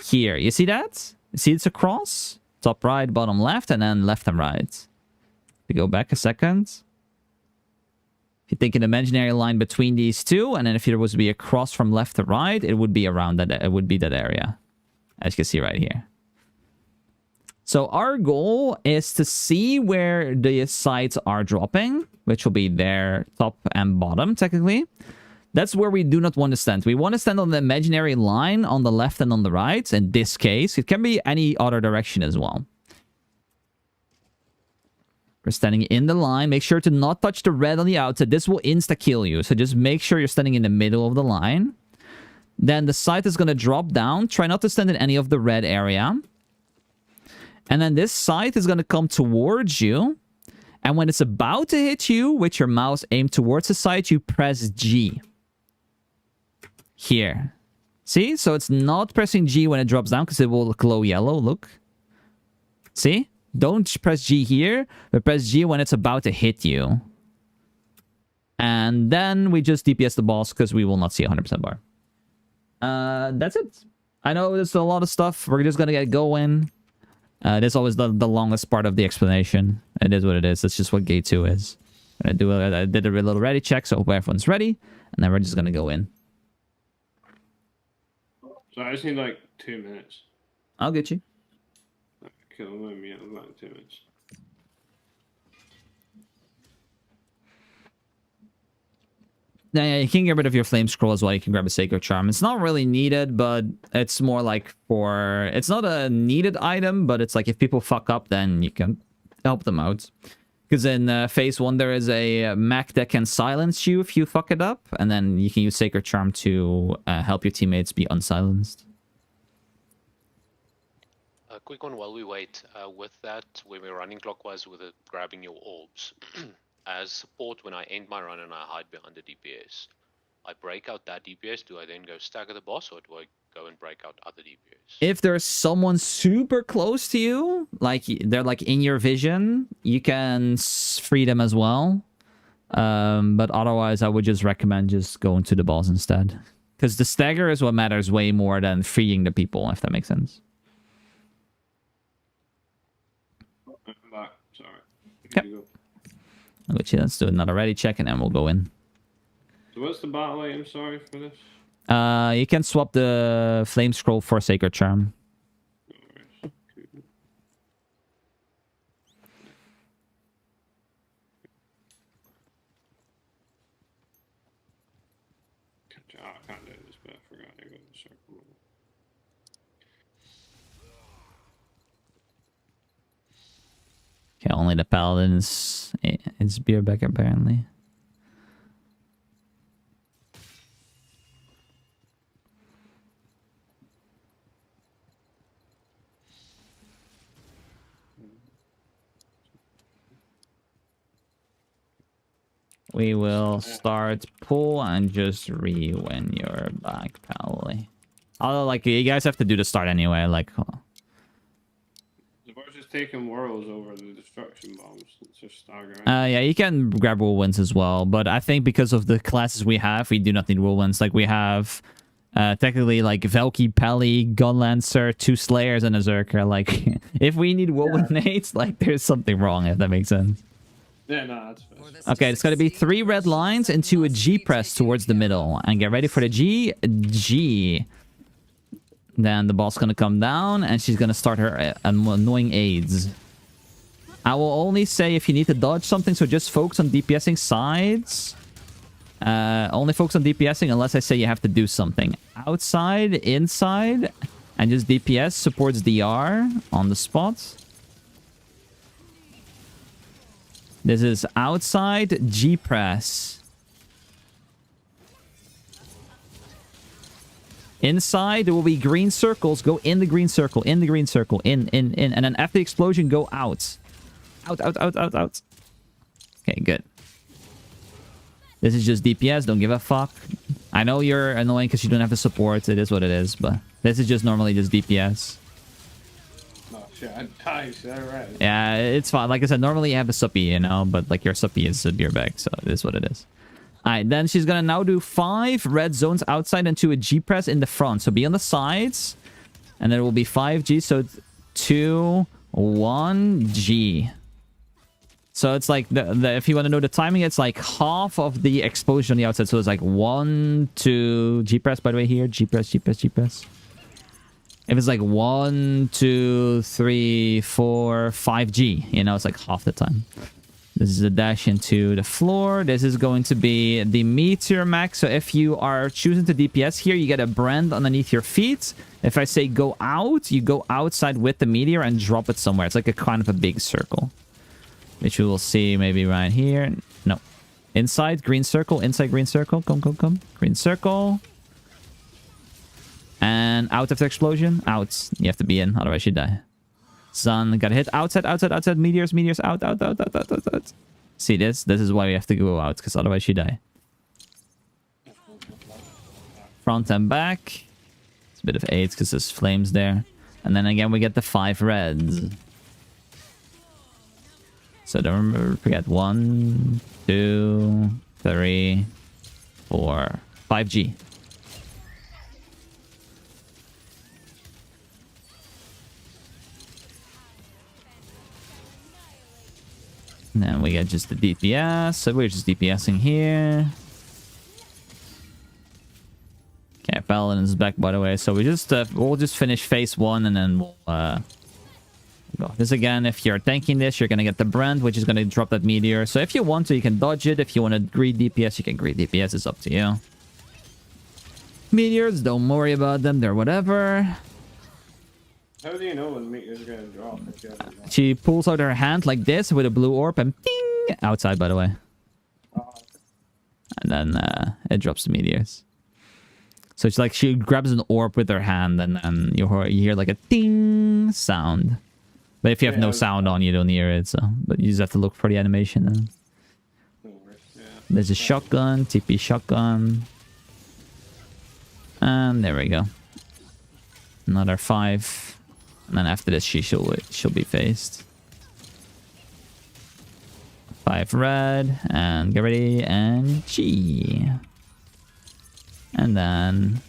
here. You see that? You see it's a cross? Top right, bottom left, and then left and right. We go back a second. If you think an imaginary line between these 2, and then if there was to be a cross from left to right, it would be around that. It would be that area, as you can see right here. So our goal is to see where the sites are dropping, which will be their top and bottom, technically. That's where we do not want to stand. We want to stand on the imaginary line on the left and on the right. In this case, it can be any other direction as well. We're standing in the line. Make sure to not touch the red on the outside. This will insta-kill you. So just make sure you're standing in the middle of the line. Then the site is going to drop down. Try not to stand in any of the red area. And then this site is going to come towards you. And when it's about to hit you, with your mouse aimed towards the site, you press G. Here. See? So it's not pressing G when it drops down because it will glow yellow. Look. See? Don't press G here, but press G when it's about to hit you. And then we just DPS the boss because we will not see 100% bar. That's it. I know there's a lot of stuff. We're just going to get going. This is always the longest part of the explanation. It is what it is. That's just what Gate 2 is. I did a little ready check, so hope everyone's ready. And then we're just going to go in. So I just need like 2 minutes. I'll get you. Kill me in about 2 minutes. Yeah, you can get rid of your flame scroll as well. You can grab a sacred charm. It's not really needed, but it's more like for... It's not a needed item, but it's like if people fuck up, then you can help them out. Because in phase 1, there is a mech that can silence you if you fuck it up. And then you can use sacred charm to help your teammates be unsilenced. A quick one while we wait. With that, when we're running clockwise with it, grabbing your orbs. As support, when I end my run and I hide behind the DPS, I break out that DPS. Do I then go stagger the boss, or do I go and break out other DPS? If there's someone super close to you, like they're like in your vision, you can free them as well. But otherwise, I would just recommend just going to the boss instead. Because the stagger is what matters way more than freeing the people, if that makes sense. I'm back. Sorry. Yep. Which, let's do another ready check and then we'll go in. So what's the battle item, sorry, for this? You can swap the flame scroll for sacred charm. I can't do this, but I forgot I got the circle. Okay, only the paladins. It's Beerbeck apparently. We will start pull and just when you're back, probably. Although, like, you guys have to do the start anyway, like... Just taking whirls over the destruction bombs. It's just staggering. Yeah, you can grab whirlwinds as well, but I think because of the classes we have, we do not need whirlwinds. Like, we have technically like Valky, Pally, Gunlancer, 2 Slayers, and a Zerker. Like, if we need whirlwind nades, like, there's something wrong, if that makes sense. Yeah, no, that's fair. Okay, it's going to be 3 red lines into a G press towards the middle. And get ready for the G. G. Then the boss going to come down and she's going to start her annoying aids. I will only say if you need to dodge something, so just focus on DPSing sides. Only focus on DPSing unless I say you have to do something. Outside, inside, and just DPS supports DR on the spot. This is outside, G press. Inside, there will be green circles. Go in the green circle, in the green circle, in. And then after the explosion, go out. Out. Okay, good. This is just DPS. Don't give a fuck. I know you're annoying because you don't have the support. It is what it is, but this is just normally just DPS. Oh, shit. I died. Is that right? Yeah, it's fine. Like I said, normally you have a suppy, you know, but like your suppy is a beer bag, so it is what it is. Alright, then she's gonna now do 5 red zones outside and 2 a G press in the front. So be on the sides. And there will be 5 G. So 2, 1 G. So it's like, if you want to know the timing, it's like half of the explosion on the outside. So it's like 1, 2, G press, by the way, here. G press, G press, G press. If it's like 1, 2, 3, 4, 5G, you know, it's like half the time. This is a dash into the floor. This is going to be the meteor mech. So if you are choosing to DPS here, you get a brand underneath your feet. If I say go out, you go outside with the meteor and drop it somewhere. It's like a kind of a big circle, which we will see maybe right here. No. Inside, green circle. Inside, green circle. Come, come, come. Green circle. And out after explosion. Out. You have to be in, otherwise you die. Sun got hit. Outside, outside, outside. Meteors, meteors. Out, out, out, out, out, out, out. See this? This is why we have to go out, because otherwise you die. Front and back. It's a bit of 8 because there's flames there. And then again we get the 5 reds. So don't forget 1, 2, 3, 4, 5G. And then we get just the DPS. So we're just DPSing here. Okay, Paladin's back, by the way. So we just we'll just finish phase 1 and then we'll go. This again, if you're tanking this, you're gonna get the brand, which is gonna drop that meteor. So if you want to, you can dodge it. If you want to greed DPS, you can greed DPS. It's up to you. Meteors, don't worry about them. They're whatever. How do you know when meteors are gonna drop? If you haven't dropped? She pulls out her hand like this with a blue orb and ding! Outside, by the way. And then it drops the meteors. So it's like she grabs an orb with her hand and then you hear like a ding sound. But if you have no sound on, you don't hear it. So, but you just have to look for the animation then. No worries. Yeah. There's a shotgun, TP shotgun. And there we go. Another 5. And then after this, she'll be phased. 5 red, and get ready, and G. And then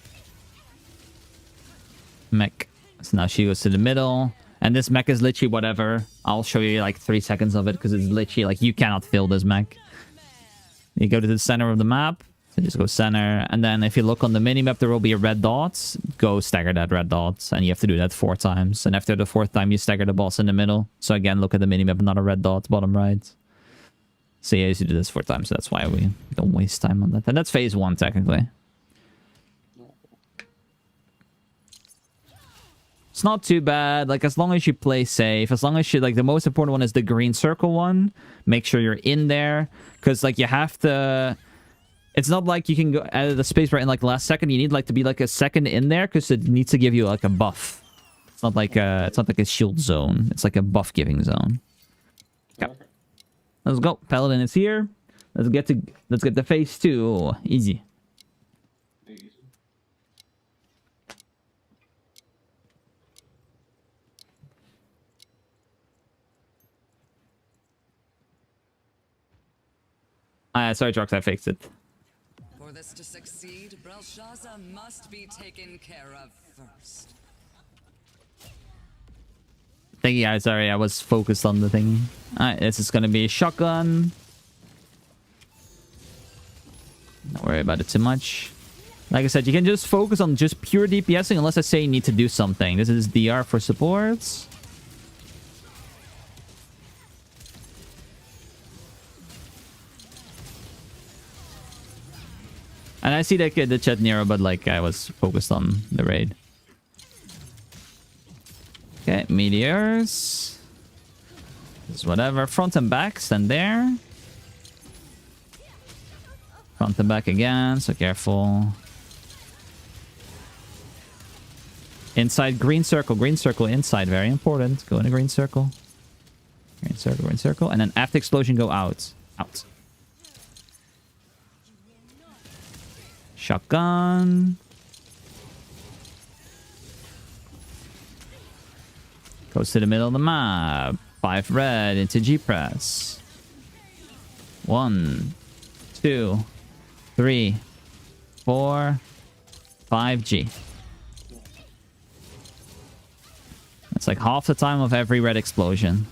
mech. So now she goes to the middle. And this mech is literally whatever. I'll show you like 3 seconds of it because it's literally like you cannot fill this mech. You go to the center of the map. So just go center, and then if you look on the minimap, there will be a red dot. Go stagger that red dot, and you have to do that 4 times. And after the 4th time, you stagger the boss in the middle. So again, look at the minimap, not a red dot, bottom right. So yeah, you do this 4 times, so that's why we don't waste time on that. And that's phase 1, technically. It's not too bad, like as long as you play safe, as long as you, like the most important one is the green circle one. Make sure you're in there, because like you have to... It's not like you can go out of the space right in like the last second. You need like to be like a second in there because it needs to give you like a buff. It's not like a shield zone. It's like a buff giving zone. Yeah. Let's go. Paladin is here. Let's get to phase 2. Easy. Sorry, Trox, I fixed it. For this to succeed, Brelshaza must be taken care of first. Thank you guys. Sorry, I was focused on the thing. Alright, this is gonna be a shotgun. Don't worry about it too much. Like I said, you can just focus on just pure DPSing unless I say you need to do something. This is DR for supports. And I see that kid, the chat Nero, but like I was focused on the raid. Okay, meteors. Just whatever. Front and back, stand there. Front and back again, so careful. Inside green circle inside, very important. Go in a green circle. Green circle, and then after explosion, go out. Out. Shotgun. Goes to the middle of the map. 5 red into G-press. 1, 2, 3, 4, 5G. That's like half the time of every red explosion.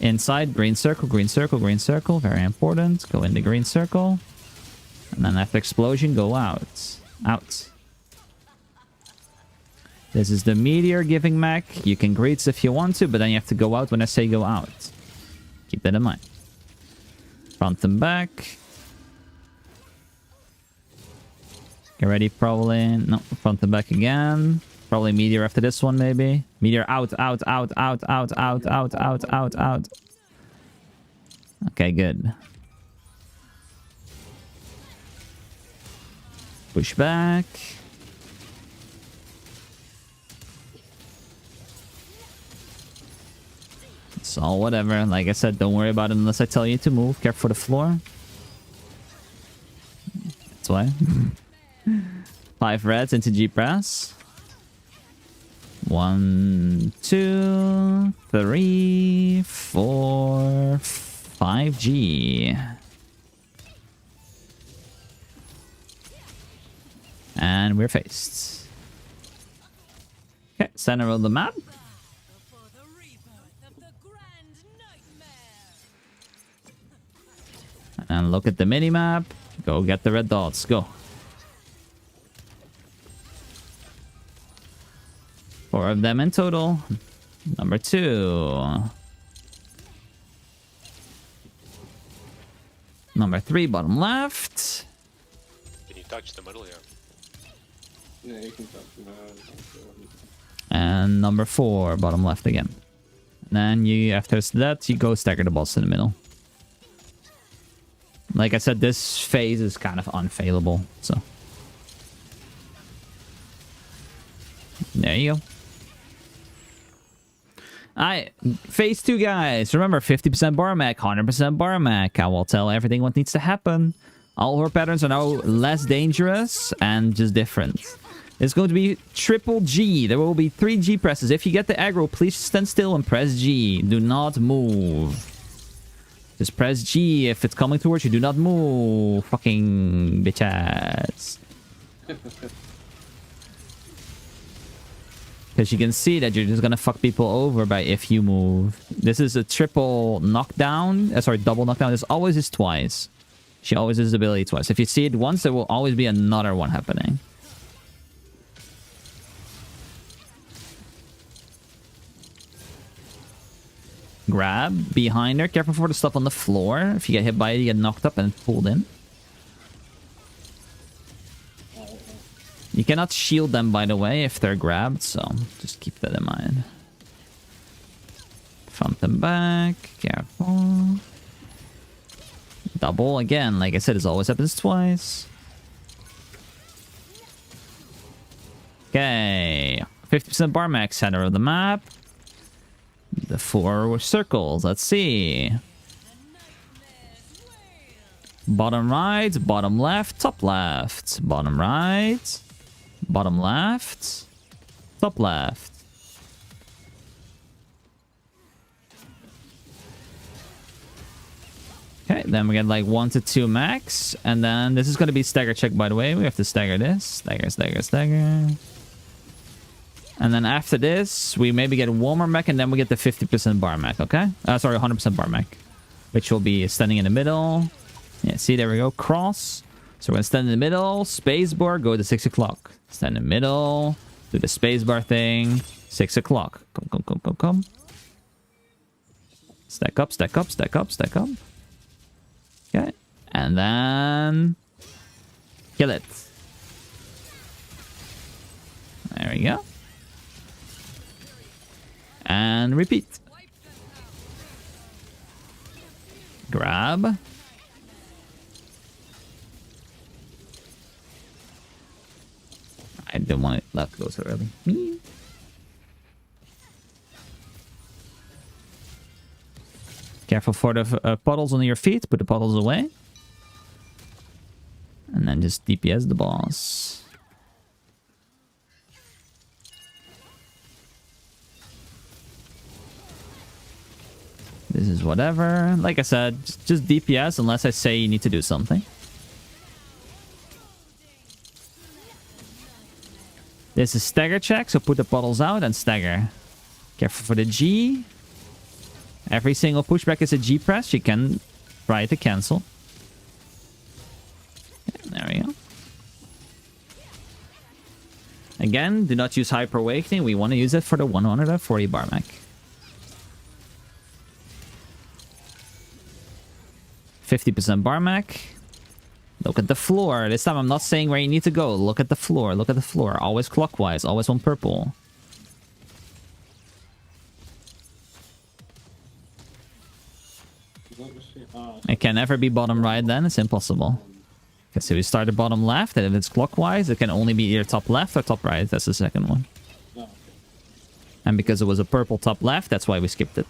Inside, green circle, green circle, green circle. Very important. Go in the green circle. And then after explosion, go out. Out. This is the meteor giving mech. You can greets if you want to, but then you have to go out when I say go out. Keep that in mind. Front and back. Get ready, probably. No, front and back again. Probably meteor after this one, maybe. Meteor out, out, out, out, out, out, out, out, out, out. Okay, good. Push back. It's all whatever. Like I said, don't worry about it unless I tell you to move. Careful for the floor. That's why. 5 reds into G press. 1, 2, 3, 4, 5 G. And we're faced. Okay, center of the map. And look at the mini map. Go get the red dots. Go. 4 of them in total. Number 2. Number 3, bottom left. Can you touch the middle here? Yeah, you can touch them. And number 4, bottom left again. And then you, after that, you go stagger the boss in the middle. Like I said, this phase is kind of unfailable, so. There you go. Alright, phase 2, guys. Remember, 50% bar mech, 100% bar mech. I will tell everything what needs to happen. All her patterns are now less dangerous and just different. It's going to be triple G. There will be 3 G presses. If you get the aggro, please stand still and press G. Do not move. Just press G if it's coming towards you. Do not move. Fucking bitches. Because you can see that you're just gonna fuck people over by if you move. This is a triple knockdown. Sorry, double knockdown. This always is twice. She always uses ability twice. If you see it once, there will always be another one happening. Grab behind her. Careful for the stuff on the floor. If you get hit by it, you get knocked up and pulled in. You cannot shield them, by the way, if they're grabbed, so just keep that in mind. Front and back. Careful. Double again. Like I said, it always happens twice. Okay. 50% bar max, center of the map. The 4 circles. Let's see. Bottom right, bottom left, top left. Bottom right, bottom left, top left. Okay, then we get like 1 to 2 max. And then this is going to be stagger check, by the way. We have to stagger this. Stagger, stagger, stagger. And then after this, we maybe get 1 more mech, and then we get the 50% bar mech, okay? Sorry, 100% bar mech. Which will be standing in the middle. Yeah, see, there we go. Cross. So we're going to stand in the middle. Spacebar, go to 6 o'clock. Stand in the middle. Do the spacebar thing. 6 o'clock. Come, come, come, come, come. Stack up, stack up, stack up, stack up. Okay. And then... kill it. There we go. And repeat. Grab. I didn't want it left to go so early. Careful for the puddles under your feet. Put the puddles away. And then just DPS the boss. This is whatever. Like I said, just DPS unless I say you need to do something. This is stagger check, so put the puddles out and stagger. Careful for the G. Every single pushback is a G press. You can try to cancel. Yeah, there we go. Again, do not use Hyper Awakening. We want to use it for the 140 bar mech. 50% bar mech. Look at the floor. This time I'm not saying where you need to go. Look at the floor. Look at the floor. Always clockwise. Always on purple. It can never be bottom right then. It's impossible. Okay, so we start at bottom left, and if it's clockwise, it can only be either top left or top right. That's the second one. And because it was a purple top left, that's why we skipped it.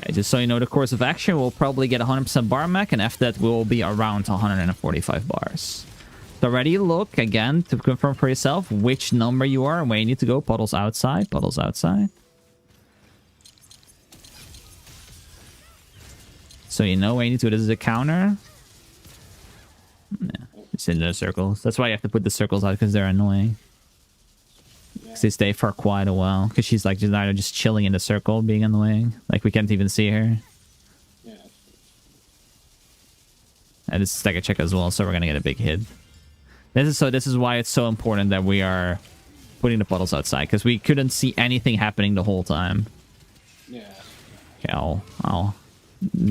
Okay, just so you know, the course of action will probably get 100% bar mech, and after that will be around 145 bars. So already look again to confirm for yourself which number you are and where you need to go. Puddles outside, puddles outside. So you know where you need to go. This is a counter. Yeah, it's in the circles. That's why you have to put the circles out, because they're annoying. Because they stay for quite a while. Because she's like just chilling in the circle, being annoying. Like we can't even see her. Yeah. And it's stagger check as well, so we're gonna get a big hit. This is why it's so important that we are putting the puddles outside, because we couldn't see anything happening the whole time. Yeah. Okay,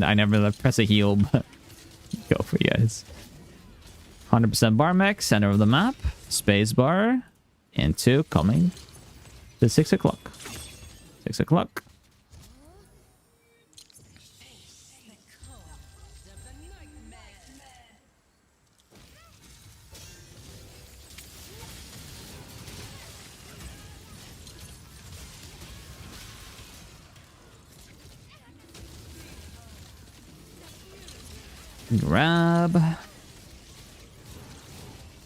I never press a heal, but go for you guys. 100% bar mech, center of the map, space bar, into coming to 6 o'clock. 6 o'clock. Grab. You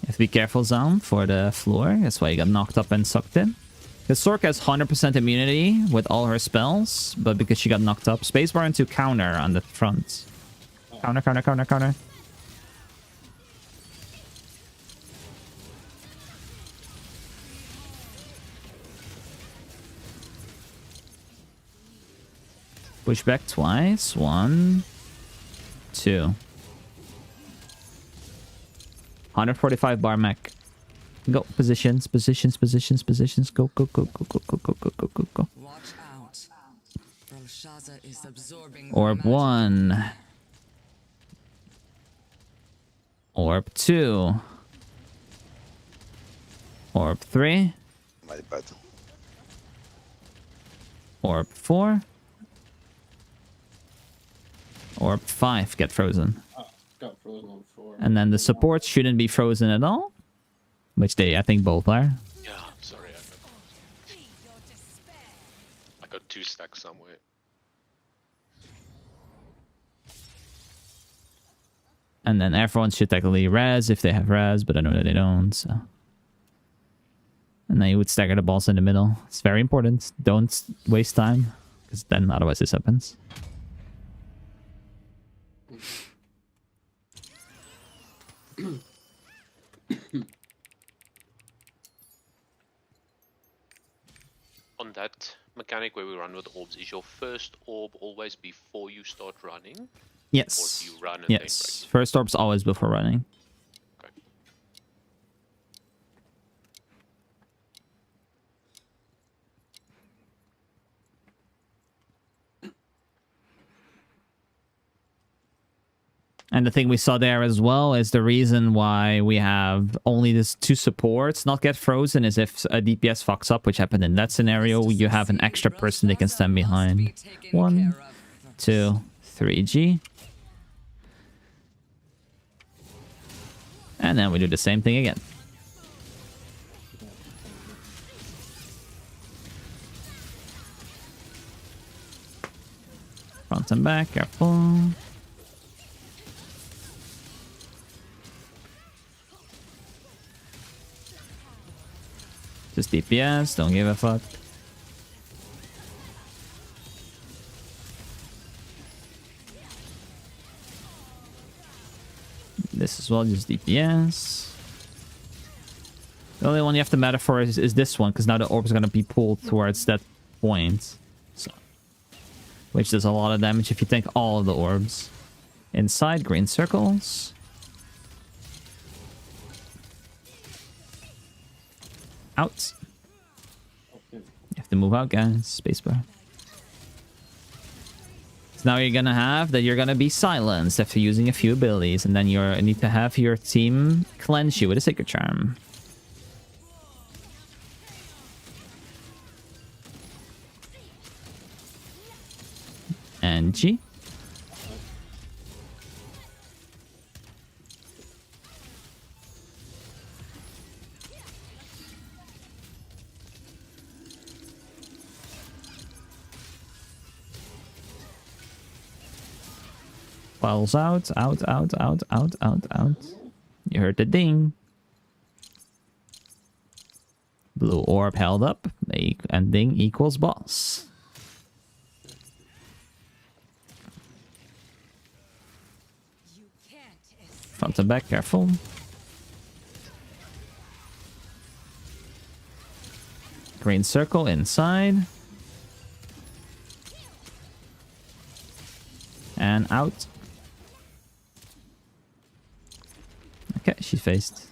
have to be careful, Zone, for the floor. That's why you got knocked up and sucked in. Because Sork has 100% immunity with all her spells, but because she got knocked up, spacebar into counter on the front. Counter, counter, counter, counter. Push back twice. 1, 2. 145 bar mech. Go. Positions, positions, positions, positions. Go, go, go, go, go, go, go, go, go, go, go. Watch out. Brelshaza is absorbing Orb 1. Orb 2. Orb 3. My bad. Orb 4. Orb 5. Get frozen. Got frozen on 4. And then the supports shouldn't be frozen at all. Which they, I think, both are. Yeah, sorry. I got 2 stacks somewhere. And then everyone should technically res if they have res, but I know that they don't, so. And then you would stagger the balls in the middle. It's very important. Don't waste time, because then otherwise this happens. On that mechanic where we run with orbs, is your first orb always before you start running? Yes. Or do you run and Yes. First orb's always before running. Okay. And the thing we saw there as well is the reason why we have only these 2 supports not get frozen is if a DPS fucks up, which happened in that scenario, you have an extra person they can stand behind. 1, 2, 3, G. And then we do the same thing again. Front and back, careful. Just DPS, don't give a fuck. This as well, just DPS. The only one you have to matter for is this one, because now the orb is going to be pulled towards that point. which does a lot of damage if you take all of the orbs. Inside, green circles. Out. You have to move out, guys. Spacebar. So now you're gonna have that you're gonna be silenced after using a few abilities, and then you need to have your team cleanse you with a Sacred Charm. And G. Falls out. You heard the ding. Blue orb held up. And ding equals boss. Front and back, careful. Green circle inside. And out. Okay, she faced.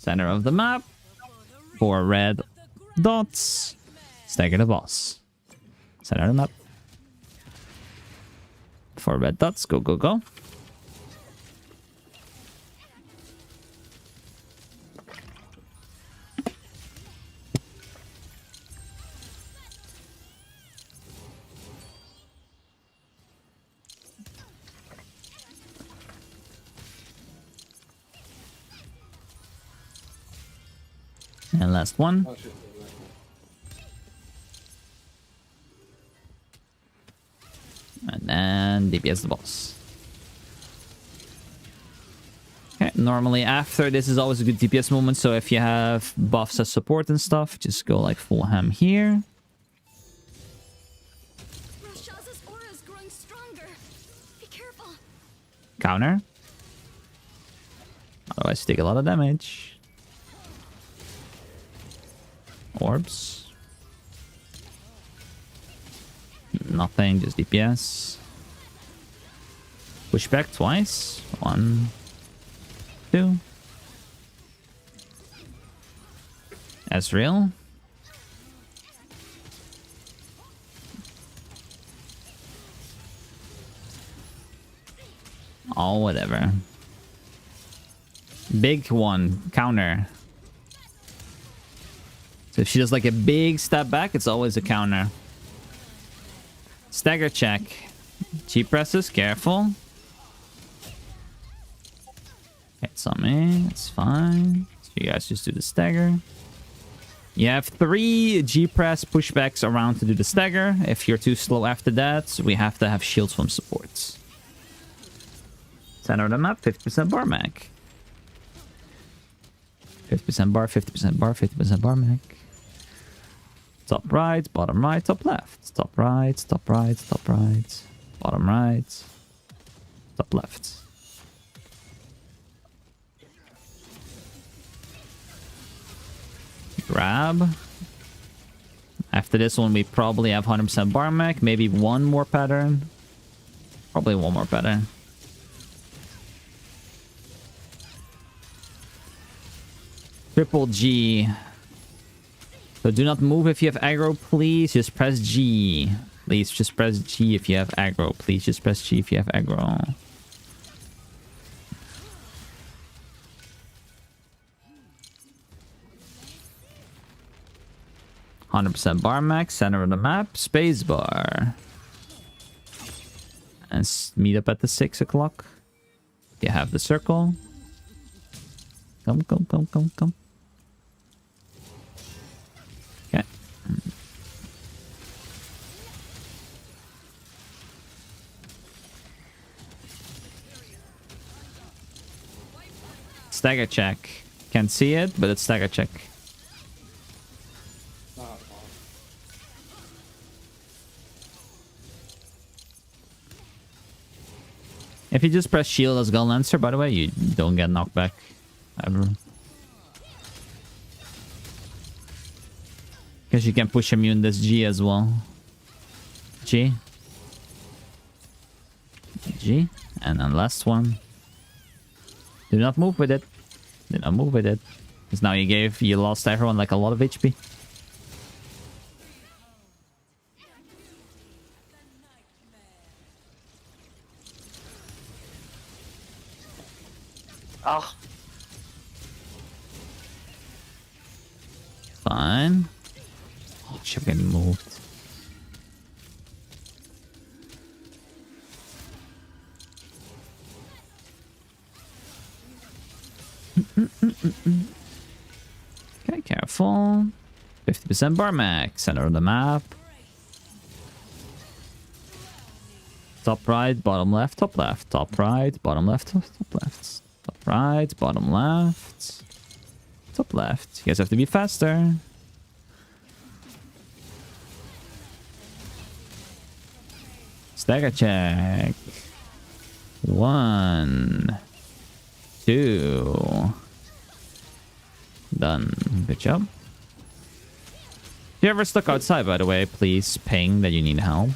Center of the map. 4 red dots. Stagger the boss. Center of the map. 4 red dots. Go, go, go. And last one. And then DPS the boss. Okay, normally after this is always a good DPS moment, so if you have buffs as support and stuff, just go like full ham here. Brelshaza's aura is growing stronger. Be careful. Counter. Otherwise, you take a lot of damage. Orbs. Nothing, just DPS. Push back twice. 1, 2. Ezreal. Oh, whatever. Big one. Counter. So if she does like a big step back, it's always a counter. Stagger check. G presses, careful. It's on me, it's fine. So you guys just do the stagger. You have 3 G press pushbacks around to do the stagger. If you're too slow after that, we have to have shields from supports. Center of the map, 50% bar mech. 50% bar, 50% bar, 50% bar mech. Top right, bottom right, top left. Top right, top right, top right. Bottom right, top left. Grab. After this one, we probably have 100% bar mech. Maybe one more pattern. Probably one more pattern. Triple G. So do not move if you have aggro, please. Just press G. Please just press G if you have aggro. Please just press G if you have aggro. %, bar max, center of the map, space bar. And meet up at the 6 o'clock. You have the circle. Come, come, come, come, come. Okay. Stagger check. Can't see it, but it's stagger check. If you just press shield as Gun Lancer, by the way, you don't get knocked back. Ever. Because you can push immune this G as well. G. G. And then last one. Do not move with it. Do not move with it. Because now you lost everyone like a lot of HP. Ah, Fine. Oh, shit, getting moved. Okay, careful. 50% bar max. Center of the map. Top right, bottom left, top left. Top right, bottom left, top left. Top right, bottom left. Top left. You guys have to be faster. Stagger check. 1, 2. Done. Good job. If you're ever stuck outside, by the way, please ping that you need help.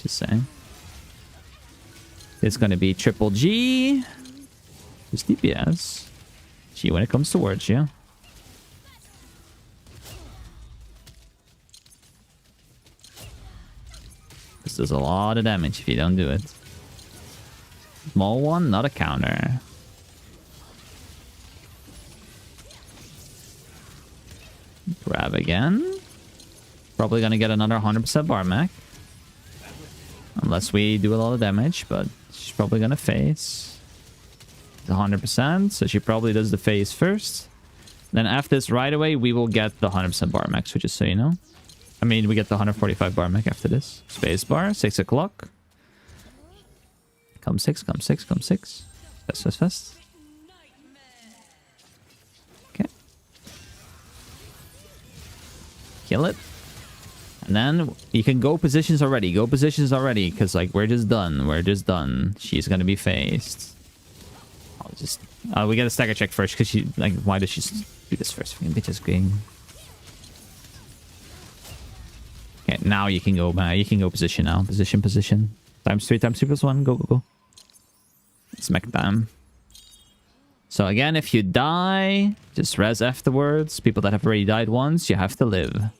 Just saying. It's gonna be triple G. Just DPS. G when it comes towards you. This does a lot of damage if you don't do it. Small one, not a counter. Grab again. Probably gonna get another 100% bar mech. Unless we do a lot of damage, but she's probably gonna face. 100%, so she probably does the phase first. Then after this right away, we will get the 100% bar mech, so just so you know. I mean, we get the 145 bar mech after this. Space bar, 6 o'clock. Come 6, come 6, come 6. Fast, fast, fast. Okay. Kill it. And then you can go positions already. Go positions already, because like we're just done. We're just done. She's gonna be faced. I'll just we get a stagger check first, because she like why does she do this first? Fucking bitch is green. Okay, now you can go you can go position now. Position, position. Times 3, times 3 plus 1. Go, go, go. It's mech time. So again, if you die, just res afterwards. People that have already died once, you have to live.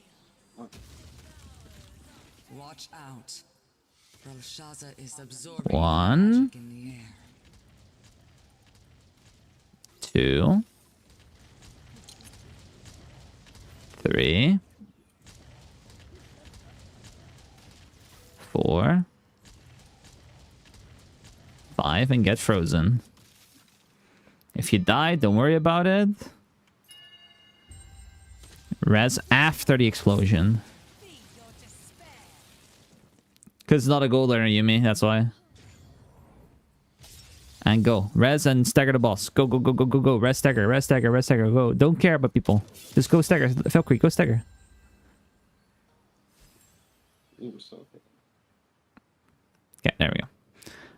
Watch out. Brelshaza is absorbing 1, magic in the air. 2, 3, 4, 5, and get frozen. If you die, don't worry about it. Res after the explosion. Because it's not a gold learner, Yumi, that's why. And go. Res and stagger the boss. Go, go, go, go, go, go. Res stagger, res stagger, res stagger, go. Don't care about people. Just go stagger. Valkyrie, go stagger. Okay, there we go.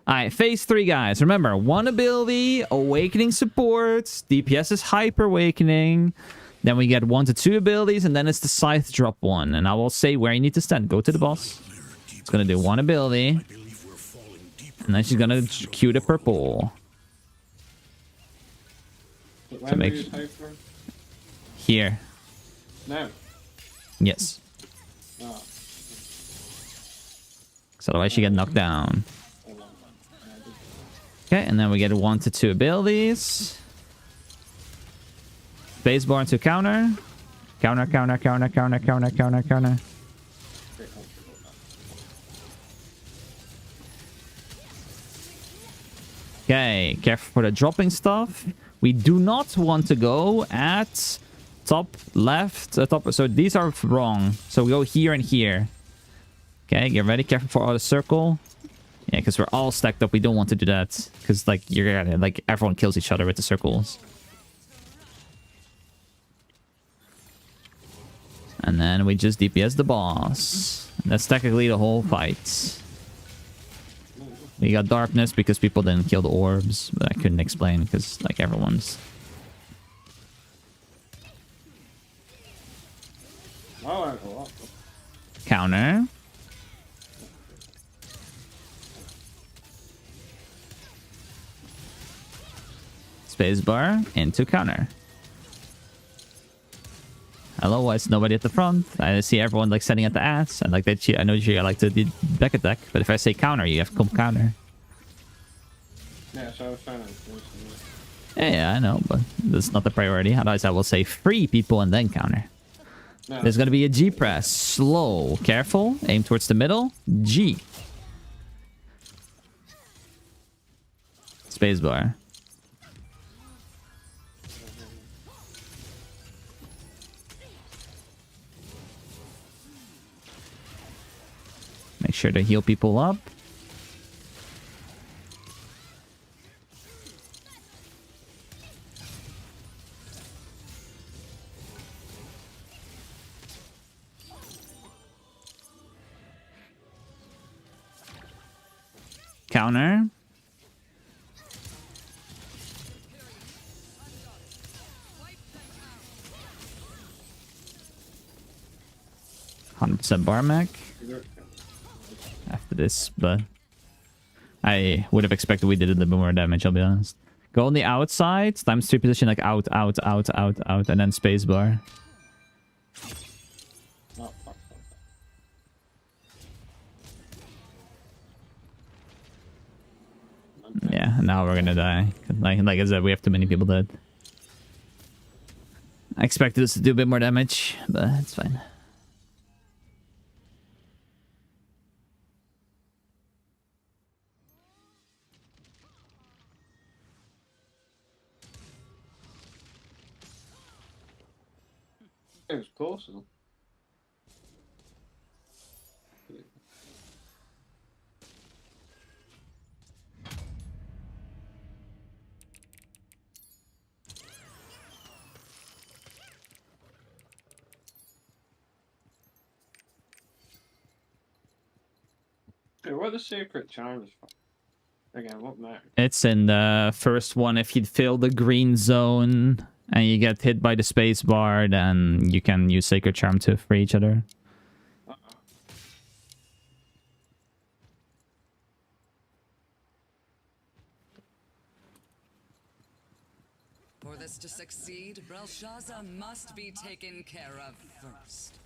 Alright, phase 3, guys. Remember, 1 ability, Awakening supports, DPS is Hyper Awakening. Then we get 1 to 2 abilities, and then it's the Scythe drop 1. And I will say where you need to stand. Go to the boss. It's gonna do 1 ability. And then she's gonna cue the purple. But when make- we use hyper? Here. Now. Yes. Ah, So otherwise you get knocked down. hold on. Okay, and then we get 1 to 2 abilities. Spacebar into counter. Counter, counter, counter, counter, counter, counter, counter. Very comfortable with that. Okay, careful for the dropping stuff. We do not want to go at top left, top. So these are wrong. So we go here and here. Okay, get ready. Careful for auto circle. Yeah, because we're all stacked up. We don't want to do that because like you're like everyone kills each other with the circles. And then we just DPS the boss. And that's technically the whole fight. We got darkness because people didn't kill the orbs, but I couldn't explain because like everyone's. Oh, I go up. Counter. Spacebar into counter. Hello, why is nobody at the front? I see everyone like setting at the ass. I like that. I know you like to do back attack, but if I say counter, you have to come counter. Yeah, so I was trying to. Yeah, I know, but that's not the priority. Otherwise, I will say free people and then counter. No, There's gonna be a G press. Slow, careful. Aim towards the middle. G. Spacebar. Make sure to heal people up. Counter. %100% bar mech after this, but I would have expected we did a little bit more damage, I'll be honest. Go on the outside, times 3 position, like out, out, out, out, out, and then spacebar. Oh, fuck. Yeah, now we're gonna die. Like I said, we have too many people dead. I expected us to do a bit more damage, but it's fine. It was close though. Hey, what are the secret charms for? Again, what matter? It's in the first one. If you fill the green zone and you get hit by the space bar, then you can use Sacred Charm to free each other. For this to succeed, Brelshaza must be taken care of first.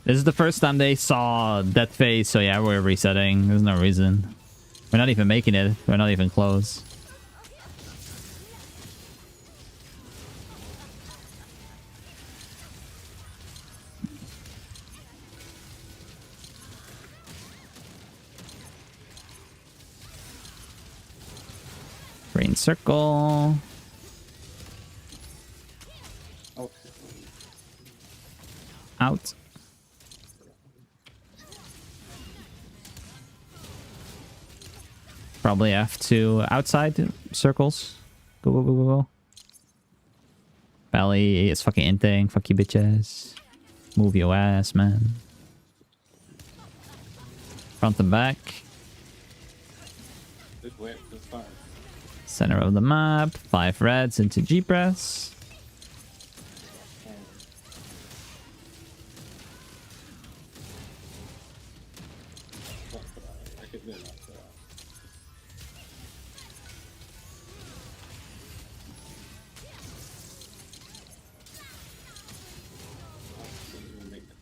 This is the first time they saw that phase, so yeah, we're resetting. There's no reason. We're not even making it. We're not even close. Green circle. Okay. Out. Probably have to outside circles. Go, go, go, go, go. Belly is fucking inting. Fuck you, bitches. Move your ass, man. Front and back. Just wait for the fire. Center of the map. 5 reds into G-press. I could do that for that.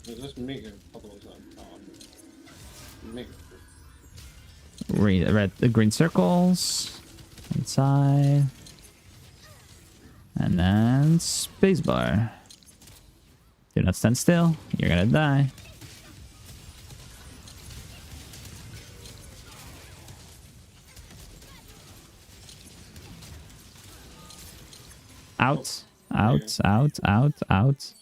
Just make a couple of make Red, the green circles. Inside. And then spacebar. Do not stand still. You're gonna die. Out. Out. Out. Out. Out.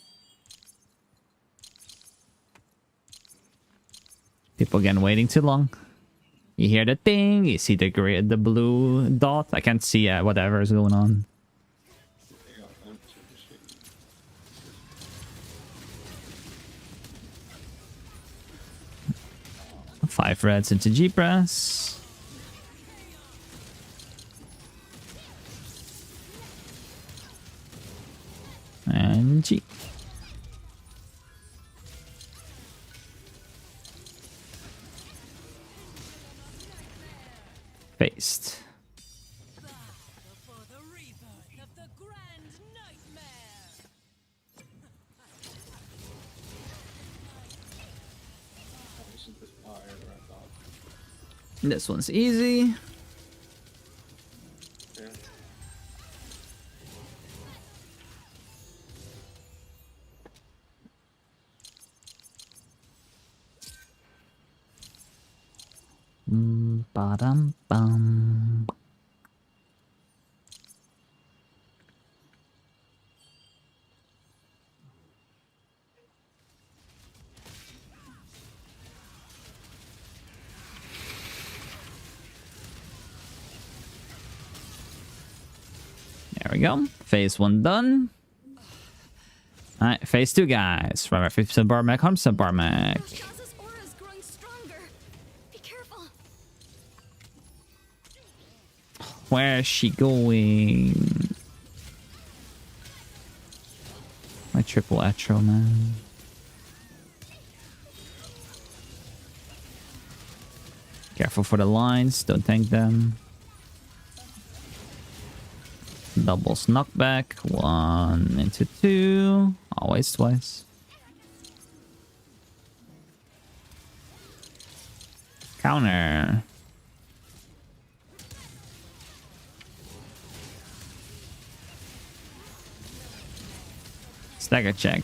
People again waiting too long. You hear the thing. You see the blue dot. I can't see whatever is going on. 5 reds into G-press. And G. Faced. For the rebirth of the grand nightmare. This is this fire that I thought. This one's easy. Yeah. Ba-dum bum. There we go. Phase 1 done. Alright, phase 2, guys. Remember, 50% bar mech, 100% bar mech. Brelshaza's aura is growing stronger. Be careful. Where is she going? My triple atro, man. Careful for the lines, don't tank them. Doubles knockback, 1 into 2. Always twice. Counter. Stagger check.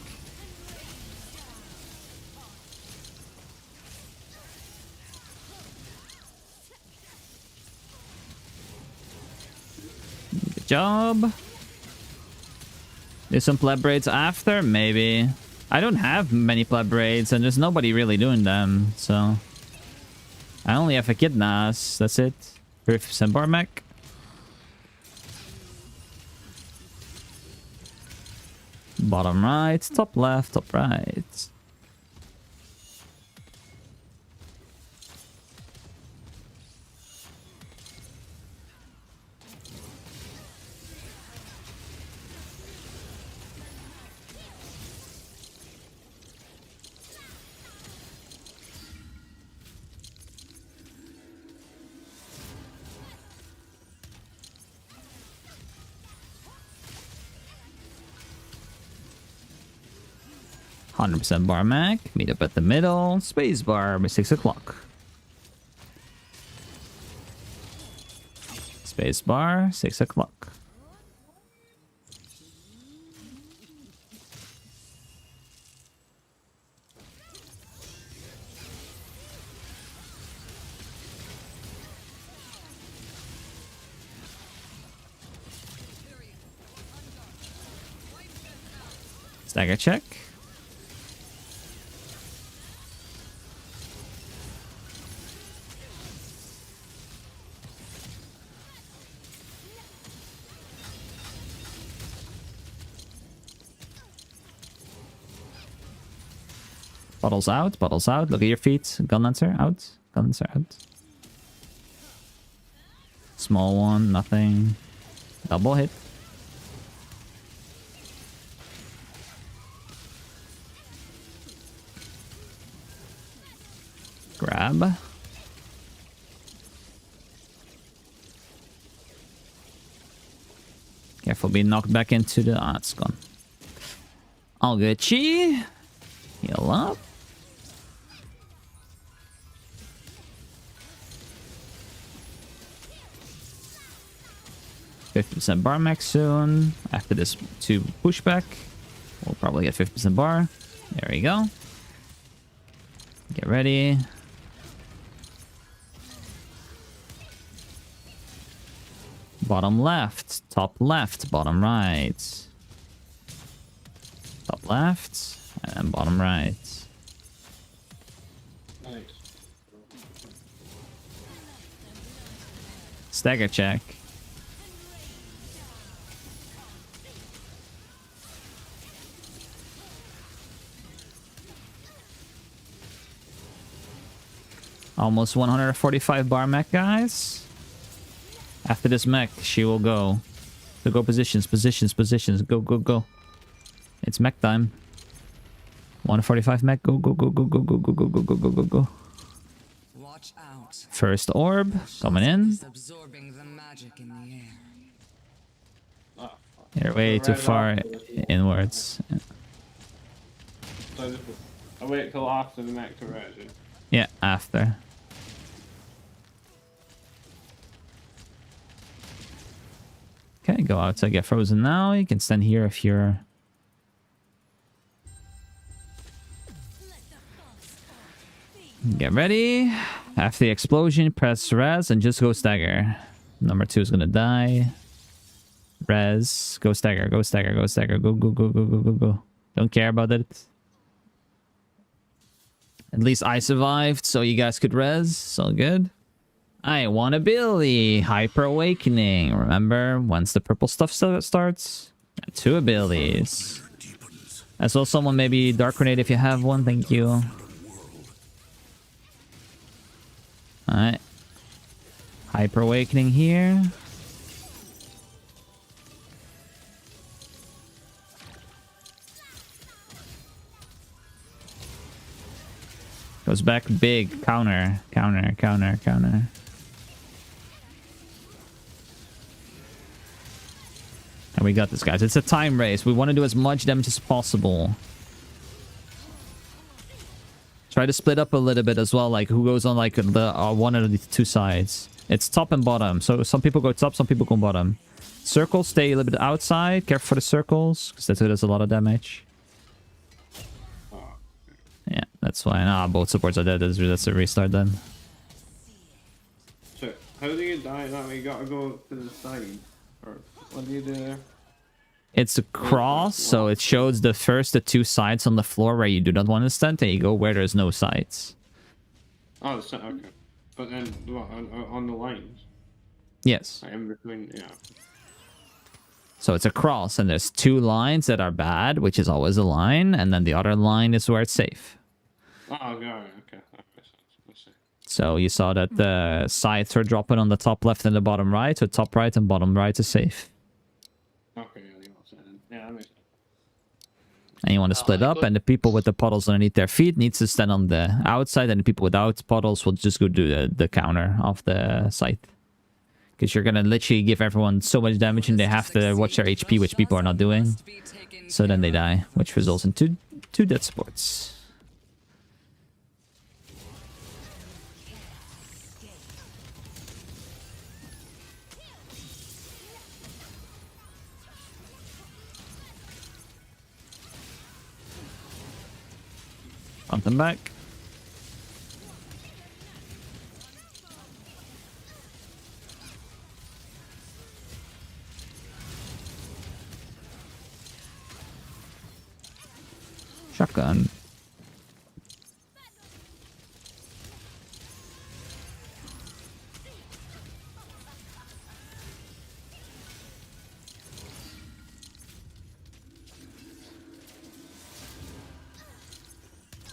Good job. Do some pleb raids after? Maybe. I don't have many pleb raids and there's nobody really doing them, so... I only have Echidnas, that's it. 50% bar mech. Bottom right, top left, top right. %100% bar mech. Meet up at the middle. Space bar by 6 o'clock. Space bar, 6 o'clock. Stagger check. Bottles out, bottles out. Look at your feet. Gun lancer out. Gun lancer out. Small one, nothing. Double hit. Grab. Careful being knocked back into the... Ah, it's gone. All good, chi. Heal up. %50 bar max soon. After this 2 pushback, we'll probably get 50% bar. There we go. Get ready. Bottom left, top left, bottom right. Top left, and bottom right. Nice. Stagger check. Almost 145 bar mech, guys. After this mech, she will go. So go positions, positions, positions. Go, go, go. It's mech time. 145 mech. Go, go, go, go, go, go, go, go, go, go, go, go, go. Watch out. First orb coming in. Is absorbing the magic in the air. Ah, fuck. You're way too Res far after this one. inwards. So I wait till after the mech to res it. Yeah, after. Okay, go outside, get frozen now. You can stand here if you're... Get ready. After the explosion, press res and just go stagger. Number 2 is gonna die. Res. Go stagger, go stagger, go stagger. Go, go, go, go, go, go, go. Don't care about it. At least I survived, so you guys could res. It's all good. I want ability. Hyper Awakening. Remember, once the purple stuff starts, 2 abilities. I saw someone maybe Dark Grenade if you have one. Thank you. Alright. Hyper Awakening here. Goes back big. Counter. Counter. Counter. Counter. And we got this, guys. It's a time race. We want to do as much damage as possible. Try to split up a little bit as well, like who goes on like the one of the 2 sides. It's top and bottom. So some people go top, some people go bottom. Circles stay a little bit outside. Careful for the circles, because that does a lot of damage. Yeah, that's fine. Ah, both supports are dead. That's a restart then. So how do you die that way? You gotta go to the side. Or what do you do there? It's a cross, so it shows the 2 sides on the floor where you do not want to stand, and you go where there's no sides. Oh, okay. But then what, on the lines? Yes. Like in between, yeah. So it's a cross, and there's 2 lines that are bad, which is always a line, and then the other line is where it's safe. Oh, okay. That makes sense. Let's see. So you saw that the sides are dropping on the top left and the bottom right, so top right and bottom right is safe. Okay, yeah, that makes sense. And you want to split up, and the people with the puddles underneath their feet needs to stand on the outside, and the people without puddles will just go do the counter of the site. Because you're going to literally give everyone so much damage, and they have to watch their HP, which people are not doing. So then they die, which results in two dead supports. Front and back. Shotgun.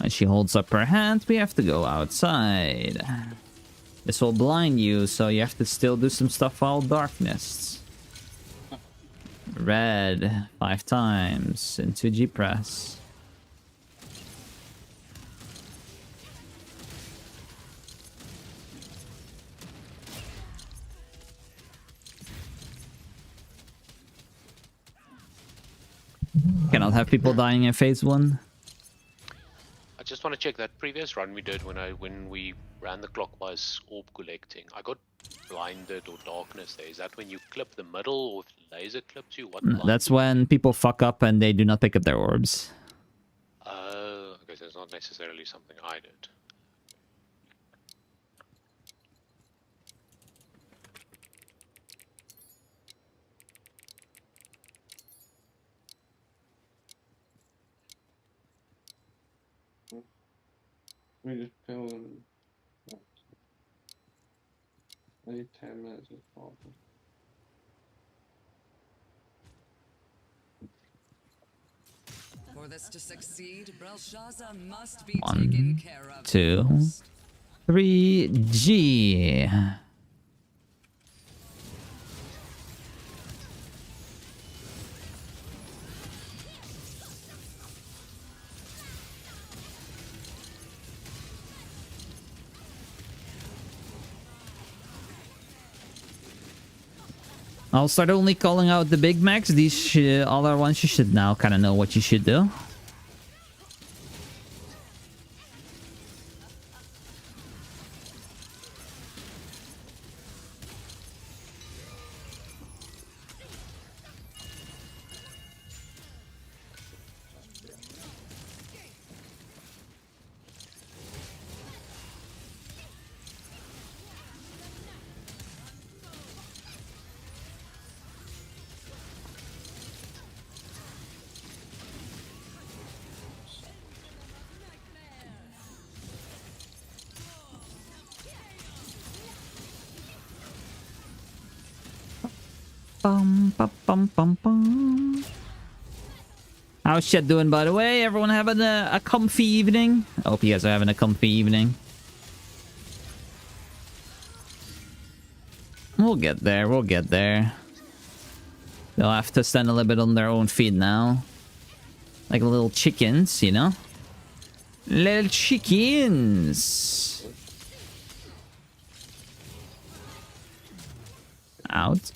When she holds up her hand, we have to go outside. This will blind you, so you have to still do some stuff while darkness. Red 5 times into G press. Cannot have people dying in phase 1. I just want to check that previous run we did when we ran the clockwise orb collecting. I got blinded or darkness there. Is that when you clip the middle or if laser clips you? What? That's when people fuck up and they do not pick up their orbs. Okay, so it's not necessarily something I did. We just pill and I need 10 minutes if possible. For this to succeed, Brelshaza must be 1, taken care of. 2, 3, G. I'll start only calling out the big max. These other ones you should now kind of know what you should do. Bum, bum, bum, bum, bum. How's shit doing, by the way? Everyone having a comfy evening? I hope you guys are having a comfy evening. We'll get there. We'll get there. They'll have to stand a little bit on their own feet now. Like little chickens, you know? Little chickens! Out.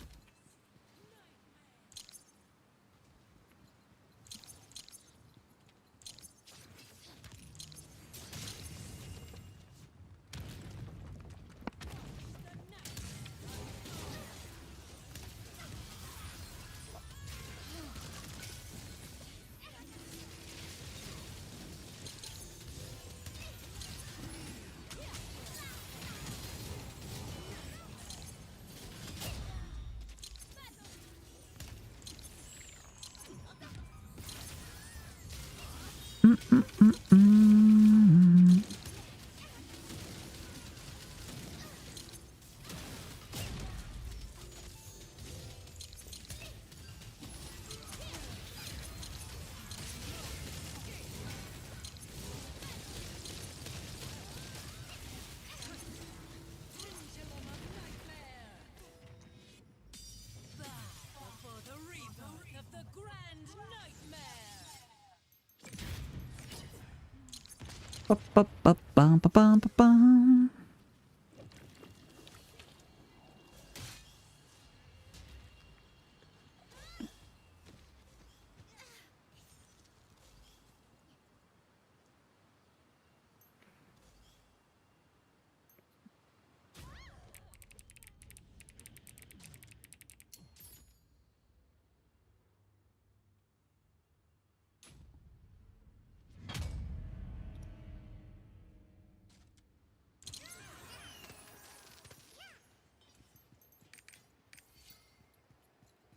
Ba-ba-ba-bum-ba-bum-ba-bum.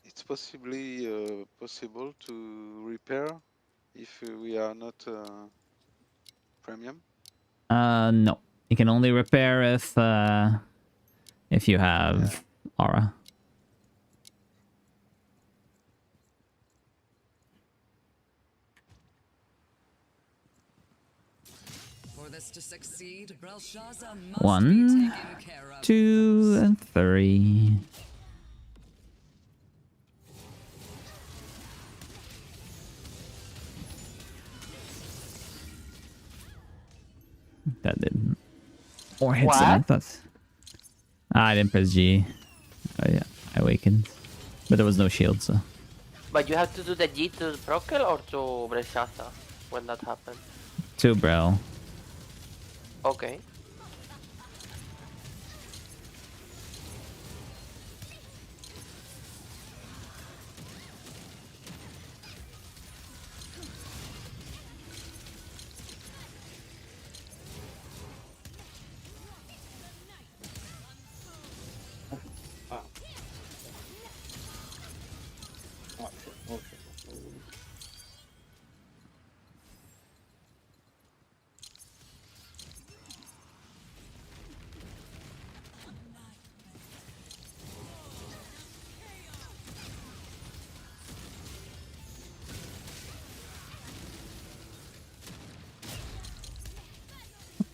It's possibly possible to repair if we are not premium. No. You can only repair if you have aura. For this to succeed, Brelshaza must One, be taken care of. 2, and 3. That didn't. Or hits him, I thought. I didn't press G. Oh yeah, I awakened. But there was no shield, so. But you have to do the G to Prokel or to Brelshaza when that happens? 2 Brel. Okay.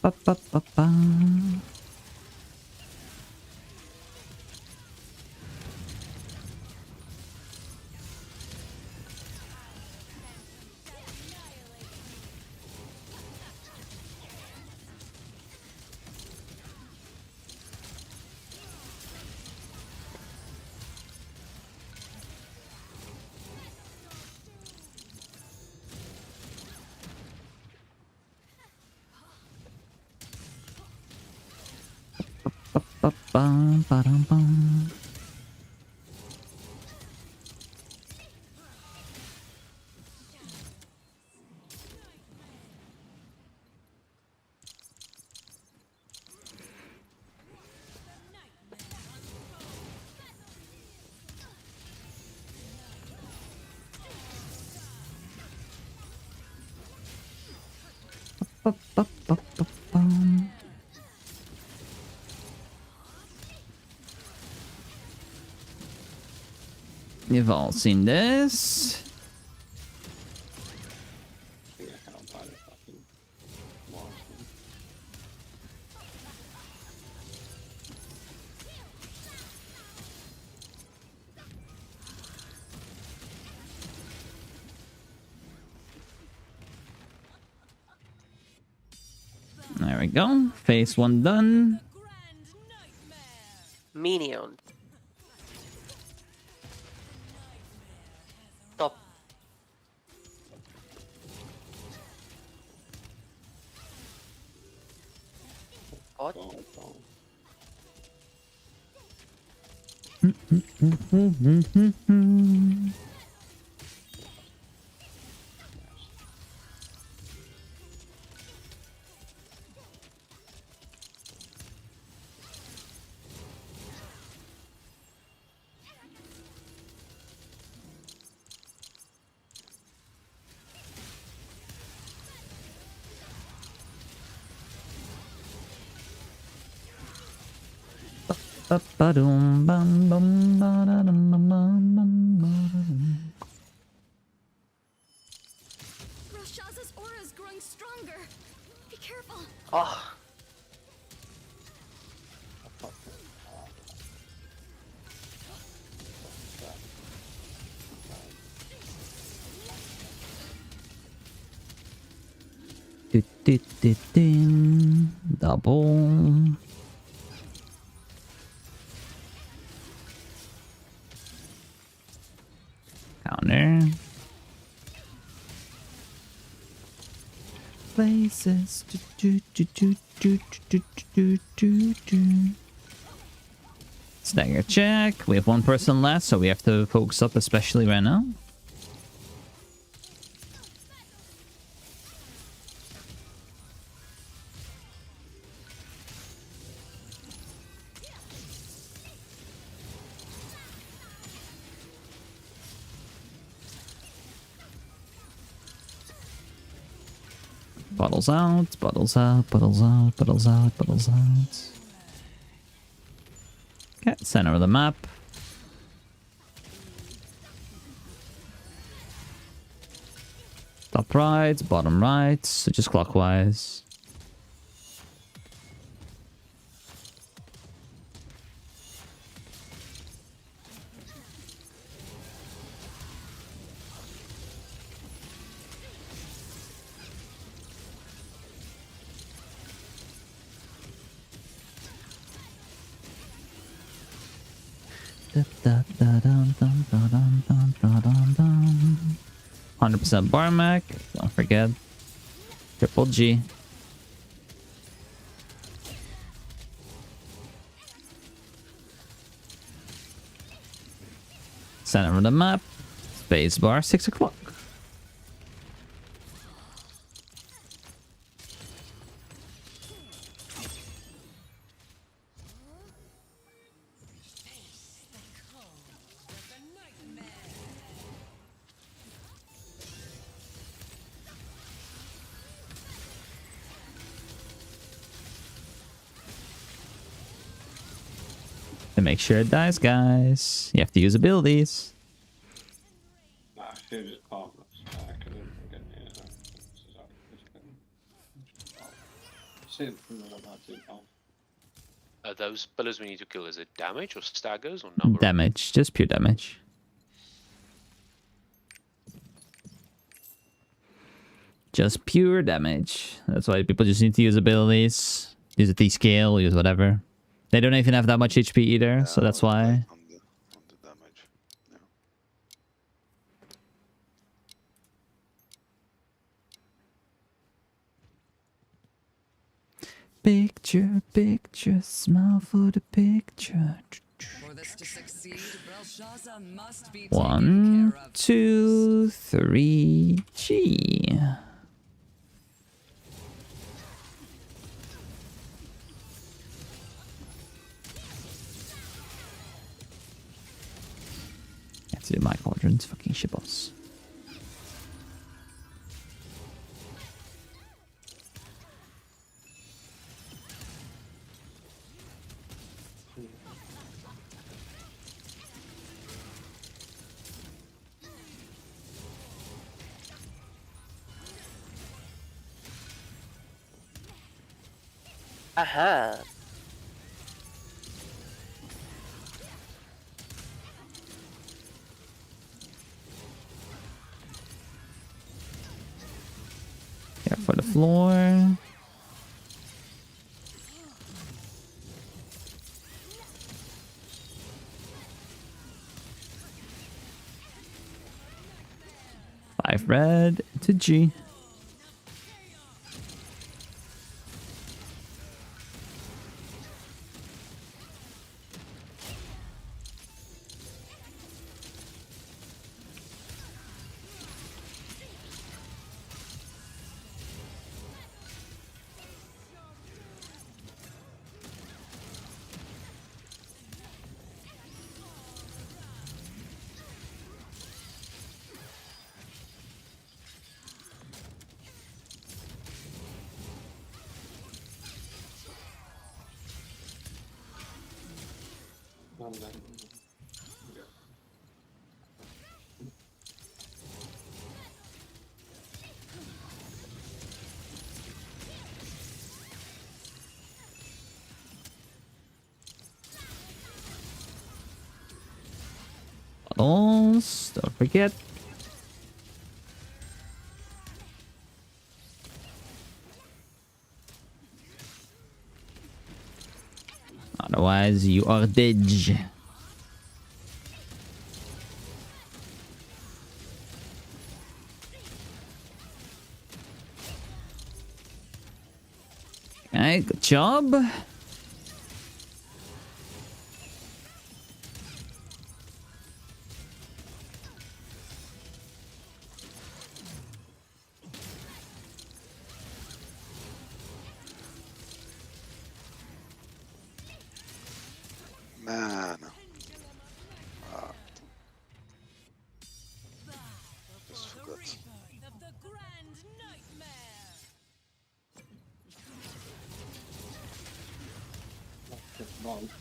Ba-ba-ba-ba. Ba-ba-bum, ba-dum-bum. Ba-ba-ba-ba-bum. You've all seen this. I think I can't buy the fucking monster. There we go. Phase 1 done. Minion. Top. What? Ba-ba-dum, bum, bum, ba-da-dum, bum, bum, bum, ba-da-dum. Brelshaza's aura is growing stronger. Be careful. Oh. Do-do-do-ding. Double. Counter. Places. Stagger check. We have one person left, so we have to focus up, especially right now. Bottles out, bottles out, bottles out, bottles out, bottles out. Okay, center of the map. Top right, bottom right, so just clockwise. Da, da, da, dum, dum, da, dum, dum, da, dum, dum. 100% Barmac, don't forget. Triple G. Center of the map. Spacebar, 6 o'clock. To make sure it dies, guys. You have to use abilities. Nah, I should just pop this back. I didn't get any of that. Save from the about to pop. Those pillars we need to kill, is it damage or staggers or number? Damage, just pure damage. Just pure damage. That's why people just need to use abilities. Use a T-scale, use whatever. They don't even have that much HP either, so that's why. On the damage. Yeah. Picture, picture, smile for the picture. For this to succeed, Brelshaza must be taken 1, care of. 2, 3, G. Have to do my quadrants, fucking shitballs. Aha. Here for the floor. Five red to G. I'm done. Bottles, don't forget. Otherwise, you are dead. Okay, good job. Man. Just forgot.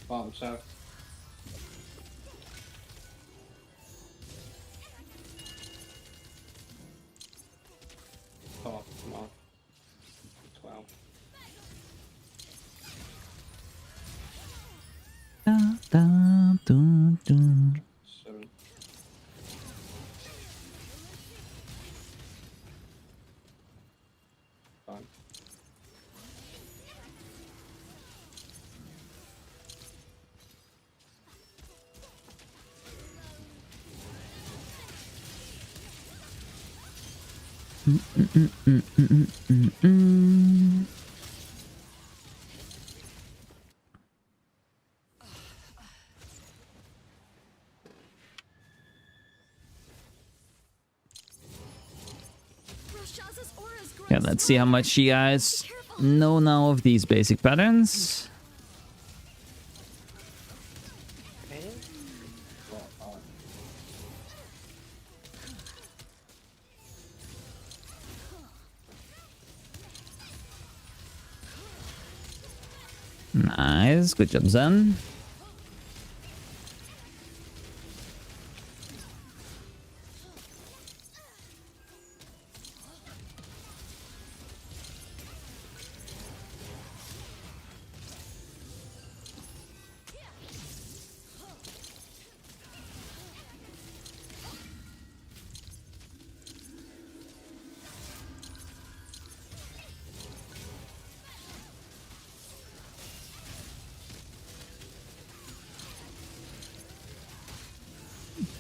Bottom south. Top, north. 12. Da, da, dun, dun. 7. Fine. Brelshaza's aura's growing Yeah, let's see how stronger. much you guys Careful. know now of these basic patterns. Okay. Nice, good job, Zen.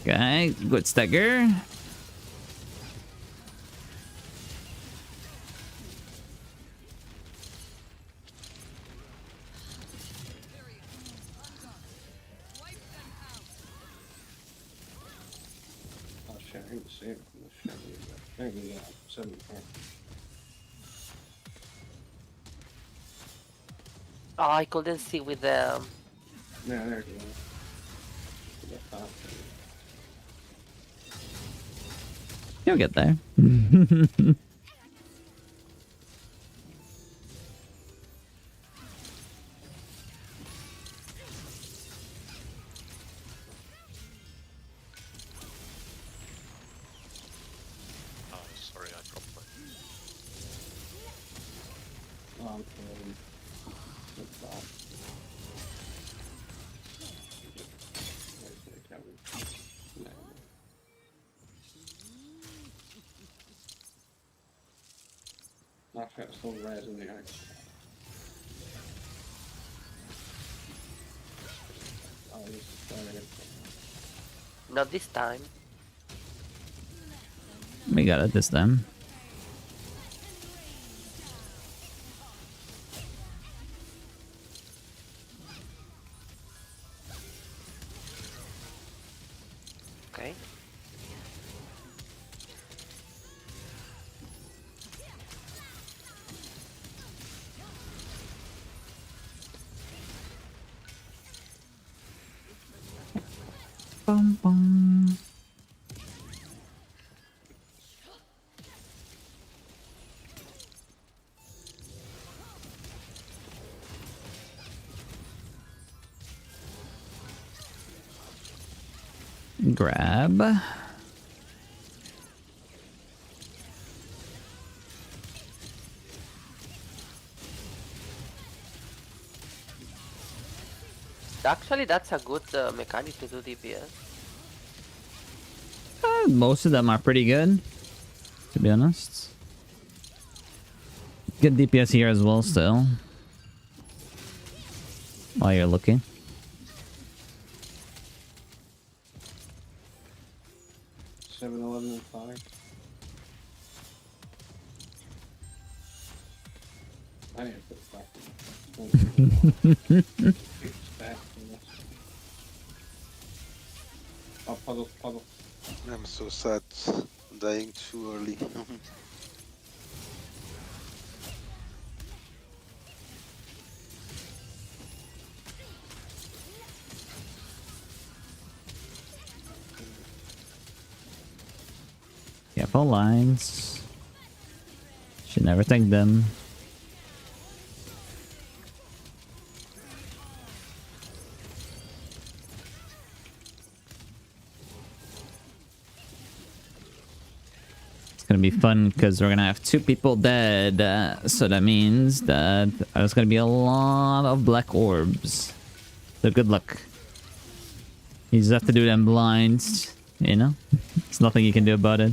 Okay, good stagger. can't see it from the shadow, but I think we got 74. Oh, I couldn't see with the. Yeah, there you go. Get that. You'll get there. Oh, sorry, I dropped my. Okay. What's that? Where's the camera? No. I've got some res in the ice. Oh, this is very good. Not this time. We got it this time. Okay. Bum, bum. Grab. Actually, that's a good mechanic to do DPS. Most of them are pretty good, to be honest. Good DPS here as well still. While you're looking. 7, 11, and 5. I need to put it back in. It's back in this. Oh, puddle. I'm so sad, dying too early. Careful lines. Should never take them. It's gonna be fun because we're gonna have 2 people dead. So that means that there's gonna be a lot of black orbs. So good luck. You just have to do them blind, you know? There's nothing you can do about it.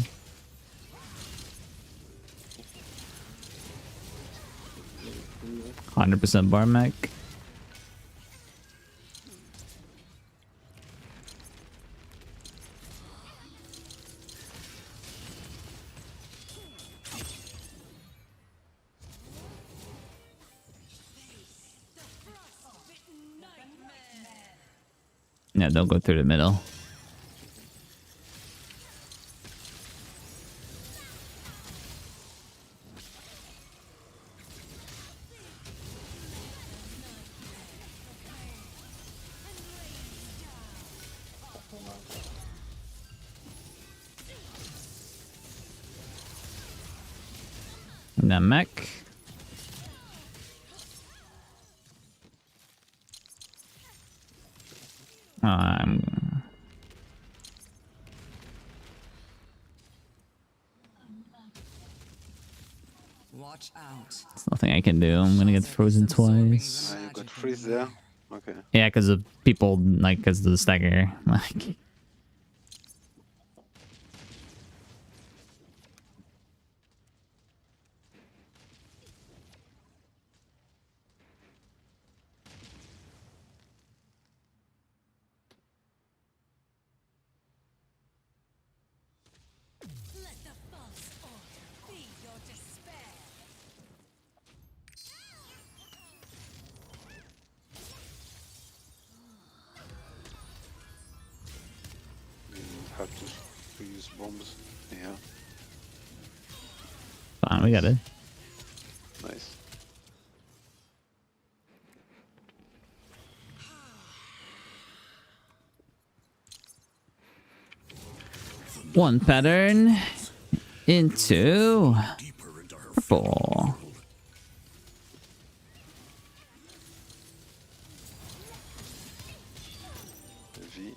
Mm-hmm. 100% bar mech. Yeah, don't go through the middle. The mech. Watch out. There's nothing I can do. I'm gonna get frozen twice. You got freeze there? Okay. Yeah, because of people, like, because of the stagger. Like, Let the false order be your despair. use bombs here. Fine, we got it. Nice. One pattern into purple. V.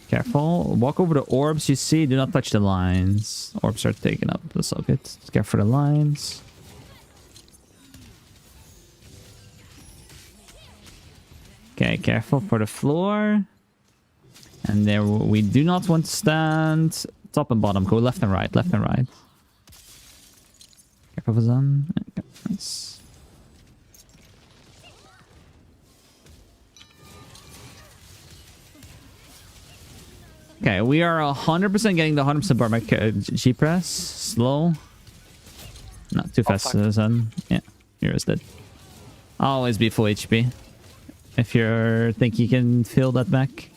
Careful. Walk over the orbs you see. Do not touch the lines. Orbs are taking up the socket. Careful for the lines. Okay, careful for the floor. And there we do not want to stand top and bottom. Go left and right, left and right. Careful for them. Nice. Okay, we are 100% getting the 100% bar back. G press. Slow. Not too fast, son. Yeah, yours dead. Always be full HP. If you think you can fill that back.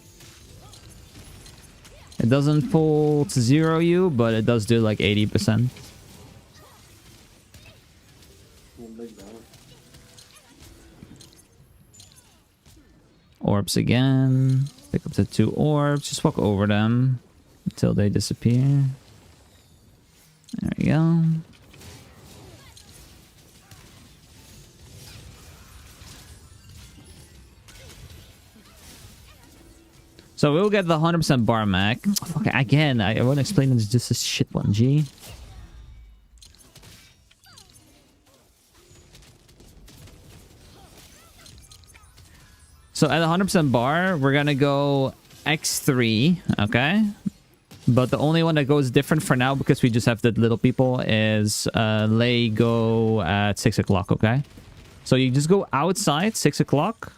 It doesn't full to 0 you, but it does do like 80%. Orbs again. Pick up the 2 orbs. Just walk over them until they disappear. There we go. So we'll get the 100% bar mac. Okay, again, I want to explain it's just a shit one, G. So at 100% bar, we're gonna go X3, okay? But the only one that goes different for now, because we just have the little people, is Lay go at 6 o'clock, okay? So you just go outside 6 o'clock.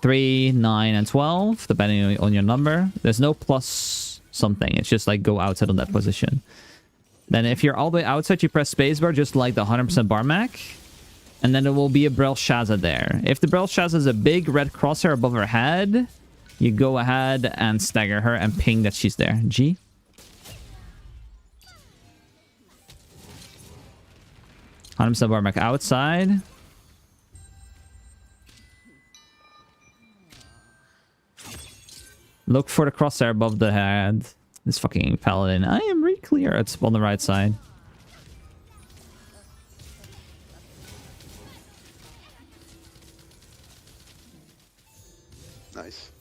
3, 9, and 12, depending on your number. There's no plus something. It's just like go outside on that position. Then if you're all the way outside, you press spacebar, just like the 100% bar mac. And then there will be a Brelshaza there. If the Brelshaza is a big red crosshair above her head, you go ahead and stagger her and ping that she's there. G. Bar mac outside. Look for the crosshair above the head. This fucking paladin. I am really clear. It's on the right side. Nice.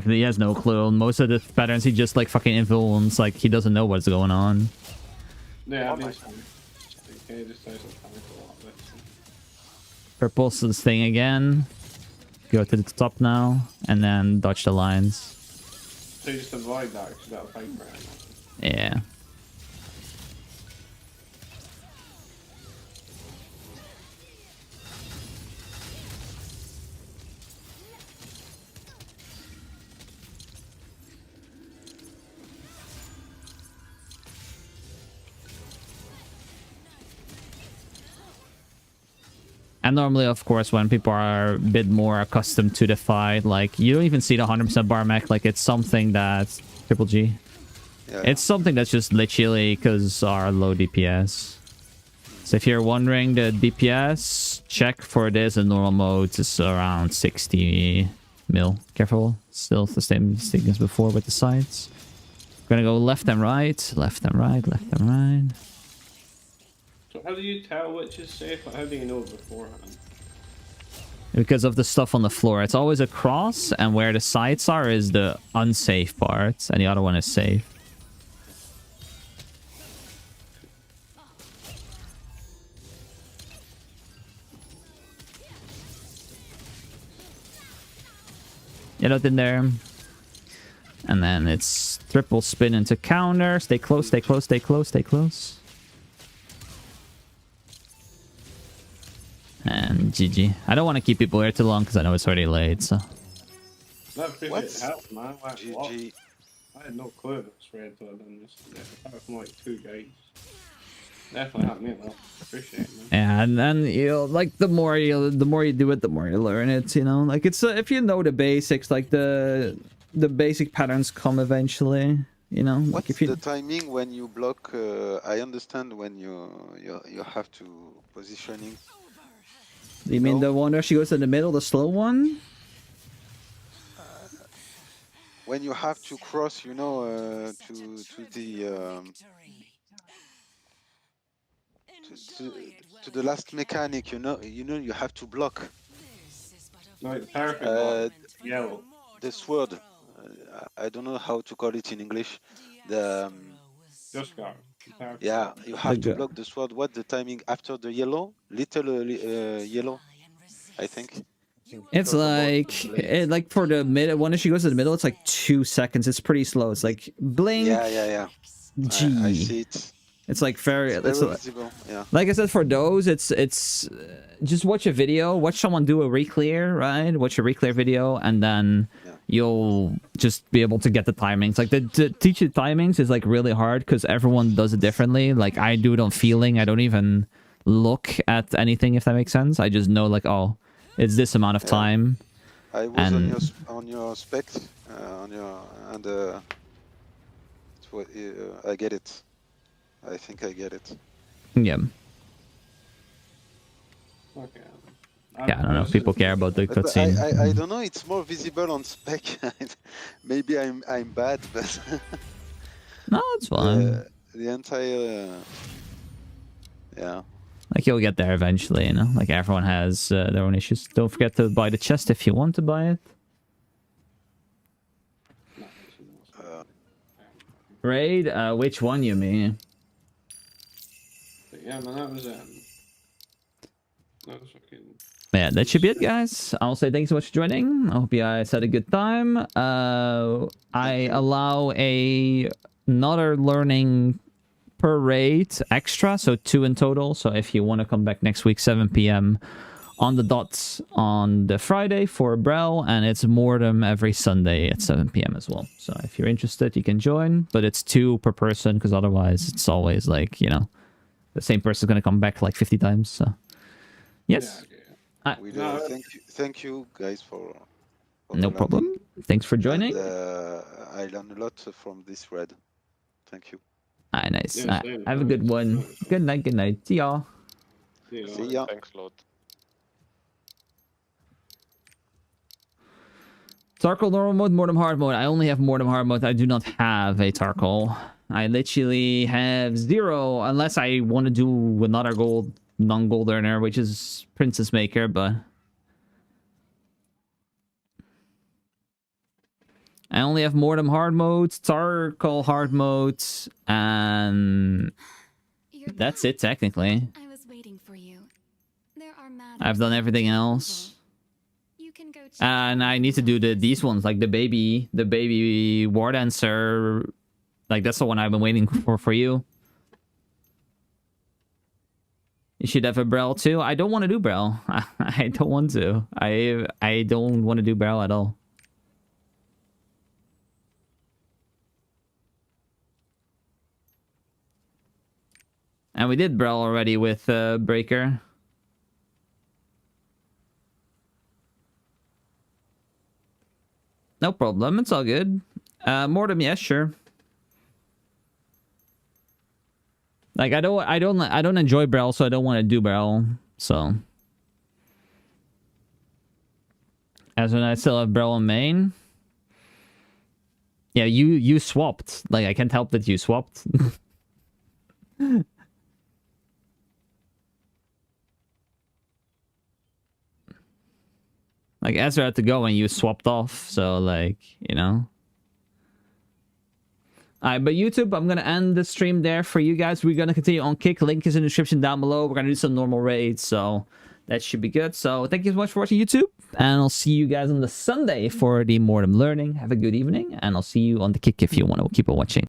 He has no clue. Most of the patterns he just like fucking influence, like he doesn't know what's going on. Yeah, just tries to panic a lot with. Purple's this thing again. Go to the top now, and then dodge the lines. So you just avoid that because that'll fight for him. Yeah. And normally, of course, when people are a bit more accustomed to the fight, like, you don't even see the 100% bar mech. Like, it's something that's... Triple G. Yeah. It's something that's just literally because our low DPS. So if you're wondering the DPS, check for this in normal mode. It's around 60 mil. Careful. Still the same thing as before with the sides. We're gonna go left and right, left and right, left and right. So how do you tell which is safe? How do you know beforehand? Because of the stuff on the floor. It's always a cross, and where the sides are is the unsafe part, and the other one is safe. Get out in there. And then it's triple spin into counter. Stay close, stay close, stay close, stay close. And GG. I don't want to keep people here too long because I know it's already late, so. That appreciate What's the help, man. Like, what? GG. I had no clue it was red till I done this. Apart from like 2 guys. Definitely helped me a lot. Appreciate it, man. Yeah, and then like the more you do it, the more you learn it. You know, like it's if you know the basics, like the basic patterns come eventually. You know, like What's if you the timing when you block? I understand when you have to positioning. you mean the one where she goes in the middle, the slow one. When you have to cross, you know, to the last mechanic, you know, you have to block No, it's perfect. Block. Yellow. the sword. I don't know how to call it in English. The Just got perfect. yeah, you have to Like, block the sword. What the timing after the yellow? Little yellow, I think. It's like for the mid when she goes to the middle, it's like 2 seconds. It's pretty slow. It's like blink. Yeah. G. I see it. It's like very. It's It's very like, visible. Yeah. like I said, for those, it's just watch a video, watch someone do a reclear, right? Watch a reclear video, and then you'll just be able to get the timings. Like the teach the timings is like really hard because everyone does it differently. Like I do it on feeling. I don't even look at anything, if that makes sense. I just know like, oh, it's this amount of time. I was And on your spec, and it's what, I get it. I think I get it. yeah. Okay. Yeah, I don't know if people care about the But cutscene. I don't know. It's more visible on spec. Maybe I'm bad, but No, it's fine. the entire yeah. Like you'll get there eventually, you know. Like everyone has their own issues. Don't forget to buy the chest if you want to buy it. Raid, which one you mean? But yeah, man, that was fucking. Yeah, that should be it, guys. I'll say thanks so much for joining. I hope you guys had a good time. I allow another learning per raid extra, so 2 in total. So if you want to come back next week, 7 p.m. on the dot on the Friday for Brel, and it's Mortem every Sunday at 7 p.m. as well. So if you're interested, you can join, but it's 2 per person because otherwise it's always like, you know, the same person's going to come back like 50 times. So yes. Yeah, We thank you guys for No the problem. learning. Thanks for joining. And, I learned a lot from this raid. Thank you. Nice. Yeah, same. Have a good one. Good night. Good night. See y'all. See ya. Thanks a lot. Tarkle normal mode, Mortem hard mode. I only have Mortem hard mode. I do not have a Tarkle. I literally have 0 unless I want to do another gold, non-gold earner, which is Princess Maker, but I only have Mortem hard mode, Tarkle hard mode, and that's it technically. I was waiting for you. There are I've done everything else. You can go check And I need to do these ones, like the baby war dancer. Like that's the one I've been waiting for you. You should have a Brel too. I don't want to do Brel. I don't want to. I don't want to do Brel at all. And we did Brel already with Breaker. No problem. It's all good. Mortem, yes, sure. Like I don't enjoy Brel, so I don't want to do Brel. So as when I still have Brel in main. Yeah, you swapped. Like I can't help that you swapped. Like Ezra had to go and you swapped off, so like, you know. Alright, but YouTube, I'm gonna end the stream there for you guys. We're gonna continue on Kick. Link is in the description down below. We're gonna do some normal raids, so That should be good. So thank you so much for watching YouTube, and I'll see you guys on the Sunday for the Mortem Learning. Have a good evening, and I'll see you on the kick if you want to keep on watching.